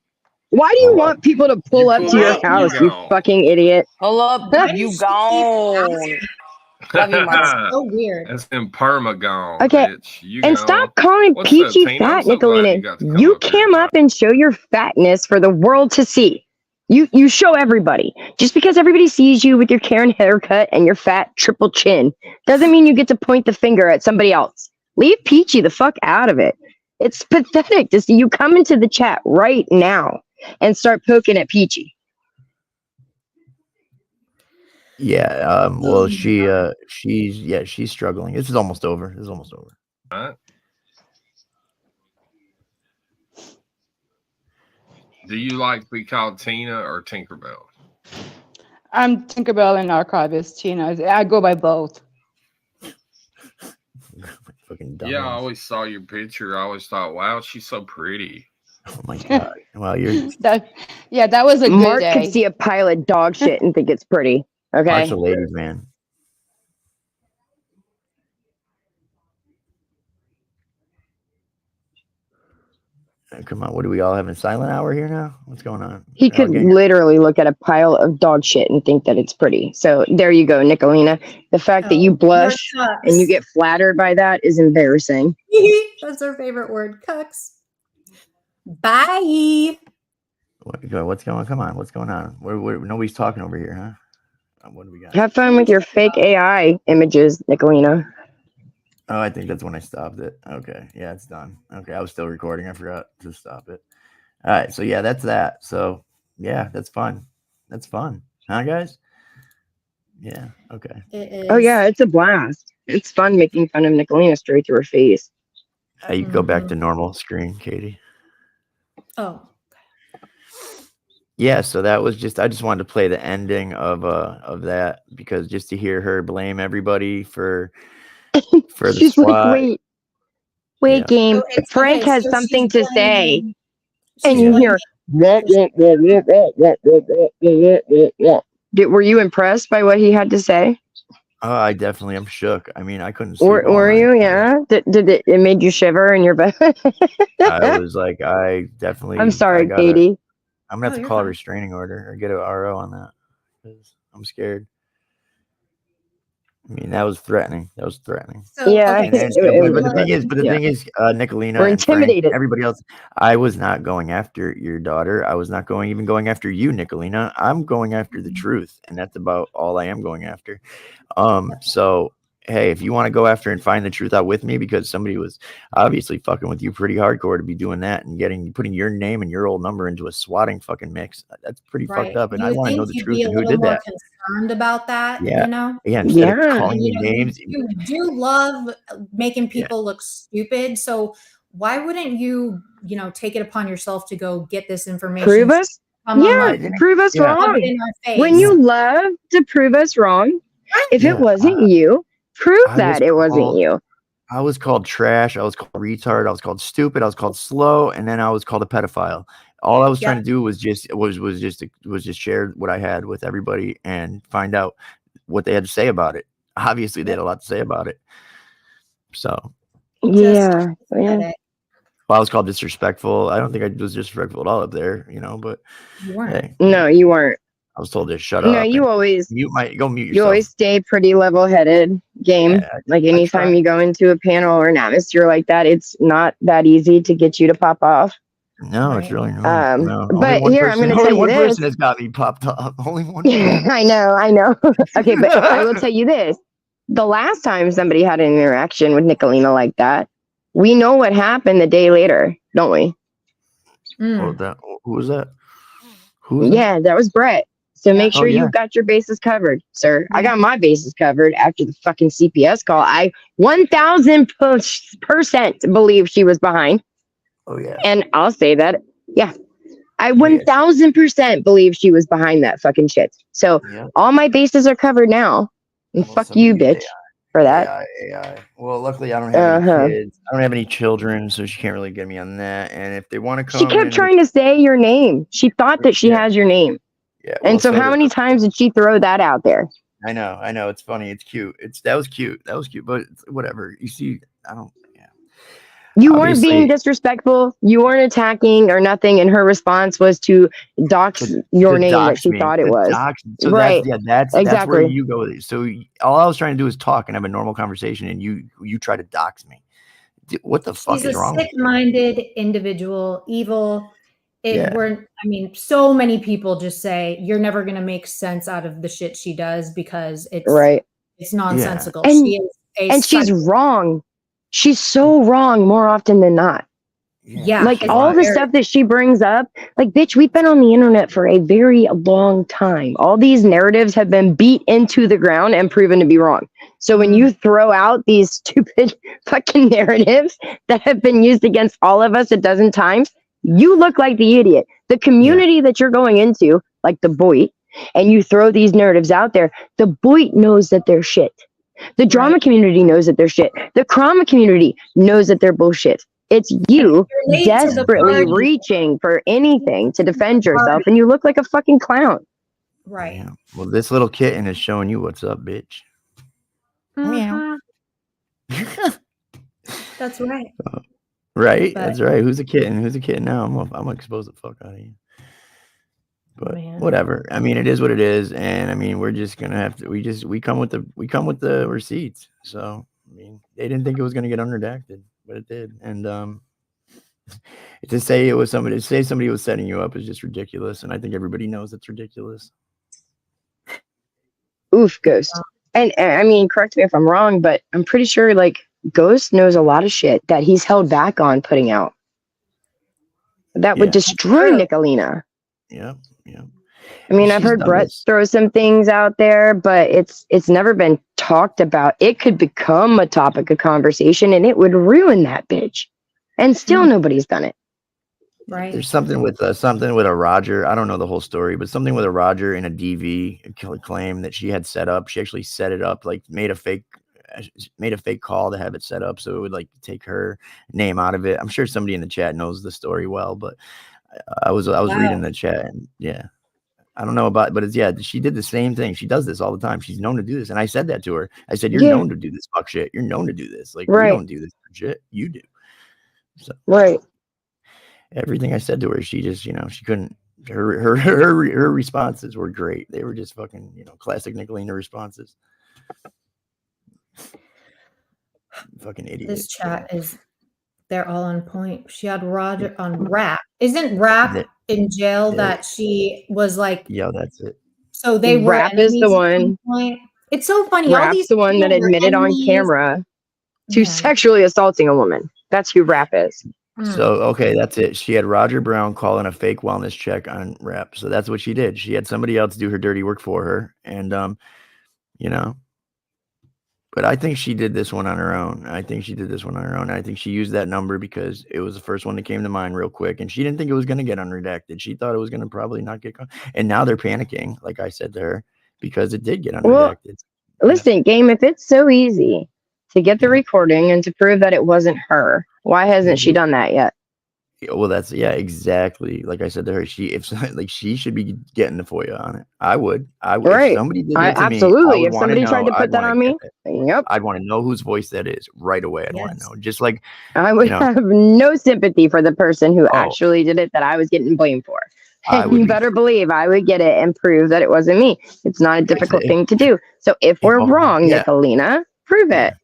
S7: Why do you want people to pull
S2: You
S7: up
S2: pull
S7: to your
S2: up, you
S7: house, you
S2: go.
S7: fucking idiot?
S5: Pull up.
S1: Why
S5: You
S1: does she keep
S5: gone. Love you, Mark.
S1: So weird.
S2: That's in perma-gone,
S7: Okay,
S2: bitch. You
S7: And
S2: know.
S7: stop calling
S2: What's
S7: Peachy
S2: up, Tina? I'm
S7: fat,
S2: so glad
S7: Nicolina.
S2: you got to come
S7: You
S2: up here
S7: came
S2: and
S7: up and show your fatness for the world to see. You show everybody. Just because everybody sees you with your Karen haircut and your fat triple chin doesn't mean you get to point the finger at somebody else. Leave Peachy the fuck out of it. It's pathetic to see you come into the chat right now and start poking at Peachy.
S3: Yeah. Well,
S1: Oh,
S3: she's struggling. This is almost over.
S2: Right. Do you like to be called Tina or Tinkerbell?
S4: I'm Tinkerbell and Archivist, Tina. I go by both.
S3: Fucking dumb.
S2: Yeah, I always saw your picture. I always thought, wow, she's so pretty.
S3: Oh my God. Well, you're
S4: That was a good
S7: Mark
S4: day.
S7: could see a pile of dog shit and think it's pretty. Okay.
S3: Mark's a ladies' man. Come on, what do we all have a silent hour here now? What's going on?
S7: He could literally look at a pile of dog shit and think that it's pretty. So there you go, Nicolina. The fact that you blush and you get flattered by that is embarrassing.
S1: That's our favorite word, cucks. Bye.
S3: What's going on? Come on, what's going on? Nobody's talking over here, huh? What do we got?
S7: Have fun with your fake AI images, Nicolina.
S3: Oh, I think that's when I stopped it. Okay, yeah, it's done. Okay, I was still recording. I forgot to stop it. All right, so yeah, that's that. So yeah, that's fun. That's fun, huh, guys? Yeah. Okay.
S1: It is.
S7: Oh yeah, it's a blast. It's fun making fun of Nicolina straight to her face.
S3: You go back
S1: Mhm.
S3: to normal screen, Katie.
S1: Oh,
S3: Yeah, so that was just I just wanted to play the ending of that because just to hear her blame everybody for the
S7: She's like,
S3: SWAT.
S7: wait,
S3: Yeah.
S7: game.
S1: so it's
S7: Frank
S1: okay.
S7: has
S1: So
S7: something
S1: she's
S7: to say,
S1: blaming.
S7: and
S1: She's
S7: you
S3: Yeah.
S7: hear. Were you impressed by what he had to say?
S3: Oh, I definitely am shook. I mean, I couldn't sleep all
S7: Were
S3: night.
S7: you? Yeah. Did it made you shiver in your bed?
S3: I was like, I definitely.
S7: I'm sorry,
S3: I'm gonna
S7: Katie.
S3: have
S1: Oh,
S3: to
S1: you're
S3: call a
S1: fine.
S3: restraining order or get a RO on that because I'm scared. I mean, that was threatening.
S1: So
S7: Yeah,
S1: okay. So
S7: it
S3: But
S7: was
S3: the thing is,
S7: yeah.
S3: Nicolina
S7: We're
S3: and Frank,
S7: intimidated.
S3: everybody else, I was not going after your daughter. I was not going after you, Nicolina. I'm going after the truth, and that's about all I am going after. So hey, if you want to go after and find the truth out with me, because somebody was obviously fucking with you pretty hardcore to be doing that and putting your name and your old number into a swatting fucking mix, that's pretty fucked
S1: right.
S3: up. And
S1: You
S3: I
S1: would
S3: want to know
S1: think
S3: the
S1: you'd
S3: truth
S1: be a
S3: and who
S1: little
S3: did
S1: more
S3: that.
S1: concerned about that,
S3: Yeah.
S1: you know?
S3: Yeah, instead of
S7: Yeah.
S3: calling me
S1: You know,
S3: names.
S1: you do love making
S3: Yeah.
S1: people look stupid. So why wouldn't you, take it upon yourself to go get this information?
S7: Prove us?
S1: Come
S7: Yeah,
S1: online,
S7: prove us
S3: Yeah.
S1: rub
S7: wrong.
S1: it in our face.
S7: When you love to prove us wrong, if
S3: Yeah,
S7: it wasn't you, prove
S3: I was
S7: that it wasn't
S3: called
S7: you.
S3: I was called trash. I was called retard. I was called stupid. I was called slow, and then I was called a pedophile. All I was trying to do was just share what I had with everybody and find out what they had to say about it. Obviously, they had a lot to say about it. So,
S7: Yeah.
S1: pathetic.
S3: well, I was called disrespectful. I don't think I was disrespectful at all up there, but
S1: You weren't.
S3: hey,
S7: No, you weren't.
S3: I was told to shut
S7: No,
S3: up.
S7: you
S3: and
S7: always
S3: mute
S7: you
S3: yourself.
S7: always stay pretty level-headed, game.
S3: Yeah,
S7: Like
S3: I
S7: anytime
S3: try.
S7: you go into a panel or an atmosphere like that, it's not that easy to get you to pop off.
S3: No, it's
S1: Right.
S3: really not. No.
S7: But here I'm going to
S3: Only
S7: tell you
S3: one
S7: this.
S3: person has got me popped up. Only one person.
S7: I know. Okay, but I will tell you this. The last time somebody had an interaction with Nicolina like that, we know what happened the day later, don't we?
S3: Oh, who was that? Who was
S7: Yeah, that was Brett. So make sure
S3: yeah.
S7: you've got your bases covered, sir. I
S1: Yeah.
S7: got my bases covered after the fucking CPS call. I 1000% believe she was behind.
S3: Oh yeah.
S7: And I'll say that. Yeah. I
S3: Oh, yeah.
S7: 1000% believe she was behind that fucking shit. So
S3: Yeah.
S7: all my bases are covered now. And
S3: Well,
S7: fuck
S3: somebody
S7: you,
S3: used
S7: bitch, for that.
S3: AI. Well, luckily I don't have any kids. I don't have any children, so she can't really get me on that. And if they want to come,
S7: She kept trying to say your name. She thought that she has your name.
S3: Yeah.
S7: And so how many times did she throw that out there?
S3: I know. It's funny. It's cute. That was cute. But whatever. You see, I don't. Yeah.
S7: You weren't being disrespectful. You weren't attacking or nothing. And her response was to dox your name that she thought it was.
S3: So
S7: right.
S3: That's
S7: exactly.
S3: where you go with it. So all I was trying to do is talk and have a normal conversation, and you try to dox me. What the fuck is wrong?
S1: She's a sick-minded individual, evil.
S3: Yeah.
S1: So many people just say you're never going to make sense out of the shit she does because it's
S7: right.
S1: It's nonsensical.
S7: And,
S1: she is
S7: and she's wrong. She's so wrong more often than not.
S1: Yeah.
S7: Like all the stuff that she brings up, like, bitch, we've been on the internet for a very long time. All these narratives have been beat into the ground and proven to be wrong. So when you throw out these stupid fucking narratives that have been used against all of us a dozen times, you look like the idiot. The community that you're going into, like the Boit, and you throw these narratives out there, the Boit knows that they're shit. The drama community knows that they're shit. The trauma community knows that they're bullshit. It's you desperately reaching for anything to defend yourself, and you look like a fucking clown.
S1: Right.
S3: Yeah. Well, this little kitten is showing you what's up, bitch.
S1: Meow. That's right.
S3: Right. That's right. Who's a kitten? Who's a kitten now? I'm gonna expose the fuck out of you. But whatever. I mean, it is what it is, and I mean, we're just gonna have to. We come with the receipts. So I mean, they didn't think it was gonna get unredacted, but it did. And to say somebody was setting you up is just ridiculous, and I think everybody knows it's ridiculous.
S7: Oof, Ghost. And I mean, correct me if I'm wrong, but I'm pretty sure like Ghost knows a lot of shit that he's held back on putting out. That would destroy Nicolina.
S3: Yeah.
S7: I mean, I've
S3: She's
S7: heard
S3: done
S7: Brett
S3: this.
S7: throw some things out there, but it's never been talked about. It could become a topic of conversation, and it would ruin that bitch. And still, nobody's done it.
S1: Right.
S3: There's something with a Roger. I don't know the whole story, but something with a Roger in a DV claim that she had set up. She actually set it up, like made a fake call to have it set up so it would like take her name out of it. I'm sure somebody in the chat knows the story well, but I was reading the chat, and yeah, I don't know about, but she did the same thing. She does this all the time. She's known to do this, and I said that to her. I said, "You're known to do this fuck shit. You're known to do this. Like we don't do this shit. You do." So everything I said to her, she just, she couldn't. Her responses were great. They were just fucking, classic Nicolina responses. Fucking idiot.
S1: This chat they're all on point. She had Roger on Rap. Isn't Rap in jail that she was like?
S3: Yeah, that's it.
S1: So they were
S7: Rap is the one.
S1: It's so funny.
S7: Rap's
S1: all these
S7: the one that admitted on camera to sexually assaulting a woman. That's who Rap is.
S3: So, okay, that's it. She had Roger Brown calling a fake wellness check on Rap. So that's what she did. She had somebody else do her dirty work for her. And, but I think she did this one on her own. I think she used that number because it was the first one that came to mind real quick. And she didn't think it was going to get unredacted. She thought it was going to probably not get. And now they're panicking, like I said to her, because it did get unredacted.
S7: Well, listen, Game, if it's so easy to get the recording and to prove that it wasn't her, why hasn't she done that yet?
S3: Well, that's exactly. Like I said to her, she should be getting the FOIA on it. I would.
S7: Right.
S3: If somebody did that to
S7: absolutely.
S3: me,
S7: If somebody tried to put that on me, yep.
S3: I'd want to know whose voice that is right away. I'd want to know. Just like
S7: I would have no sympathy for the person who actually did it that I was getting blamed for. And you better believe I would get it and prove that it wasn't me. It's not a difficult thing to do. So if we're wrong, Nicolina, prove it.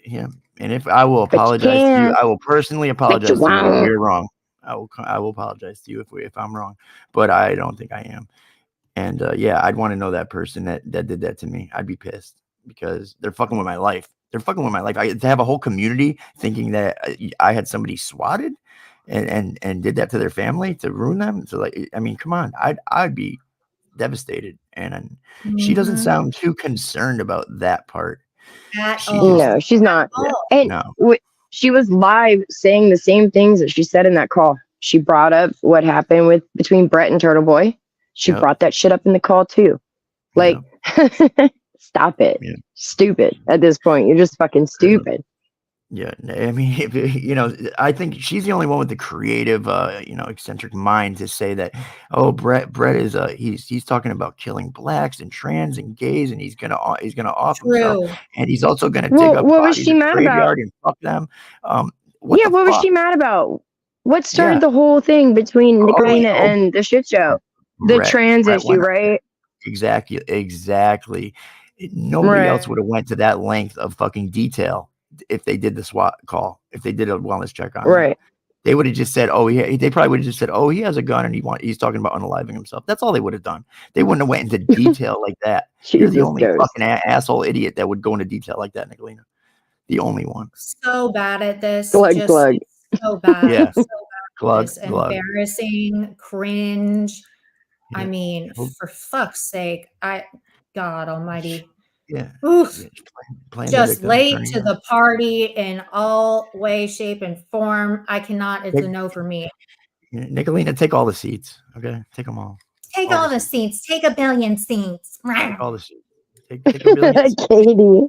S3: Yeah. And if I will apologize to you, I will personally apologize to you if we're wrong. I will apologize to you if I'm wrong, but I don't think I am. And I'd want to know that person that did that to me. I'd be pissed because they're fucking with my life. They're fucking with my life. To have a whole community thinking that I had somebody swatted and did that to their family to ruin them. So come on, I'd be devastated. And she doesn't sound too concerned about that part.
S7: No, she's not. And she was live saying the same things that she said in that call. She brought up what happened between Brett and Turtle Boy. She brought that shit up in the call too. Like, stop it. Stupid at this point. You're just fucking stupid.
S3: Yeah, I mean, I think she's the only one with the creative, eccentric mind to say that. Oh, Brett is he's talking about killing blacks and trans and gays, and he's gonna off himself, and he's also gonna dig up
S7: what was
S3: bodies
S7: she
S3: in the
S7: mad about?
S3: graveyard and fuck them.
S7: What was she mad about? What started the whole thing between Nicolina and the shit show? The trans issue, right?
S3: Exactly. Nobody else would have went to that length of fucking detail. If they did the SWAT call, if they did a wellness check on him, they would have just said, they probably would have just said, he has a gun and he's talking about unaliving himself. That's all they would have done. They wouldn't have went into detail like that. You're the only fucking asshole idiot that would go into detail like that, Nicolina. The only one.
S1: So bad at this.
S7: Glug.
S1: So bad.
S3: Yeah.
S1: So bad.
S3: Glug.
S1: Embarrassing, cringe. Yeah. I mean, for fuck's sake, God almighty.
S3: Yeah.
S1: Oof. Just late to the party in all way, shape, and form. I cannot. It's a no for me.
S3: Nicolina, take all the seats. Okay, take them all.
S1: Take all the seats. Take a billion seats.
S3: Take all the seats. Take a billion seats.
S7: Katie.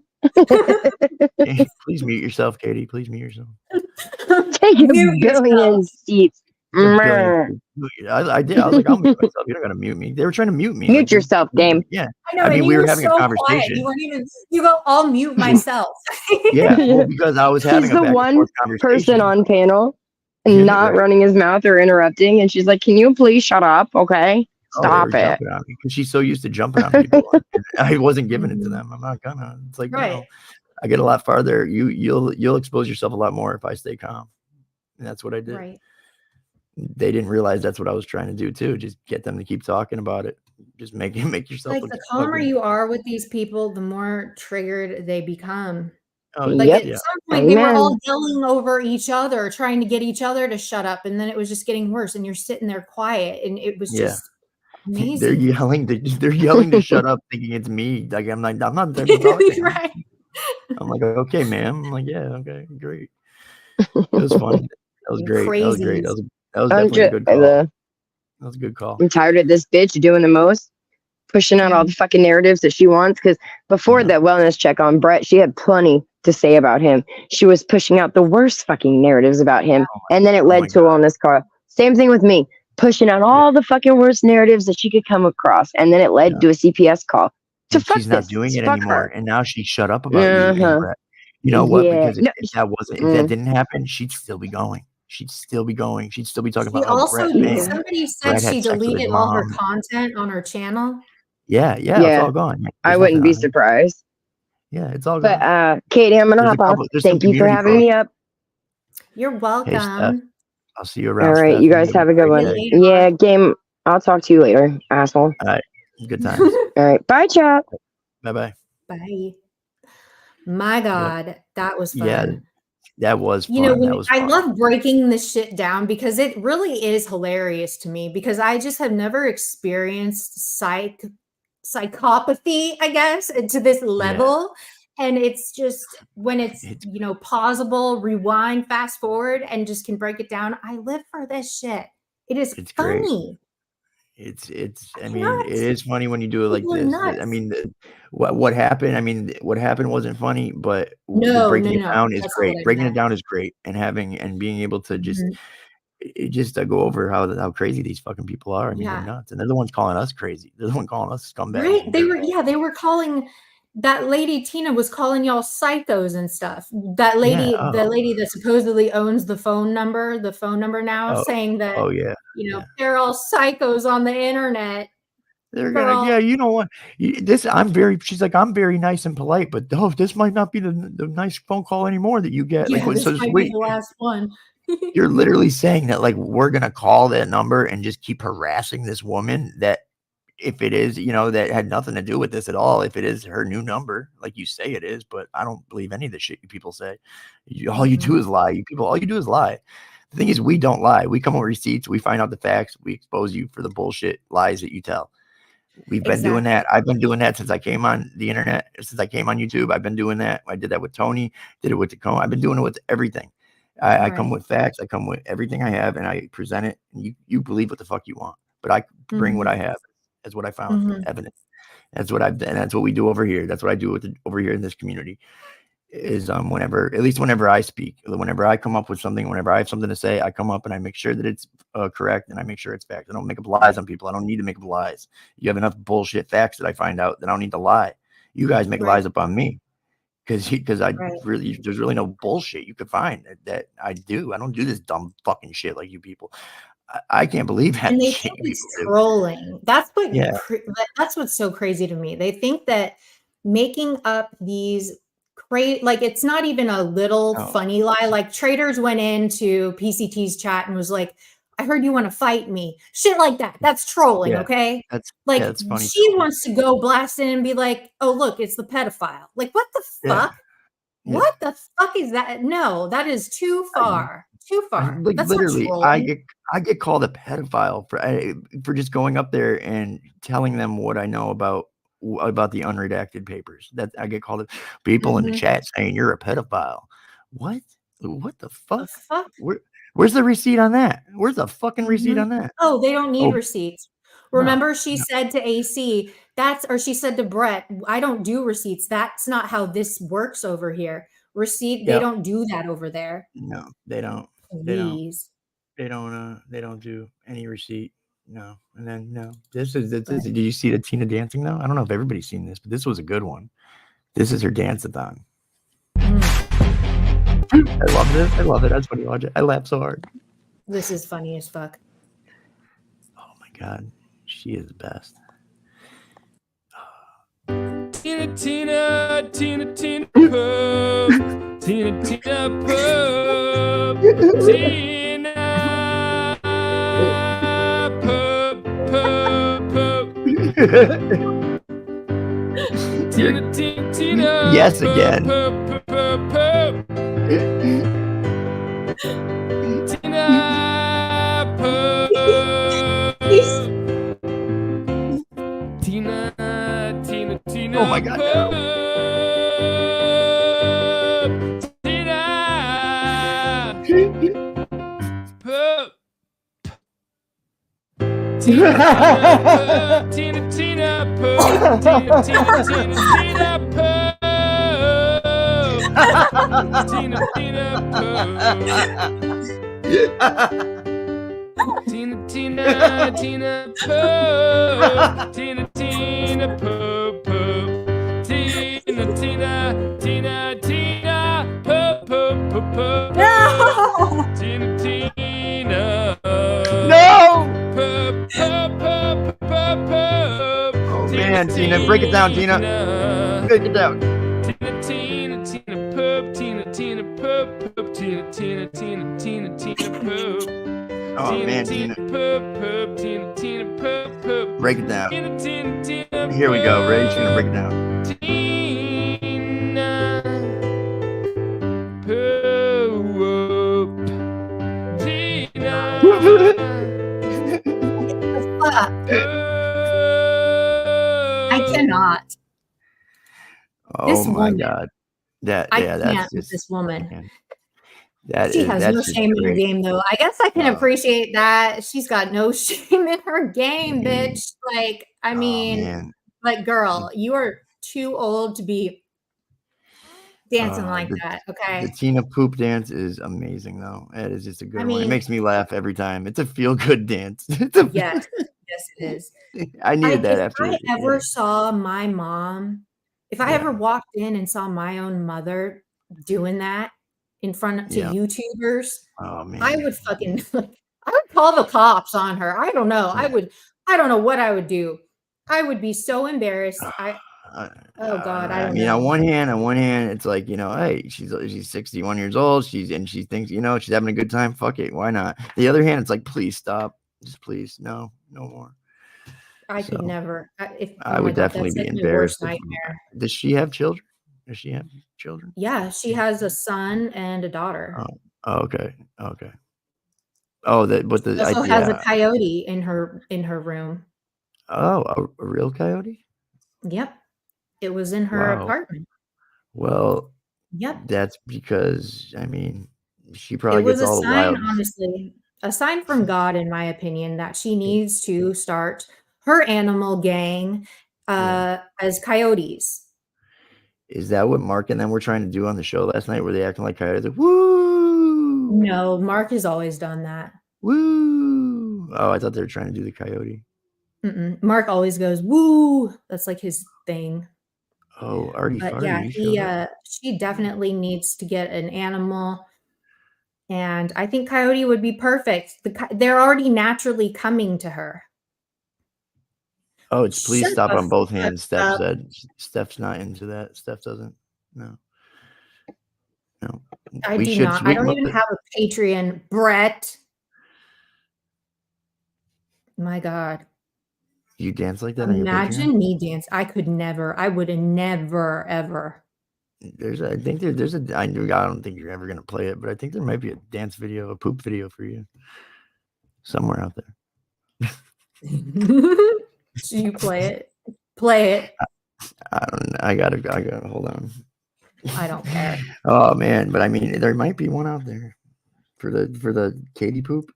S3: Please mute yourself, Katie. Please mute yourself.
S7: Take a billion seats.
S3: I did. I was like, I'll mute myself. You're not gonna mute me. They were trying to mute me.
S7: Mute yourself, Game.
S3: Yeah.
S1: I know.
S3: I mean, we were having
S1: so
S3: a conversation.
S1: Quiet. You weren't even. You go. I'll mute myself.
S3: Yeah, well, because I was having
S7: He's
S3: a
S7: the one person on panel and not running his mouth or interrupting, and she's like, "Can you please shut up? Okay, stop it."
S3: Because she's so used to jumping on people. I wasn't giving it to them. I'm not gonna. It's like, no, I get a lot farther. You'll expose yourself a lot more if I stay calm, and that's what I did.
S1: Right.
S3: They didn't realize that's what I was trying to do too. Just get them to keep talking about it. Just make yourself
S1: like
S3: look
S1: the calmer you are with these people, the more triggered they become. At some point, they were all yelling over each other, trying to get each other to shut up, and then it was just getting worse. And you're sitting there quiet, and it was just
S3: They're
S1: Amazing.
S3: yelling. They're yelling to shut up, thinking it's me. Like I'm not the type to talk to him.
S1: Right.
S3: I'm like, okay, ma'am. I'm like, yeah, okay, great. It was fun. That was great. That was great.
S1: Crazies.
S3: That was
S7: I'm
S3: definitely a good call. That was a good call.
S7: I'm tired of this bitch doing the most, pushing out all the fucking narratives that she wants. Because before
S3: Yeah.
S7: that wellness check on Brett, she had plenty to say about him. She was pushing out the worst fucking narratives about him, and then it led to a wellness call. Same thing with me, pushing out all the fucking worst narratives that she could come across, and then it led to a CPS call. So
S3: And
S7: fuck
S3: she's not
S7: this.
S3: doing it
S7: Fuck
S3: anymore.
S7: her.
S3: And now she's shut up about you and Brett. You know what?
S7: Yeah.
S3: Because
S7: No,
S3: if that didn't happen, she'd still be going. She'd still be going. She'd still be talking
S1: She
S3: about how
S1: also,
S3: Brett, man,
S1: somebody said
S3: Brett had
S1: she
S3: sex with his
S1: deleted all her
S3: mom.
S1: content on her channel.
S3: Yeah, it's
S7: Yeah.
S3: all gone.
S7: I
S3: There's
S7: wouldn't
S3: nothing
S7: be
S3: on there.
S7: surprised.
S3: Yeah, it's all
S7: But
S3: gone.
S7: Katie, I'm gonna
S3: There's a
S7: hop off.
S3: couple- there's some
S7: Thank you for
S3: community
S7: having me
S3: posts.
S7: up.
S1: You're
S3: Hey, Steph,
S1: welcome.
S3: I'll see you around.
S7: All right,
S3: Steph.
S7: you guys have a good one.
S3: day.
S7: Yeah, game. I'll talk to you later, asshole.
S3: All right, good times.
S7: All right, bye, chat.
S3: Bye.
S1: Bye. My God, that was fun.
S3: Yeah, that was fun.
S1: You know,
S3: That was
S1: I
S3: fun.
S1: love breaking this shit down because it really is hilarious to me because I just have never experienced psychopathy, I guess, to this level. And it's just when it's pausable, rewind, fast forward, and just can break it down. I live for this shit. It's funny.
S3: Great. I mean, it is funny when you do it like
S1: People are
S3: this.
S1: nuts.
S3: I mean, what happened? I mean, what happened wasn't funny, but breaking it down is
S1: That's not
S3: great.
S1: what I
S3: Breaking it
S1: meant.
S3: down is great, and being able to just go over how crazy these fucking people are. I mean, they're nuts, and they're the ones calling us crazy. They're the one calling us scumbags.
S1: Right? They were calling. That lady Tina was calling y'all psychos and stuff. That lady, the lady that supposedly owns the phone number now, saying that they're all psychos on the internet.
S3: They're gonna, you know what? She's like, I'm very nice and polite, but this might not be the nice phone call anymore that you get.
S1: Yeah,
S3: Like,
S1: this
S3: so
S1: might be the last one.
S3: You're literally saying that, like, we're gonna call that number and just keep harassing this woman that, if it is, that had nothing to do with this at all, if it is her new number, like you say it is, but I don't believe any of the shit you people say. All you do is lie. All you do is lie. The thing is, we don't lie. We come up with receipts. We find out the facts. We expose you for the bullshit lies that you tell. We've been doing that. I've been doing that since I came on the internet, since I came on YouTube. I've been doing that. I did that with Tony, did it with Tacoma. I've been doing it with everything. I come with facts. I come with everything I have, and I present it. And you believe what the fuck you want, but I bring what I have. That's what I found, evidence. That's what I've done. That's what we do over here. That's what I do over here in this community. Is whenever I speak, whenever I come up with something, whenever I have something to say, I come up and I make sure that it's correct, and I make sure it's fact. I don't make up lies on people. I don't need to make up lies. You have enough bullshit facts that I find out that I don't need to lie. You guys make lies up on me because there's really no bullshit you could find that I do. I don't do this dumb fucking shit like you people. I can't believe that.
S1: And they think it's trolling. That's what's so crazy to me. They think that making up these like, it's not even a little funny lie. Like, Traders went into PCT's chat and was like, I heard you want to fight me. Shit like that. That's trolling, okay?
S3: That's funny.
S1: She wants to go blast in and be like, oh, look, it's the pedophile. Like, what the fuck?
S3: Yeah.
S1: What the fuck is that? No, that is too far. Too far.
S3: Like,
S1: that's
S3: literally,
S1: not
S3: I get called a pedophile for just going up there and telling them what I know about the unredacted papers. That I get called people in the chat saying you're a pedophile. What the fuck? Where's the receipt on that? Where's the fucking receipt on that?
S1: Oh, they don't need receipts. Remember, she said to AC, she said to Brett, I don't do receipts. That's not how this works over here. They don't do that over there.
S3: No, they don't.
S1: Please.
S3: They don't do any receipt. No. And then this is did you see the Tina dancing though? I don't know if everybody's seen this, but this was a good one. This is her dance-a-thon. I love this. I love it. That's funny. Watch it. I laugh so hard.
S1: This is funny as fuck.
S3: Oh my god. She is the best.
S9: Tina pub. Tina pub. Tina pub. Tina.
S3: Yes, again.
S9: Tina pub. Tina,
S3: Oh my God, no.
S9: Poop, Tina, Tina, Tina, poop, Tina, Tina, Tina, Tina, poop, Tina, Tina, poop. Tina, Tina, Tina, poop. Tina, Tina, poop, poop. Tina, Tina, Tina, Tina, poop, poop, poop, poop.
S1: No!
S9: Tina, Tina.
S3: No!
S9: Poop, poop, poop, poop, poop.
S3: Oh man, Tina, break it down, Tina. Break it down.
S9: Tina, Tina, Tina, poop. Tina, Tina, poop, poop. Tina, Tina, Tina, Tina, Tina, poop.
S3: Oh man, Tina.
S9: Poop, poop, Tina, Tina, poop, poop.
S3: Break it down.
S9: Tina, Tina, Tina,
S3: Here we go. Ray, she's gonna break it down.
S9: Tina, poop. Tina,
S1: Fuck. I cannot.
S3: Oh
S1: This
S3: my
S1: woman.
S3: God.
S1: I
S3: That's
S1: can't with
S3: just
S1: this woman.
S3: man. That
S1: She
S3: is
S1: has
S3: that's
S1: no
S3: just
S1: shame in her
S3: great.
S1: game, though. I guess I can
S3: Oh.
S1: appreciate that. She's got no shame in her game, bitch. Like, I
S3: Oh
S1: mean,
S3: man.
S1: like, girl, you are too old to be dancing like that.
S3: The
S1: Okay.
S3: Tina poop dance is amazing though. It is just a good one. It
S1: mean-
S3: makes me laugh every time. It's a feel good dance. It's a
S1: Yes. Yes, it is.
S3: I needed that
S1: If
S3: after.
S1: I ever saw my mom, if I ever walked in and saw my own mother doing that in front of
S3: Yeah.
S1: YouTubers,
S3: Oh man.
S1: I would fucking I would call the cops on her. I don't know.
S3: Yeah.
S1: I don't know what I would do. I would be so embarrassed. Oh God, I
S3: I
S1: don't
S3: mean,
S1: know.
S3: on one hand, it's like, hey, she's 61 years old. She thinks, she's having a good time. Fuck it, why not? The other hand, it's like, please stop, just please, no more.
S1: I could never.
S3: I would definitely be
S1: that's like my worst
S3: embarrassed.
S1: nightmare.
S3: Does she have children? Does she have children?
S1: Yeah, she has a son and a daughter.
S3: Oh, okay. Oh, but
S1: She also has a coyote in her room.
S3: Oh, a real coyote?
S1: Yep, it was in her apartment.
S3: Well,
S1: Yep,
S3: that's because she probably
S1: it was
S3: gets
S1: a
S3: all the
S1: sign,
S3: wild.
S1: honestly, a sign from God, in my opinion, that she needs to start her animal gang as coyotes.
S3: Is that what Mark and them were trying to do on the show last night? Were they acting like coyotes? Like, woo!
S1: No, Mark has always done that.
S3: Woo! Oh, I thought they were trying to do the coyote.
S1: Mark always goes woo. That's like his thing.
S3: Oh, Artie
S1: But
S3: Farty,
S1: yeah, she definitely needs to get an animal, and I think coyote would be perfect. They're already naturally coming to her.
S3: Oh, it's please
S1: Shut
S3: stop
S1: the
S3: on both
S1: fuck
S3: hands. Steph
S1: up.
S3: said. Steph's not into that. Steph doesn't. No.
S1: I do not. I don't even have a Patreon, Brett. My God.
S3: You dance like that on your Patreon?
S1: Imagine me dance. I could never. I would have never, ever.
S3: I don't think you're ever gonna play it, but I think there might be a dance video, a poop video for you somewhere out there.
S1: Should you play it? Play it.
S3: I don't know. I gotta hold on.
S1: I don't care.
S3: Oh man, but I mean, there might be one out there for the Katie poop.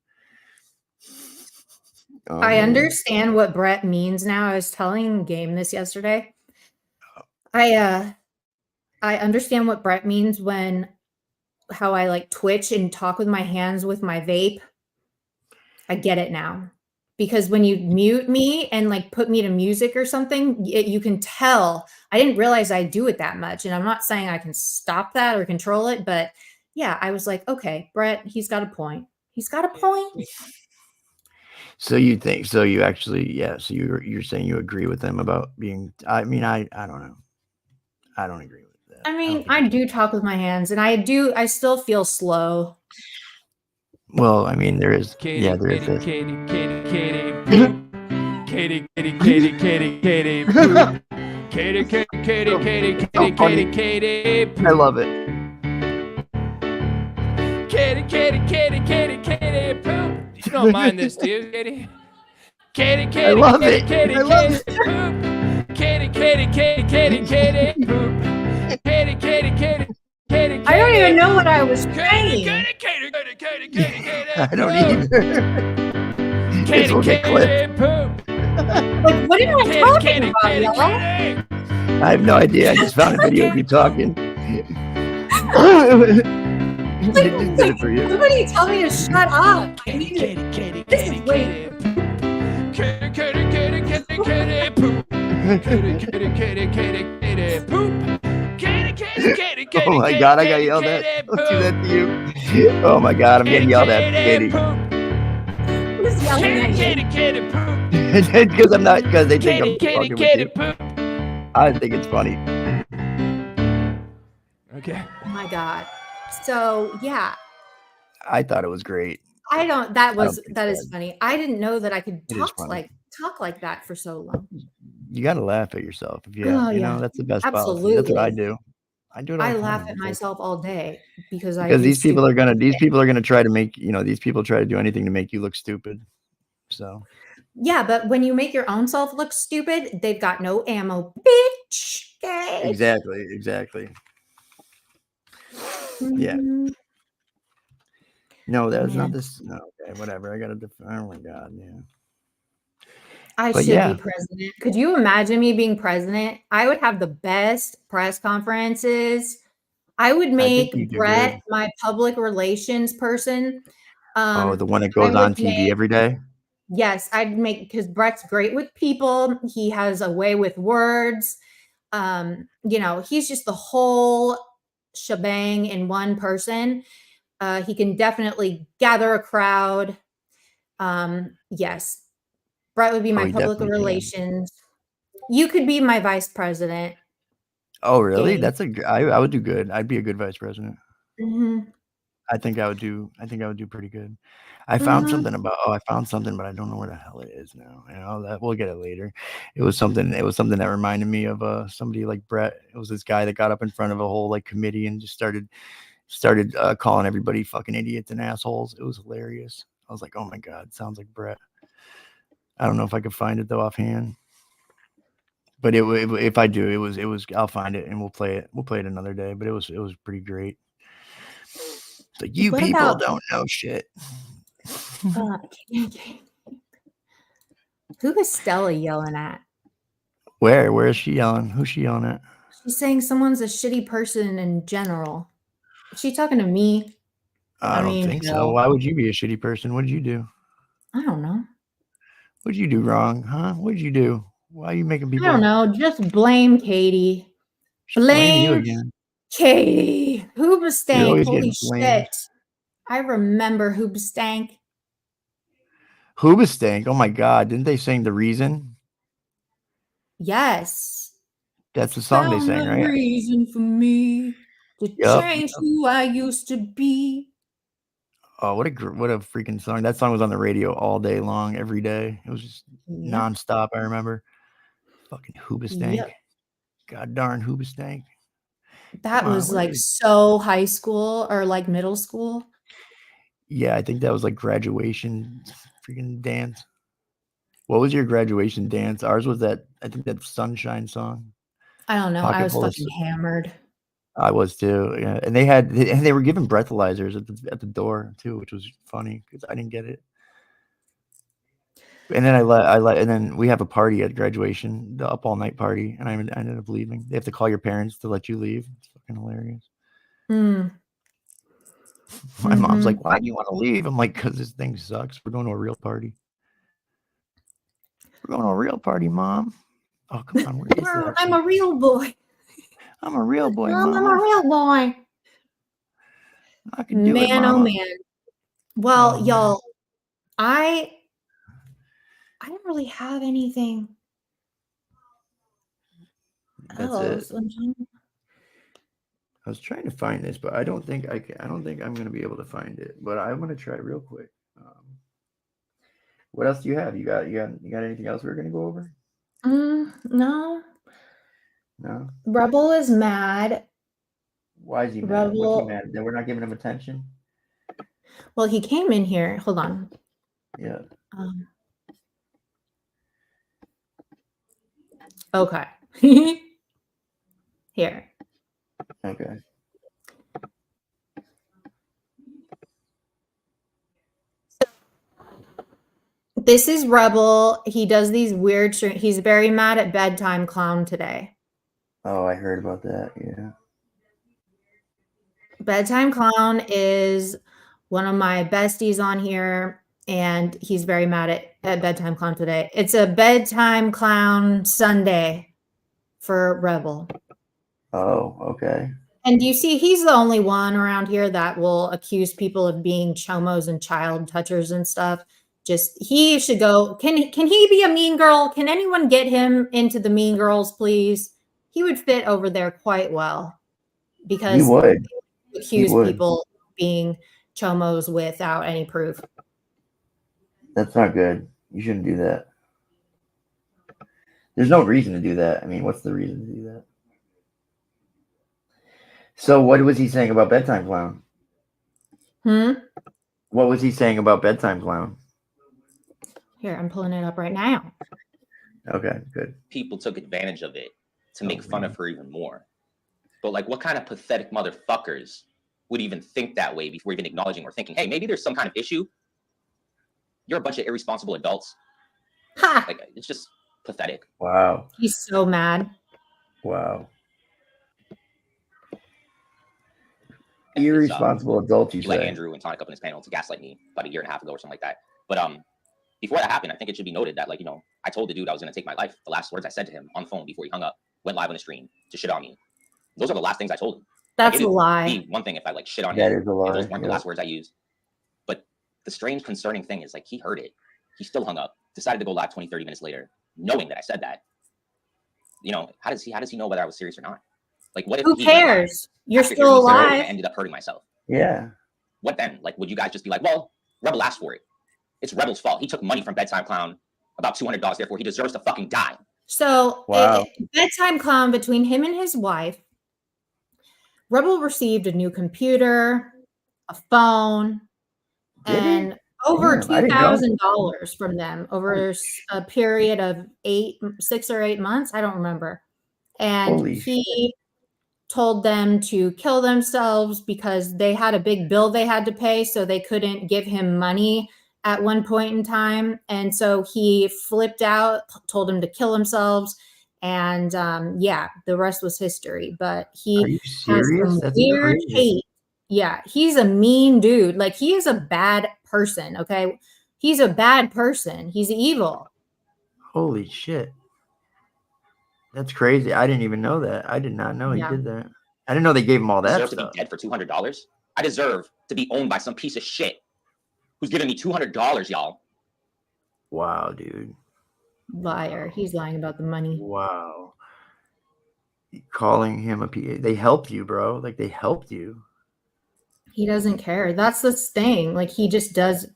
S3: Oh,
S1: I understand what Brett means now. I was telling Game this yesterday. I understand what Brett means how I like twitch and talk with my hands with my vape. I get it now. Because when you mute me and like put me to music or something, you can tell. I didn't realize I do it that much. And I'm not saying I can stop that or control it, but yeah, I was like, okay, Brett, he's got a point. He's got a point.
S3: So you actually, so you're saying you agree with them about being, I don't know. I don't agree with that.
S1: I mean, I do talk with my hands and I still feel slow.
S3: Well, I mean, there is,
S9: Katie,
S3: there is
S9: Katie,
S3: this.
S9: Katie, poop. Katie, Katie, Katie, Katie, poop. Katie, Katie, Katie, Katie, Katie, Katie, Katie, poop.
S3: I love it.
S9: Katie, Katie, Katie, Katie, Katie, poop. You don't mind this, do you, Katie? Katie, Katie,
S3: I love
S9: Katie,
S3: it.
S9: Katie,
S3: I love
S9: Katie, poop. Katie, poop.
S1: I don't even know what I was saying.
S3: I don't either. This will get clipped.
S9: Poop.
S1: Like, what am I talking about, y'all?
S3: I have no idea. I just found a video of you talking. They just did it for you.
S1: Somebody tell me to shut up. I need to. This is way.
S3: Oh my god, I got yelled at. Don't do that to you. Oh my god, I'm getting yelled at, Katie.
S1: Who's yelling at you?
S3: Because they think I'm fucking with you. I think it's funny.
S9: Okay.
S1: Oh my god. So yeah,
S3: I thought it was great.
S1: that is
S3: bad.
S1: funny. I didn't know that I could
S3: It is
S1: talk
S3: funny.
S1: like that for so long.
S3: You got to laugh at yourself. If you,
S1: Oh,
S3: you
S1: yeah.
S3: know, that's the best policy. That's what I do. I do it all
S1: I
S3: the
S1: laugh
S3: time.
S1: at
S3: It's like-
S1: myself all day because I
S3: because
S1: do
S3: these people
S1: stupid
S3: are gonna
S1: shit.
S3: try to make these people try to do anything to make you look stupid. So
S1: Yeah, but when you make your own self look stupid, they've got no ammo, bitch. Okay.
S3: exactly. Yeah.
S1: Mhm.
S3: No, that's not
S1: Man.
S3: this. No, okay, whatever. I gotta. Oh my god, yeah.
S1: I
S3: But
S1: should
S3: yeah.
S1: be president. Could you imagine me being president? I would have the best press conferences. I would
S3: I think you
S1: make
S3: do
S1: Brett
S3: good.
S1: my public relations person.
S3: Oh, the one that
S1: I
S3: goes
S1: would
S3: on TV every day.
S1: Yes, I'd make because Brett's great with people. He has a way with words. He's just the whole shebang in one person. He can definitely gather a crowd. Yes, Brett would be
S3: Oh,
S1: my
S3: he
S1: public
S3: definitely can.
S1: relations. You could be my vice president.
S3: Oh, really?
S1: Gabe.
S3: That's I would do good. I'd be a good vice president.
S1: Mhm.
S3: I think I would do pretty good. I found
S1: Mhm.
S3: something, but I don't know where the hell it is now. You know, that we'll get it later. It was something that reminded me of somebody like Brett. It was this guy that got up in front of a whole like committee and just started calling everybody fucking idiots and assholes. It was hilarious. I was like, oh my god, sounds like Brett. I don't know if I could find it though offhand. But if I do, it was I'll find it and we'll play it. We'll play it another day. But it was pretty great. It's like you
S1: What
S3: people
S1: about
S3: don't know shit.
S1: who is Stella yelling at?
S3: Where is she yelling? Who's she yelling at?
S1: She's saying someone's a shitty person in general. Is she talking to me?
S3: I don't think so. Why would you be a shitty person? What did you do?
S1: I don't know.
S3: What did you do wrong? Huh? What did you do? Why are you making people?
S1: I don't know. Just blame Katie.
S3: She's blaming you
S1: Blame
S3: again.
S1: Katie.
S3: You're always
S1: Hoobastank. Holy
S3: getting blamed.
S1: shit. I remember Hoobastank.
S3: Hoobastank. Oh my god! Didn't they sing The Reason?
S1: Yes.
S3: That's the song they sang,
S1: a
S3: right?
S1: reason for me to change who I used to be.
S3: Oh, what a freaking song! That song was on the radio all day long, every day. It was just nonstop. I remember. Fucking Hoobastank.
S1: Yep.
S3: God darn Hoobastank.
S1: That was like so high school or like middle school.
S3: Yeah, I think that was like graduation freaking dance. What was your graduation dance? Ours was that, I think, that Sunshine song.
S1: I don't know. I was
S3: Pocket
S1: fucking hammered.
S3: I was too. Yeah, and they were giving breathalyzers at the door too, which was funny because I didn't get it. And then and then we have a party at graduation, the up all night party, and I ended up leaving. They have to call your parents to let you leave. It's fucking hilarious. My mom's like, "Why do you want to leave?" I'm like, "Because this thing sucks. We're going to a real party. We're going to a real party, Mom." Oh, come on. Where is that?
S1: I'm a real boy.
S3: I'm a real boy,
S1: Mom,
S3: Mama.
S1: I'm a real boy.
S3: I can do it,
S1: Man, oh
S3: Mama.
S1: man. Well,
S3: Oh,
S1: y'all, I don't really have anything
S3: That's
S1: else.
S3: it. I was trying to find this, but I don't think I can. I don't think I'm going to be able to find it. But I'm going to try real quick. What else do you have? You got anything else we're going to go over?
S1: No.
S3: No.
S1: Rebel is mad.
S3: Why is he mad? What's he mad? That we're not giving him attention?
S1: Well, he came in here. Hold on.
S3: Yeah.
S1: Okay. Here.
S3: Okay.
S1: This is Rebel. He does these weird. He's very mad at Bedtime Clown today.
S3: Oh, I heard about that. Yeah.
S1: Bedtime Clown is one of my besties on here, and he's very mad at Bedtime Clown today. It's a Bedtime Clown Sunday for Rebel.
S3: Oh, okay.
S1: And you see, he's the only one around here that will accuse people of being chomos and child touchers and stuff. Just he should go. Can he be a mean girl? Can anyone get him into the mean girls, please? He would fit over there quite well because
S3: He would.
S1: accuse
S3: would.
S1: people of being chomos without any proof.
S3: That's not good. You shouldn't do that. There's no reason to do that. I mean, what's the reason to do that? So what was he saying about Bedtime Clown? What was he saying about Bedtime Clown?
S1: Here, I'm pulling it up right now.
S3: Okay, good.
S10: People took advantage of it to make fun of her even more. But like, what kind of pathetic motherfuckers would even think that way before even acknowledging or thinking, hey, maybe there's some kind of issue? You're a bunch of irresponsible adults.
S1: Ha!
S10: Like, it's just pathetic.
S3: Wow.
S1: He's so mad.
S3: Wow. Irresponsible adult, you
S10: let
S3: say?
S10: Andrew and Tonic up in his panel to gaslight me about a year and a half ago or something like that. But before that happened, I think it should be noted that, like, you know, I told the dude I was going to take my life. The last words I said to him on the phone before he hung up, went live on the stream to shit on me. Those are the last things I told him.
S1: That's a lie.
S10: Be one thing if I like shit on
S3: That
S10: him.
S3: is a lie.
S10: Those weren't the last words I used. But the strange, concerning thing is, like, he heard it. He still hung up. Decided to go live 20, 30 minutes later, knowing that I said that. You know, how does he know whether I was serious or not? Like, what if
S1: who cares? You're still alive.
S10: And I ended up hurting myself.
S3: Yeah.
S10: What then? Like, would you guys just be like, well, Rebel asked for it. It's Rebel's fault. He took money from Bedtime Clown, about $200. Therefore, he deserves to fucking die.
S1: So,
S3: wow.
S1: Bedtime Clown, between him and his wife, Rebel received a new computer, a phone, and over $2,000 from them over a period of 6 or 8 months. I don't remember. And he told them to kill themselves because they had a big bill they had to pay, so they couldn't give him money at one point in time. And so he flipped out, told him to kill themselves. And yeah, the rest was history. But he has some weird hate. Yeah, he's a mean dude. Like, he is a bad person, okay? He's a bad person. He's evil.
S3: Holy shit. That's crazy. I didn't even know that. I did not know he did that. I didn't know they gave him all that
S10: stuff.
S3: stuff.
S10: To be dead for $200? I deserve to be owned by some piece of shit who's giving me $200, y'all.
S3: Wow, dude.
S1: Liar. He's lying about the money.
S3: Wow. Calling him a PA. They helped you, bro. Like, they helped you.
S1: He doesn't care. That's the thing. Like, he just does.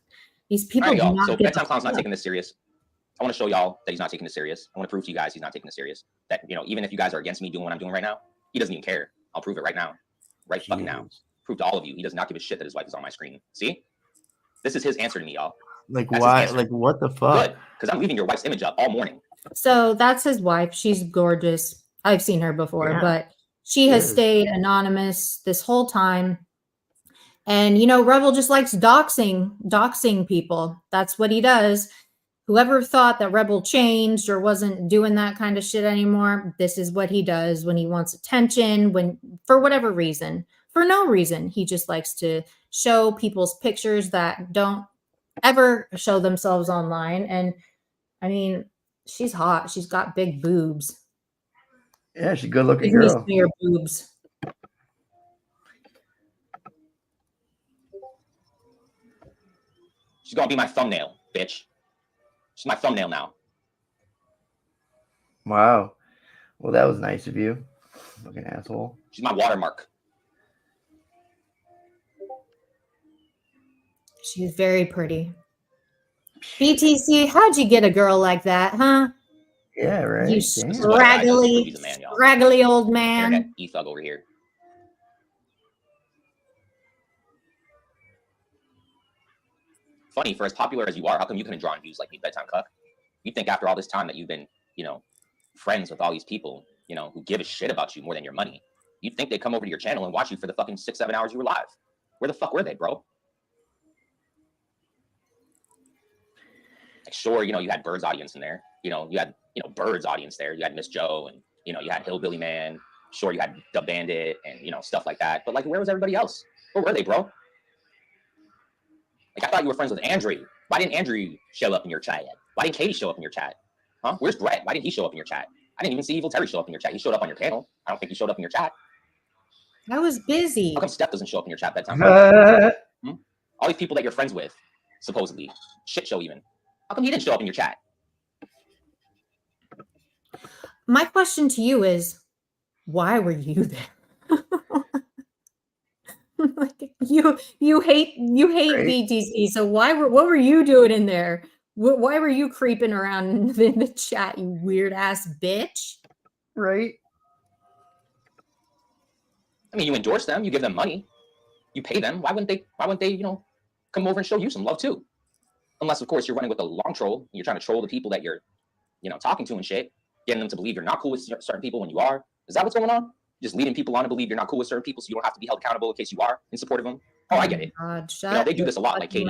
S1: These people
S10: All right,
S1: do not
S10: so
S1: get
S10: Bedtime Clown's not taking this serious. I want to show y'all that he's not taking this serious. I want to prove to you guys he's not taking this serious. That, you know, even if you guys are against me doing what I'm doing right now, he doesn't even care. I'll prove it right now. Right fucking now. Prove to all of you. He does not give a shit that his wife is on my screen. See? This is his answer to me, y'all.
S3: Like, why? Like, what the fuck?
S10: Good, because I'm leaving your wife's image up all morning.
S1: So that's his wife. She's gorgeous. I've seen her before, but she has stayed anonymous this whole time. And, you know, Rebel just likes doxing people. That's what he does. Whoever thought that Rebel changed or wasn't doing that kind of shit anymore, this is what he does when he wants attention, for whatever reason. For no reason. He just likes to show people's pictures that don't ever show themselves online. And, I mean, she's hot. She's got big boobs.
S3: Yeah, she's a good-looking
S1: Give me
S3: girl.
S1: some of your boobs.
S10: She's gonna be my thumbnail, bitch. She's my thumbnail now.
S3: Wow. Well, that was nice of you. Fucking asshole.
S10: She's my watermark.
S1: She's very pretty. BTC, how'd you get a girl like that, huh?
S3: Yeah, right.
S1: You scraggly old man.
S10: E-thug over here. Funny, for as popular as you are, how come you couldn't draw on views like me, Bedtime Cuck? You'd think after all this time that you've been, you know, friends with all these people, you know, who give a shit about you more than your money, you'd think they'd come over to your channel and watch you for the fucking 6-7 hours you were live. Where the fuck were they, bro? Like, sure, you know, you had Bird's audience in there. You know, you had, you know, Bird's audience there. You had Miss Joe, and, you know, you had Hillbilly Man. Sure, you had the Bandit and, you know, stuff like that. But, like, where was everybody else? Where were they, bro? Like, I thought you were friends with Andrew. Why didn't Andrew show up in your chat? Why didn't Katie show up in your chat? Huh? Where's Brett? Why didn't he show up in your chat? I didn't even see Evil Terry show up in your chat. He showed up on your panel. I don't think he showed up in your chat.
S1: I was busy.
S10: How come Steph doesn't show up in your chat that time? All these people that you're friends with, supposedly. Shit show even. How come he didn't show up in your chat?
S1: My question to you is, why were you there? Like, you hate
S3: Right.
S1: BTC, so what were you doing in there? Why were you creeping around in the chat, you weird ass bitch?
S3: Right.
S10: I mean, you endorse them, you give them money, you pay them. Why wouldn't they, you know, come over and show you some love too? Unless, of course, you're running with a long troll, and you're trying to troll the people that you're, you know, talking to and shit, getting them to believe you're not cool with certain people when you are. Is that what's going on? Just leading people on to believe you're not cool with certain people so you don't have to be held accountable in case you are in support of them? Oh, I get it.
S1: God,
S10: You know, they do this a lot, like Katie,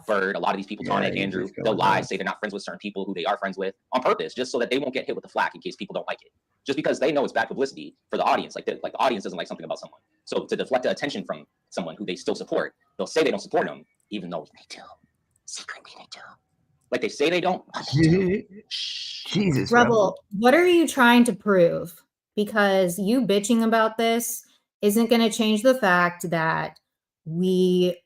S10: Bird, a lot of these people, Tonic,
S3: Yeah,
S10: Andrew,
S3: just go
S10: they'll
S3: with
S10: lie,
S3: that.
S10: say they're not friends with certain people who they are friends with on purpose, just so that they won't get hit with the flack in case people don't like it. Just because they know it's bad publicity for the audience, like the audience doesn't like something about someone. So to deflect the attention from someone who they still support, they'll say they don't support them, even though they do. Secretly they do. Like they say they don't. But they do.
S3: Jesus,
S1: Rebel, what are you trying to prove? Because you bitching about this isn't going to change the fact that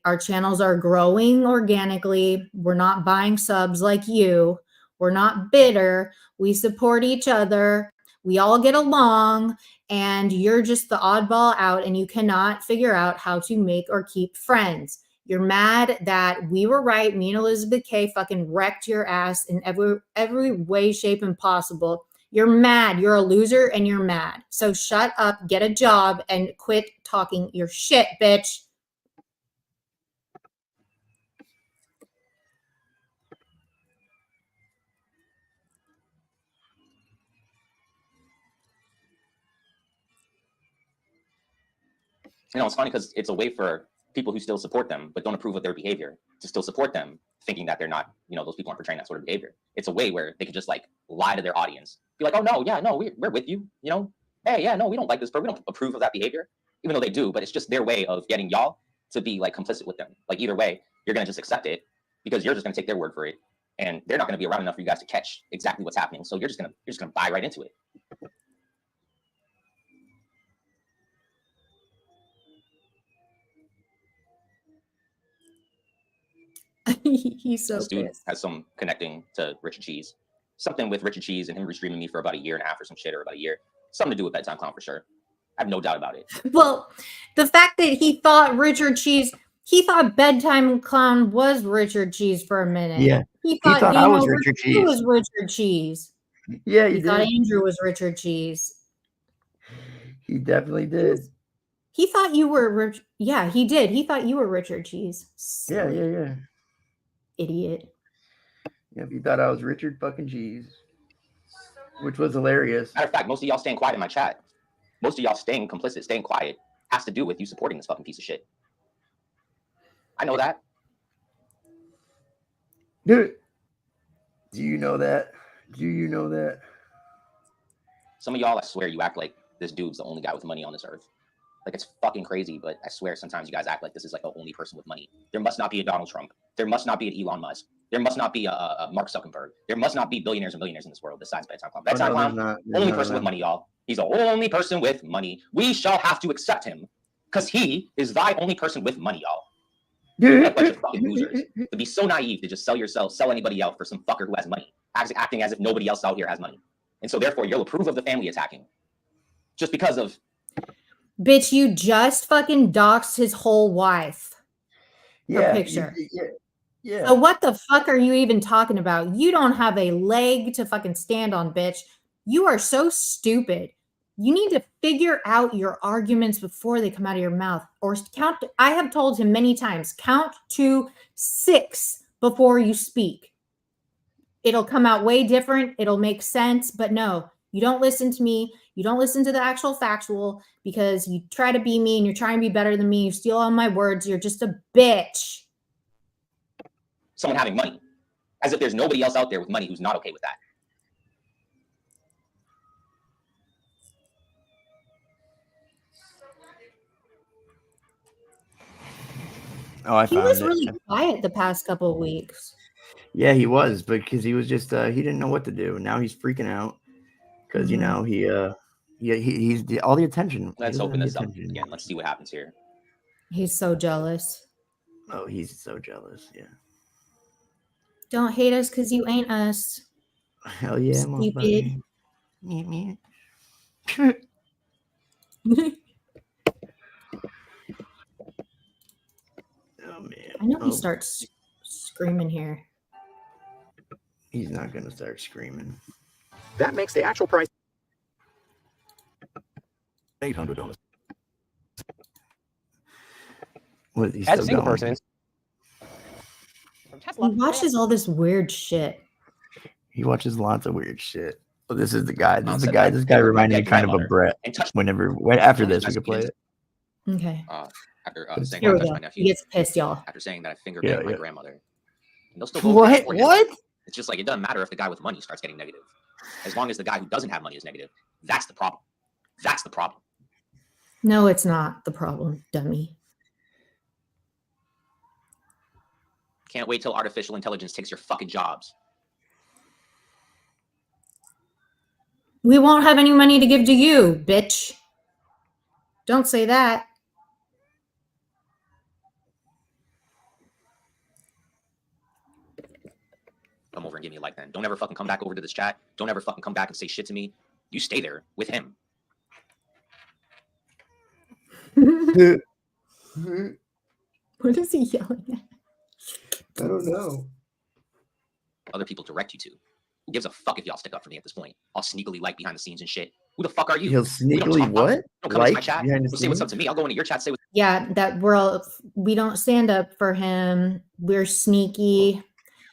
S1: our channels are growing organically. We're not buying subs like you. We're not bitter. We support each other. We all get along, and you're just the oddball out, and you cannot figure out how to make or keep friends. You're mad that we were right. Me and Elizabeth K fucking wrecked your ass in every way, shape, and possible. You're mad. You're a loser and you're mad. So shut up, get a job, and quit talking your shit, bitch.
S10: You know, it's funny because it's a way for people who still support them but don't approve of their behavior to still support them, thinking that they're not, you know, those people aren't portraying that sort of behavior. It's a way where they could just like lie to their audience, be like, oh no, yeah, no, we're with you, you know, hey, yeah, no, we don't like this, but we don't approve of that behavior, even though they do. But it's just their way of getting y'all to be like complicit with them. Like either way, you're gonna just accept it because you're just gonna take their word for it, and they're not gonna be around enough for you guys to catch exactly what's happening. So you're just gonna buy right into it.
S1: He's so
S10: This dude
S1: pissed.
S10: has some connecting to Richard Cheese. Something with Richard Cheese and him restreaming me for about 1.5 years or some shit, or about a year. Something to do with Bedtime Clown for sure. I have no doubt about it.
S1: Well, the fact that he thought Bedtime Clown was Richard Cheese for a minute.
S3: Yeah.
S1: He thought
S3: I was Richard
S1: Cheese.
S3: Cheese.
S1: Was Richard Cheese.
S3: Yeah,
S1: He
S3: he
S1: thought
S3: did.
S1: Andrew was Richard Cheese.
S3: He definitely did.
S1: He thought you were yeah, he did. He thought you were Richard Cheese.
S3: Yeah,
S1: Silly
S3: yeah.
S1: idiot.
S3: Yeah, he thought I was Richard fucking Cheese, which was hilarious.
S10: Matter of fact, most of y'all staying quiet in my chat, most of y'all staying complicit, staying quiet, has to do with you supporting this fucking piece of shit. I know that.
S3: Dude, do you know that? Do you know that?
S10: Some of y'all, I swear, you act like this dude's the only guy with money on this earth. Like, it's fucking crazy, but I swear sometimes you guys act like this is like the only person with money. There must not be a Donald Trump. There must not be an Elon Musk. There must not be a Mark Zuckerberg. There must not be billionaires and millionaires in this world besides Bedtime Clown. Bedtime Clown, only person with money, y'all. He's the only person with money. We shall have to accept him because he is thy only person with money, y'all. You're a bunch of fucking losers. To be so naive to just sell anybody out for some fucker who has money, acting as if nobody else out here has money. And so therefore you'll approve of the family attacking just because of...
S1: Bitch, you just fucking doxed his whole wife.
S3: Yeah,
S1: picture.
S3: Yeah.
S1: So what the fuck are you even talking about? You don't have a leg to fucking stand on, bitch. You are so stupid. You need to figure out your arguments before they come out of your mouth, or count. I have told him many times, count to 6 before you speak. It'll come out way different. It'll make sense, but no, You don't listen to me. You don't listen to the actual factual because you try to be me and you're trying to be better than me. You steal all my words. You're just a bitch.
S10: Someone having money, as if there's nobody else out there with money who's not okay with that.
S3: Oh, I
S1: He
S3: found
S1: was
S3: it.
S1: really quiet the past couple of weeks.
S3: Yeah, he was, because he was just he didn't know what to do. Now he's freaking out because you know he's all the attention.
S10: Let's open this up again. Let's see what happens here.
S1: He's so jealous.
S3: Oh, he's so jealous. Yeah.
S1: Don't hate us because you ain't us.
S3: Hell yeah,
S1: Stupid.
S3: Me. Oh man.
S1: I know he starts screaming here.
S3: He's not gonna start screaming.
S11: That makes the actual price $800.
S3: What, he's
S11: As a
S3: still
S11: single
S3: going?
S11: person,
S1: He watches all this weird shit.
S3: He watches lots of weird shit. Well, this is the guy. This is the
S10: said
S3: guy.
S10: that
S3: This guy
S10: my
S3: reminded me
S10: dead
S3: kind of a
S10: grandmother
S3: Brett.
S10: and touched
S3: After
S10: Someone's
S3: this, we
S10: best
S3: could play
S10: begins-
S3: it.
S1: Okay.
S10: After saying
S1: Here
S10: I
S1: we
S10: touched
S1: go.
S10: my
S1: He
S10: nephew,
S1: gets pissed, y'all.
S10: after saying that I finger
S3: Yeah,
S10: banged my
S3: yeah.
S10: grandmother. And they'll still go over that
S3: What?
S10: for you.
S3: What?
S10: It's just like it doesn't matter if the guy with money starts getting negative. As long as the guy who doesn't have money is negative, that's the problem. That's the problem.
S1: No, it's not the problem, dummy.
S10: Can't wait till artificial intelligence takes your fucking jobs.
S1: We won't have any money to give to you, bitch. Don't say that.
S10: Come over and give me a like then. Don't ever fucking come back over to this chat. Don't ever fucking come back and say shit to me. You stay there with him.
S1: What is he yelling at?
S3: I don't know.
S10: Other people direct you to. Who gives a fuck if y'all stick up for me at this point? I'll sneakily like behind the scenes and shit. Who the fuck are you?
S3: He'll
S10: We don't
S3: sneakily
S10: talk about-
S3: what?
S10: Don't come into my
S3: Like
S10: chat.
S3: behind the
S10: We'll say what's up
S3: scenes?
S10: to me. I'll go into your chat. Say what's
S1: Yeah, that we don't stand up for him. We're sneaky.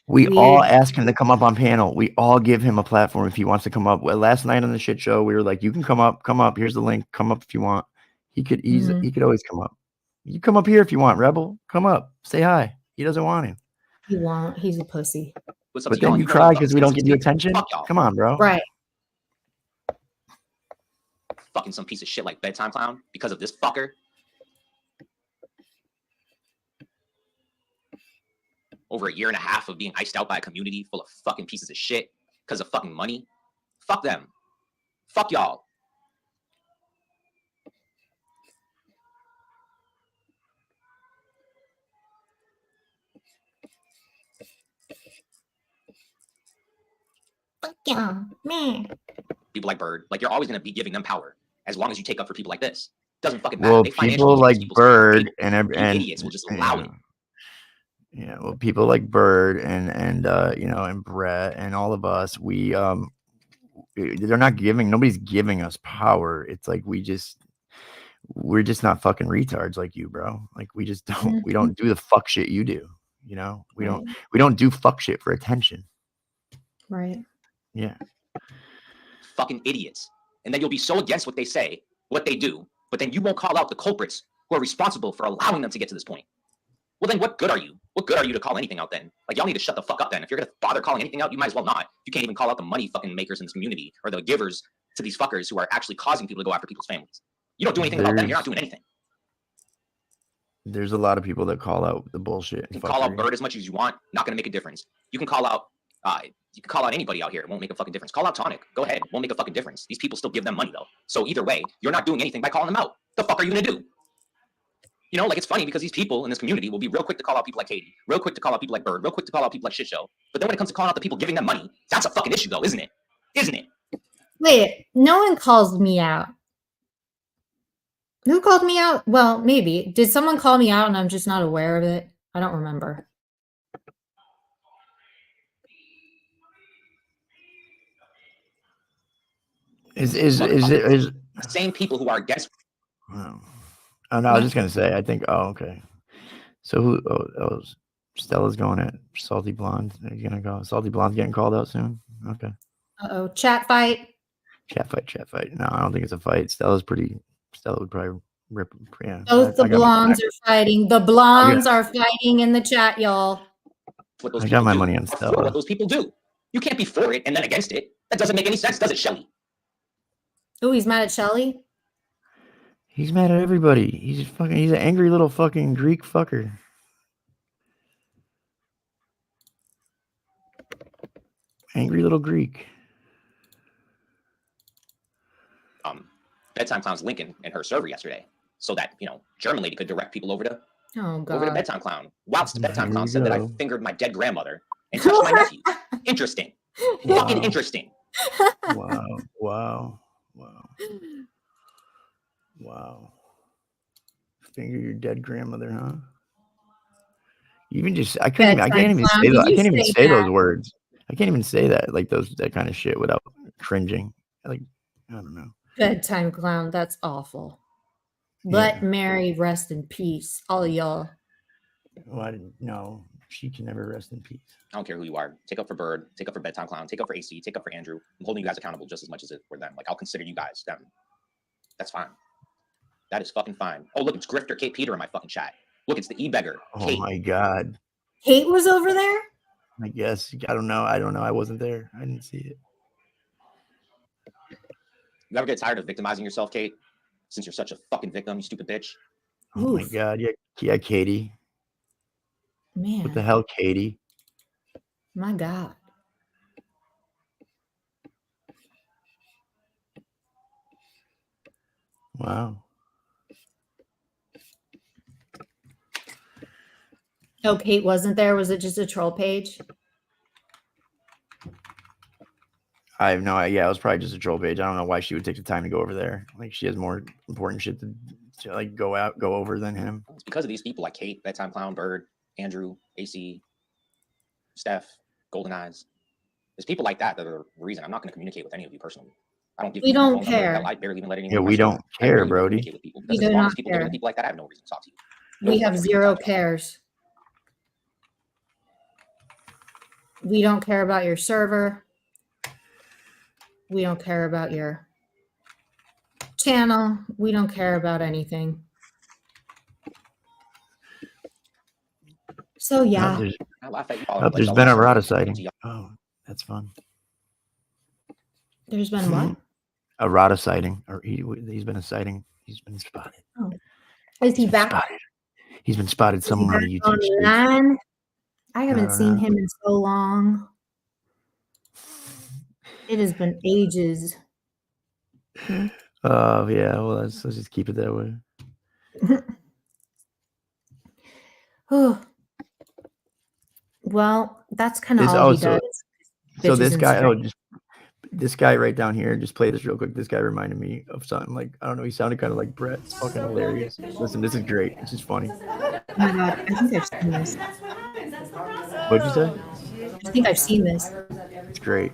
S3: We all ask him to come up on panel. We all give him a platform if he wants to come up. Well, last night on the shit show, we were like, "You can come up. Here's the link. Come up if you want." He could always come up. You come up here if you want, Rebel. Come up. Say hi. He doesn't want him.
S1: He won't. He's a pussy.
S10: What's up
S3: But
S10: to y'all?
S3: then you
S10: don't
S3: cry
S10: give a
S3: because
S10: fuck.
S3: we don't
S10: Say
S3: give you
S10: what's up to me.
S3: attention.
S10: Fuck y'all.
S3: Come on, bro.
S1: Right.
S10: Fucking some piece of shit like Bedtime Clown because of this fucker. Over a year and a half of being iced out by a community full of fucking pieces of shit because of fucking money. Fuck them. Fuck y'all.
S1: Fuck yeah, man.
S10: People like Bird, like you're always gonna be giving them power as long as you take up for people like this. Doesn't fucking matter.
S3: Well,
S10: They financially
S3: people
S10: use
S3: like
S10: people's
S3: Bird
S10: people.
S3: and
S10: You idiots will just allow it.
S3: Yeah, well, people like Bird and you know, and Brett and all of us, nobody's giving us power. It's like we're just not fucking retards like you, bro. Like we just don't we don't do the fuck shit you do. You know, we don't do fuck shit for attention.
S1: Right.
S3: Yeah.
S10: Fucking idiots. And then you'll be so against what they say, what they do, but then you won't call out the culprits who are responsible for allowing them to get to this point. Well, then what good are you? What good are you to call anything out then? Like, y'all need to shut the fuck up then. If you're going to bother calling anything out, you might as well not. You can't even call out the money fucking makers in this community or the givers to these fuckers who are actually causing people to go after people's families. You don't do anything about them. You're not doing anything.
S3: There's a lot of people that call out the bullshit.
S10: You can call out Bird as much as you want. Not going to make a difference. You can call out anybody out here. It won't make a fucking difference. Call out Tonic. Go ahead. Won't make a fucking difference. These people still give them money though. So either way, you're not doing anything by calling them out. The fuck are you going to do? You know, like it's funny because these people in this community will be real quick to call out people like Katie, real quick to call out people like Bird, real quick to call out people like Shit Show. But then when it comes to calling out the people giving them money, that's a fucking issue though, isn't it? Isn't it?
S1: Wait, no one calls me out. Who called me out? Well, maybe. Did someone call me out and I'm just not aware of it? I don't remember.
S3: Is it
S10: the same people who are against?
S3: Oh no, I was just gonna say. I think. Oh, okay. So who? Stella's going at Salty Blonde. Are you gonna go? Salty Blonde's getting called out soon. Okay.
S1: Uh-oh, chat fight.
S3: Chat fight. No, I don't think it's a fight. Stella would probably rip. Yeah.
S1: Both the blondes are fighting. The blondes are fighting in the chat, y'all.
S10: What those
S3: I
S10: people
S3: got my
S10: do.
S3: money on
S10: Or for
S3: Stella.
S10: What those people do. You can't be for it and then against it. That doesn't make any sense, does it, Shelly?
S1: Oh, he's mad at Shelly?
S3: He's mad at everybody. He's an angry little fucking Greek fucker. Angry little Greek.
S10: Bedtime Clown's link in her server yesterday, so that German lady could direct people over to Bedtime Clown. Whilst Bedtime Clown said that I fingered my dead grandmother and touched my nephew. Interesting. Fucking interesting.
S3: Wow. Finger your dead grandmother, huh? Even just I can't even say that. I can't even say those words. I can't even say that that kind of shit without cringing. I don't know.
S1: Bedtime Clown, that's awful. Let Mary rest in peace, all of y'all.
S3: Well, I didn't know. She can never rest in peace.
S10: I don't care who you are. Take up for Bird. Take up for Bedtime Clown. Take up for AC. Take up for Andrew. I'm holding you guys accountable just as much as it for them. I'll consider you guys them. That's fine. That is fucking fine. Oh, look, it's Grifter Kate Peter in my fucking chat. Look, it's the e-beggar.
S3: Oh my God.
S1: Kate was over there?
S3: I guess. I don't know. I wasn't there. I didn't see it.
S10: You ever get tired of victimizing yourself, Kate? Since you're such a fucking victim, you stupid bitch.
S3: Oh my God. Yeah, Katie.
S1: Man.
S3: What the hell, Katie?
S1: My God.
S3: Wow.
S1: Oh, Kate wasn't there? Was it just a troll page?
S3: I have no idea. Yeah, it was probably just a troll page. I don't know why she would take the time to go over there. She has more important shit to go over than him.
S10: It's because of these people like Kate, Bedtime Clown, Bird, Andrew, AC, Steph, Golden Eyes. There's people like that are the reason I'm not going to communicate with any of you personally. I don't give.
S1: We don't care.
S10: Hell, I barely even let anyone.
S3: Yeah, we don't care, Brody.
S10: With people
S1: We
S10: because
S1: do
S10: as long
S1: not
S10: as people
S1: care.
S10: deal with people like that, I have no reason to talk to you.
S1: We have zero cares. We don't care about your server. We don't care about your channel. We don't care about anything. So yeah.
S3: There's been a Rada sighting. Oh, that's fun.
S1: There's been what?
S3: A Rada sighting, or he's been a sighting. He's been spotted.
S1: Oh. Is he back?
S3: Spotted. He's been spotted somewhere on the YouTube streets.
S1: Online? I haven't seen him in so long. It has been ages.
S3: Oh yeah, well let's just keep it that way.
S1: Oh. Well, that's kind of all he does.
S3: So this guy, this guy right down here, just play this real quick. This guy reminded me of something I don't know. He sounded kind of like Brett. It's fucking hilarious. Listen, this is great. It's just funny.
S1: Oh my God, I think I've seen this.
S3: What'd you say?
S1: I think I've seen this.
S3: It's great.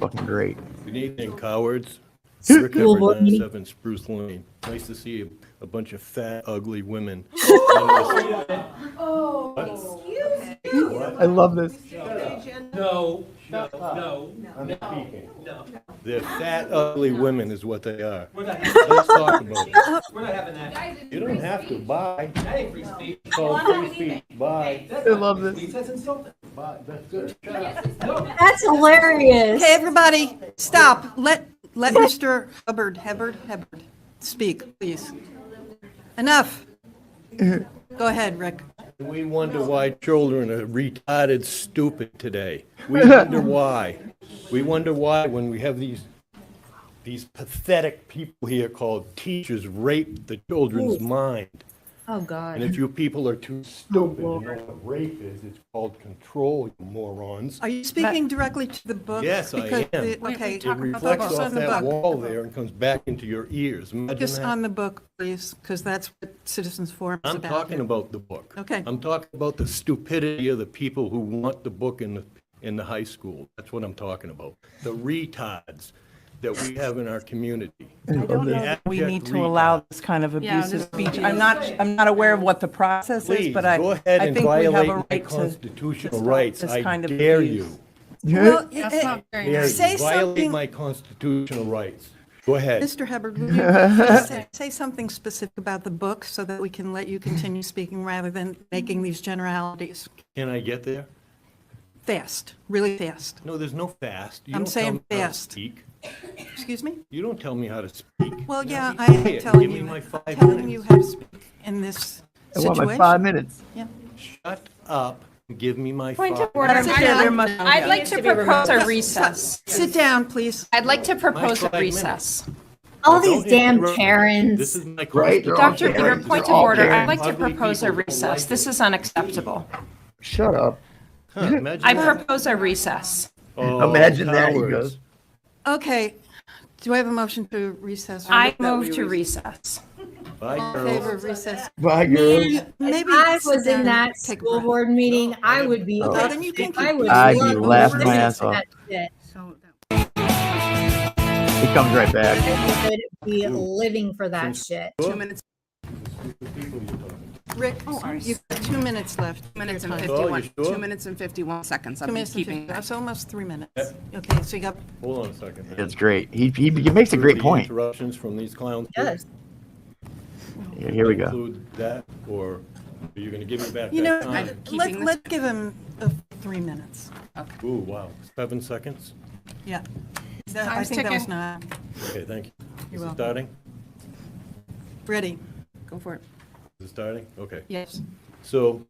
S3: Fucking great.
S12: Good evening, cowards.
S1: School
S12: Rick
S1: board
S12: Everett,
S1: meeting.
S12: 97 Spruce Lane. Nice to see a bunch of fat, ugly women.
S3: I love this.
S12: No. I'm speaking. They're fat, ugly women is what they are. Let's talk about it.
S9: We're not having that.
S12: You don't have to. Bye.
S9: That ain't free speech.
S12: It's called free speech. Bye.
S3: I love this.
S9: That's insulting.
S12: Bye. That's good.
S1: That's hilarious.
S13: Okay, everybody, stop. Let Mr. Hubbard speak, please. Enough. Go ahead, Rick.
S12: We wonder why children are retarded stupid today. We wonder why. We wonder why when we have these pathetic people here called teachers rape the children's mind.
S1: Oh God.
S12: And if you people are too stupid to know what rape is, it's called control, you morons.
S13: Are you speaking directly to the book?
S12: Yes, I am.
S13: Okay,
S12: It reflects off that wall there and comes back into your ears. Imagine
S13: focus
S12: that.
S13: on the book, please, because that's what Citizens Forum is
S12: I'm
S13: about.
S12: talking about the book.
S13: Okay.
S12: I'm talking about the stupidity of the people who want the book in the high school. That's what I'm talking about. The retards that we have in our community.
S14: I don't know that we need to allow this kind of abusive speech. I'm not aware of what the process
S12: Please,
S14: is, but
S12: go ahead
S14: I
S12: and
S14: think we have
S12: violate
S14: a
S12: my
S14: right
S12: constitutional
S14: to
S12: rights.
S14: this
S12: I
S14: kind of
S12: dare
S14: abuse.
S12: you.
S13: Well,
S14: That's not very
S12: Mary,
S13: Say
S12: you violate
S13: something-
S12: my constitutional rights. Go ahead.
S13: Mr. Hubbard, would you say something specific about the book so that we can let you continue speaking rather than making these generalities?
S12: Can I get there?
S13: Fast, really fast.
S12: No, there's no fast. You
S13: I'm
S12: don't tell
S13: saying
S12: me how to
S13: fast.
S12: speak.
S13: Excuse me?
S12: You don't tell me how to speak.
S13: Well, yeah,
S12: Say
S13: I am
S12: it.
S13: telling
S12: Give me
S13: you,
S12: my 5
S13: telling you
S12: minutes.
S13: how to speak in this
S3: I want
S13: situation.
S3: my 5 minutes.
S13: Yeah.
S12: Shut up and give me my
S15: Point
S12: 5
S15: of order.
S12: minutes.
S15: I'd like to propose a recess.
S13: Sit down, please.
S15: I'd like to propose a
S12: 5
S15: recess.
S1: All
S12: Now,
S1: these
S12: don't
S1: damn
S12: interrupt me.
S1: Karens.
S12: This is my
S3: Right, they're all
S15: Dr.
S3: Karens.
S15: Beer,
S3: They're
S15: point of
S3: all
S15: order. I'd
S3: Karens.
S15: like to
S12: Ugly
S15: propose a
S12: people don't
S15: recess.
S12: like
S15: This
S12: it.
S15: is unacceptable.
S3: Shut up.
S12: Huh, imagine
S15: I
S12: that.
S15: propose a recess.
S12: Oh,
S3: Imagine that, he
S12: cowards.
S3: goes.
S13: Okay, do I have a motion to recess?
S15: I move to recess.
S12: Bye,
S13: All in favor
S12: girls.
S13: of recess?
S3: Bye, girls.
S13: Maybe
S1: if I
S13: sit
S1: was
S13: down
S1: in that
S13: and take a
S1: school
S13: breath.
S1: board meeting, I would be.
S3: Oh.
S13: Okay, then you can
S1: I
S13: keep.
S1: would
S3: I'd be
S1: love to
S3: laughing my
S1: listen
S3: ass
S1: to
S3: off.
S1: that shit.
S3: He comes right back.
S1: I would be living for that shit.
S13: 2 minutes. Rick, you've got 2 minutes left.
S14: Minutes and
S13: Your time.
S14: 51,
S12: you sure?
S14: 2 minutes and 51 seconds.
S13: 2
S14: I'm
S13: minutes and
S14: keeping
S13: 50,
S14: that.
S13: that's almost 3 minutes.
S12: Yep.
S13: Okay, so you got,
S12: Hold on a second.
S3: It's great. He makes a great
S12: The
S3: point.
S12: Interruptions from these clowns.
S1: Yes.
S3: Here we go.
S12: Include that, or are you going to give me back
S13: you
S12: that
S13: know,
S12: time?
S14: keeping this-
S13: let's give him 3 minutes.
S12: Ooh, wow, 7 seconds.
S13: Yeah. I
S14: Time's
S13: think that was
S14: ticking.
S13: not,
S12: Okay, thank you.
S13: You're
S12: Is it
S13: welcome.
S12: starting?
S13: ready.
S14: Go for it.
S12: Is it starting? Okay.
S13: Yes.
S12: So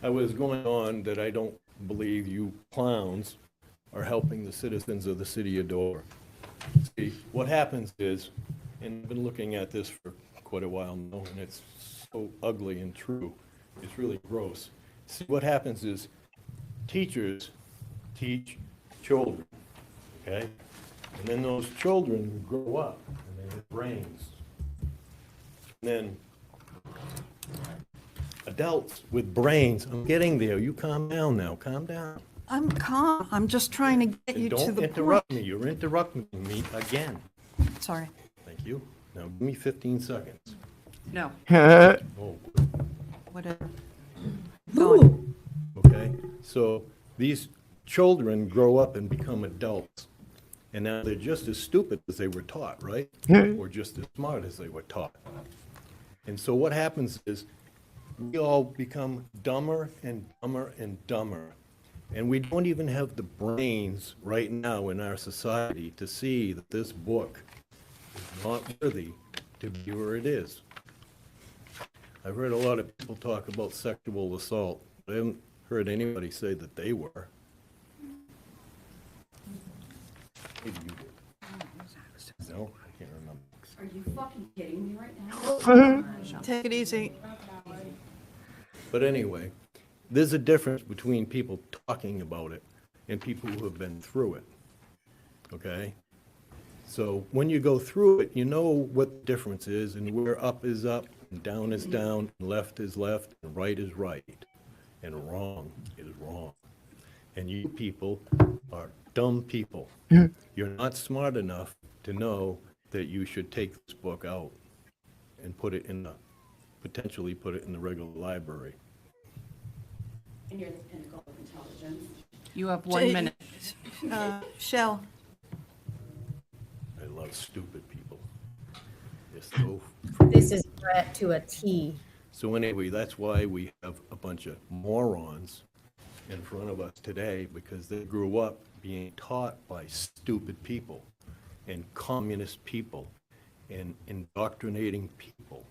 S12: I was going on that I don't believe you clowns are helping the citizens of the city of Dover. See, what happens is, and I've been looking at this for quite a while now, and it's so ugly and true. It's really gross. See, what happens is teachers teach children, okay? And then those children grow up and they have brains. And then adults with brains, I'm getting there. You calm down now, calm down.
S13: I'm calm. I'm just trying to get
S12: And
S13: you to
S12: don't
S13: the
S12: interrupt
S13: point.
S12: me. You're interrupting me again.
S13: Sorry.
S12: Thank you. Now give me 15 seconds.
S14: No.
S12: Oh,
S13: Whatever.
S12: okay. So these children grow up and become adults. And now they're just as stupid as they were taught, right? Or just as smart as they were taught. And so what happens is we all become dumber and dumber and dumber. And we don't even have the brains right now in our society to see that this book is not worthy to be where it is. I've heard a lot of people talk about sexual assault. I haven't heard anybody say that they were. Maybe you did. No, I can't remember.
S15: Are you fucking kidding me right now?
S13: Take it easy.
S12: But anyway, there's a difference between people talking about it and people who have been through it. Okay? So when you go through it, you know what the difference is, and where up is up, and down is down, and left is left, and right is right, and wrong is wrong. And you people are dumb people. You're not smart enough to know that you should take this book out and put it in the, potentially put it in the regular library.
S15: And you're the pinnacle of intelligence.
S14: You have 1 minute.
S13: Shell,
S12: I love stupid people. They're so
S1: This is Brett to a T.
S12: So anyway, that's why we have a bunch of morons in front of us today, because they grew up being taught by stupid people and communist people and indoctrinating people.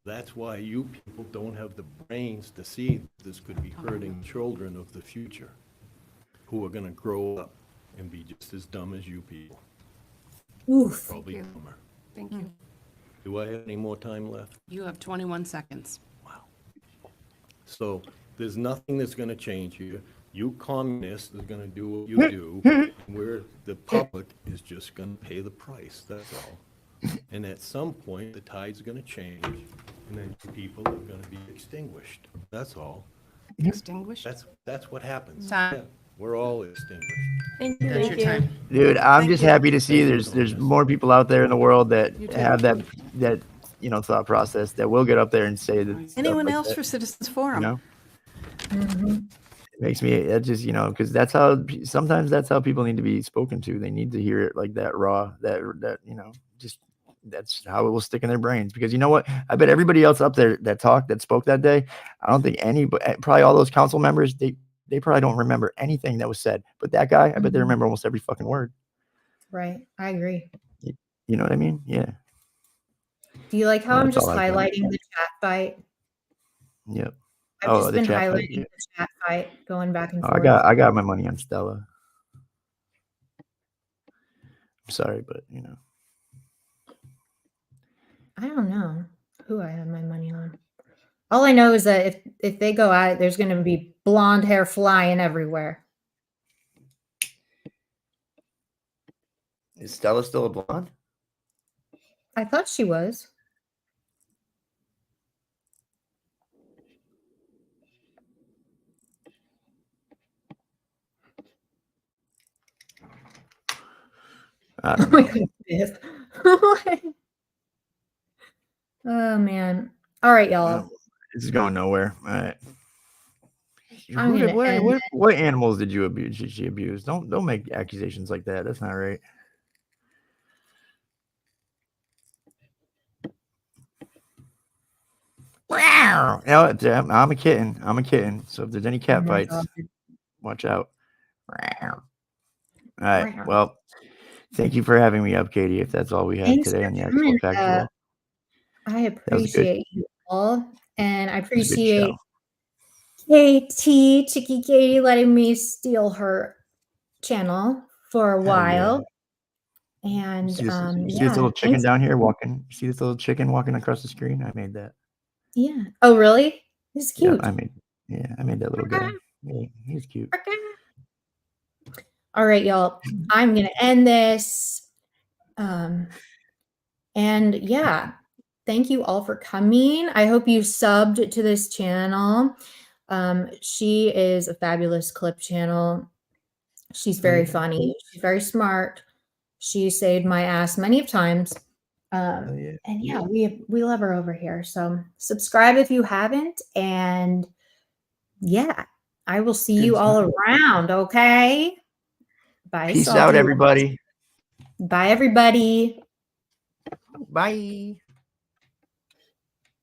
S12: That's why you people don't have the brains to see this could be hurting children of the future who are gonna grow up and be just as dumb as you people.
S1: Oof.
S12: Probably dumber.
S14: Thank you.
S12: Do I have any more time left?
S14: You have 21 seconds.
S12: So there's nothing that's going to change here. You communists are going to do what you do, where the public is just going to pay the price, that's all. And at some point, the tide's going to change, and then people are going to be extinguished, that's all.
S14: Extinguished?
S12: That's what happens.
S14: Time.
S12: Yeah, we're all extinguished.
S1: Thank you.
S14: That's your time.
S3: Dude, I'm just happy to see there's more people out there in the world that have that thought process that will get up there and say that. stuff
S13: anyone
S3: like
S13: else
S3: that,
S13: for Citizens
S3: you
S13: Forum?
S3: know? makes me that just because sometimes that's how people need to be spoken to. They need to hear it like that raw. That just that's how it will stick in their brains. Because you know what? I bet everybody else up there that spoke that day. I don't think probably all those council members they probably don't remember anything that was said. But that guy, I bet they remember almost every fucking word.
S1: Right. I agree.
S3: You know what I mean? Yeah.
S1: Do you like how
S3: Well,
S1: I'm
S3: that's
S1: just
S3: all I've got.
S1: highlighting the chat fight?
S3: Yep.
S1: I've just been highlighting the chat fight, going back and
S3: Oh,
S1: forth.
S3: I got my money on Stella. I'm sorry, but
S1: I don't know who I have my money on. All I know is that if they go at it, there's going to be blonde hair flying everywhere.
S3: Is Stella still a blonde?
S1: I thought she was.
S3: I don't know.
S1: Biff. Oh man. All right, y'all.
S3: This is going nowhere. All right.
S1: I'm gonna end it.
S3: What animals did you abuse? Did she abuse? Don't make accusations like that. That's not right. Wow. I'm a kitten. I'm a kitten. So if there's any cat fights, watch out. All right. Well, thank you for having me up, Katie. If that's all we have today on the actual factual.
S1: I appreciate you all, and I
S3: It was a good
S1: appreciate
S3: show.
S1: Chickie Katie letting me steal her channel for a while. And
S3: see this little chicken down here walking? See this little chicken walking across the screen? I made that.
S1: Yeah. Oh, really? It's cute.
S3: I made that little guy. Yeah, he's cute.
S1: All right, y'all. I'm gonna end this. And yeah, thank you all for coming. I hope you subbed to this channel. She is a fabulous clip channel. She's very funny. She's very smart. She saved my ass many times. And yeah, we love her over here. So subscribe if you haven't. And yeah, I will see you all around. Okay. Bye.
S3: Peace out, everybody.
S1: Bye, everybody.
S3: Bye.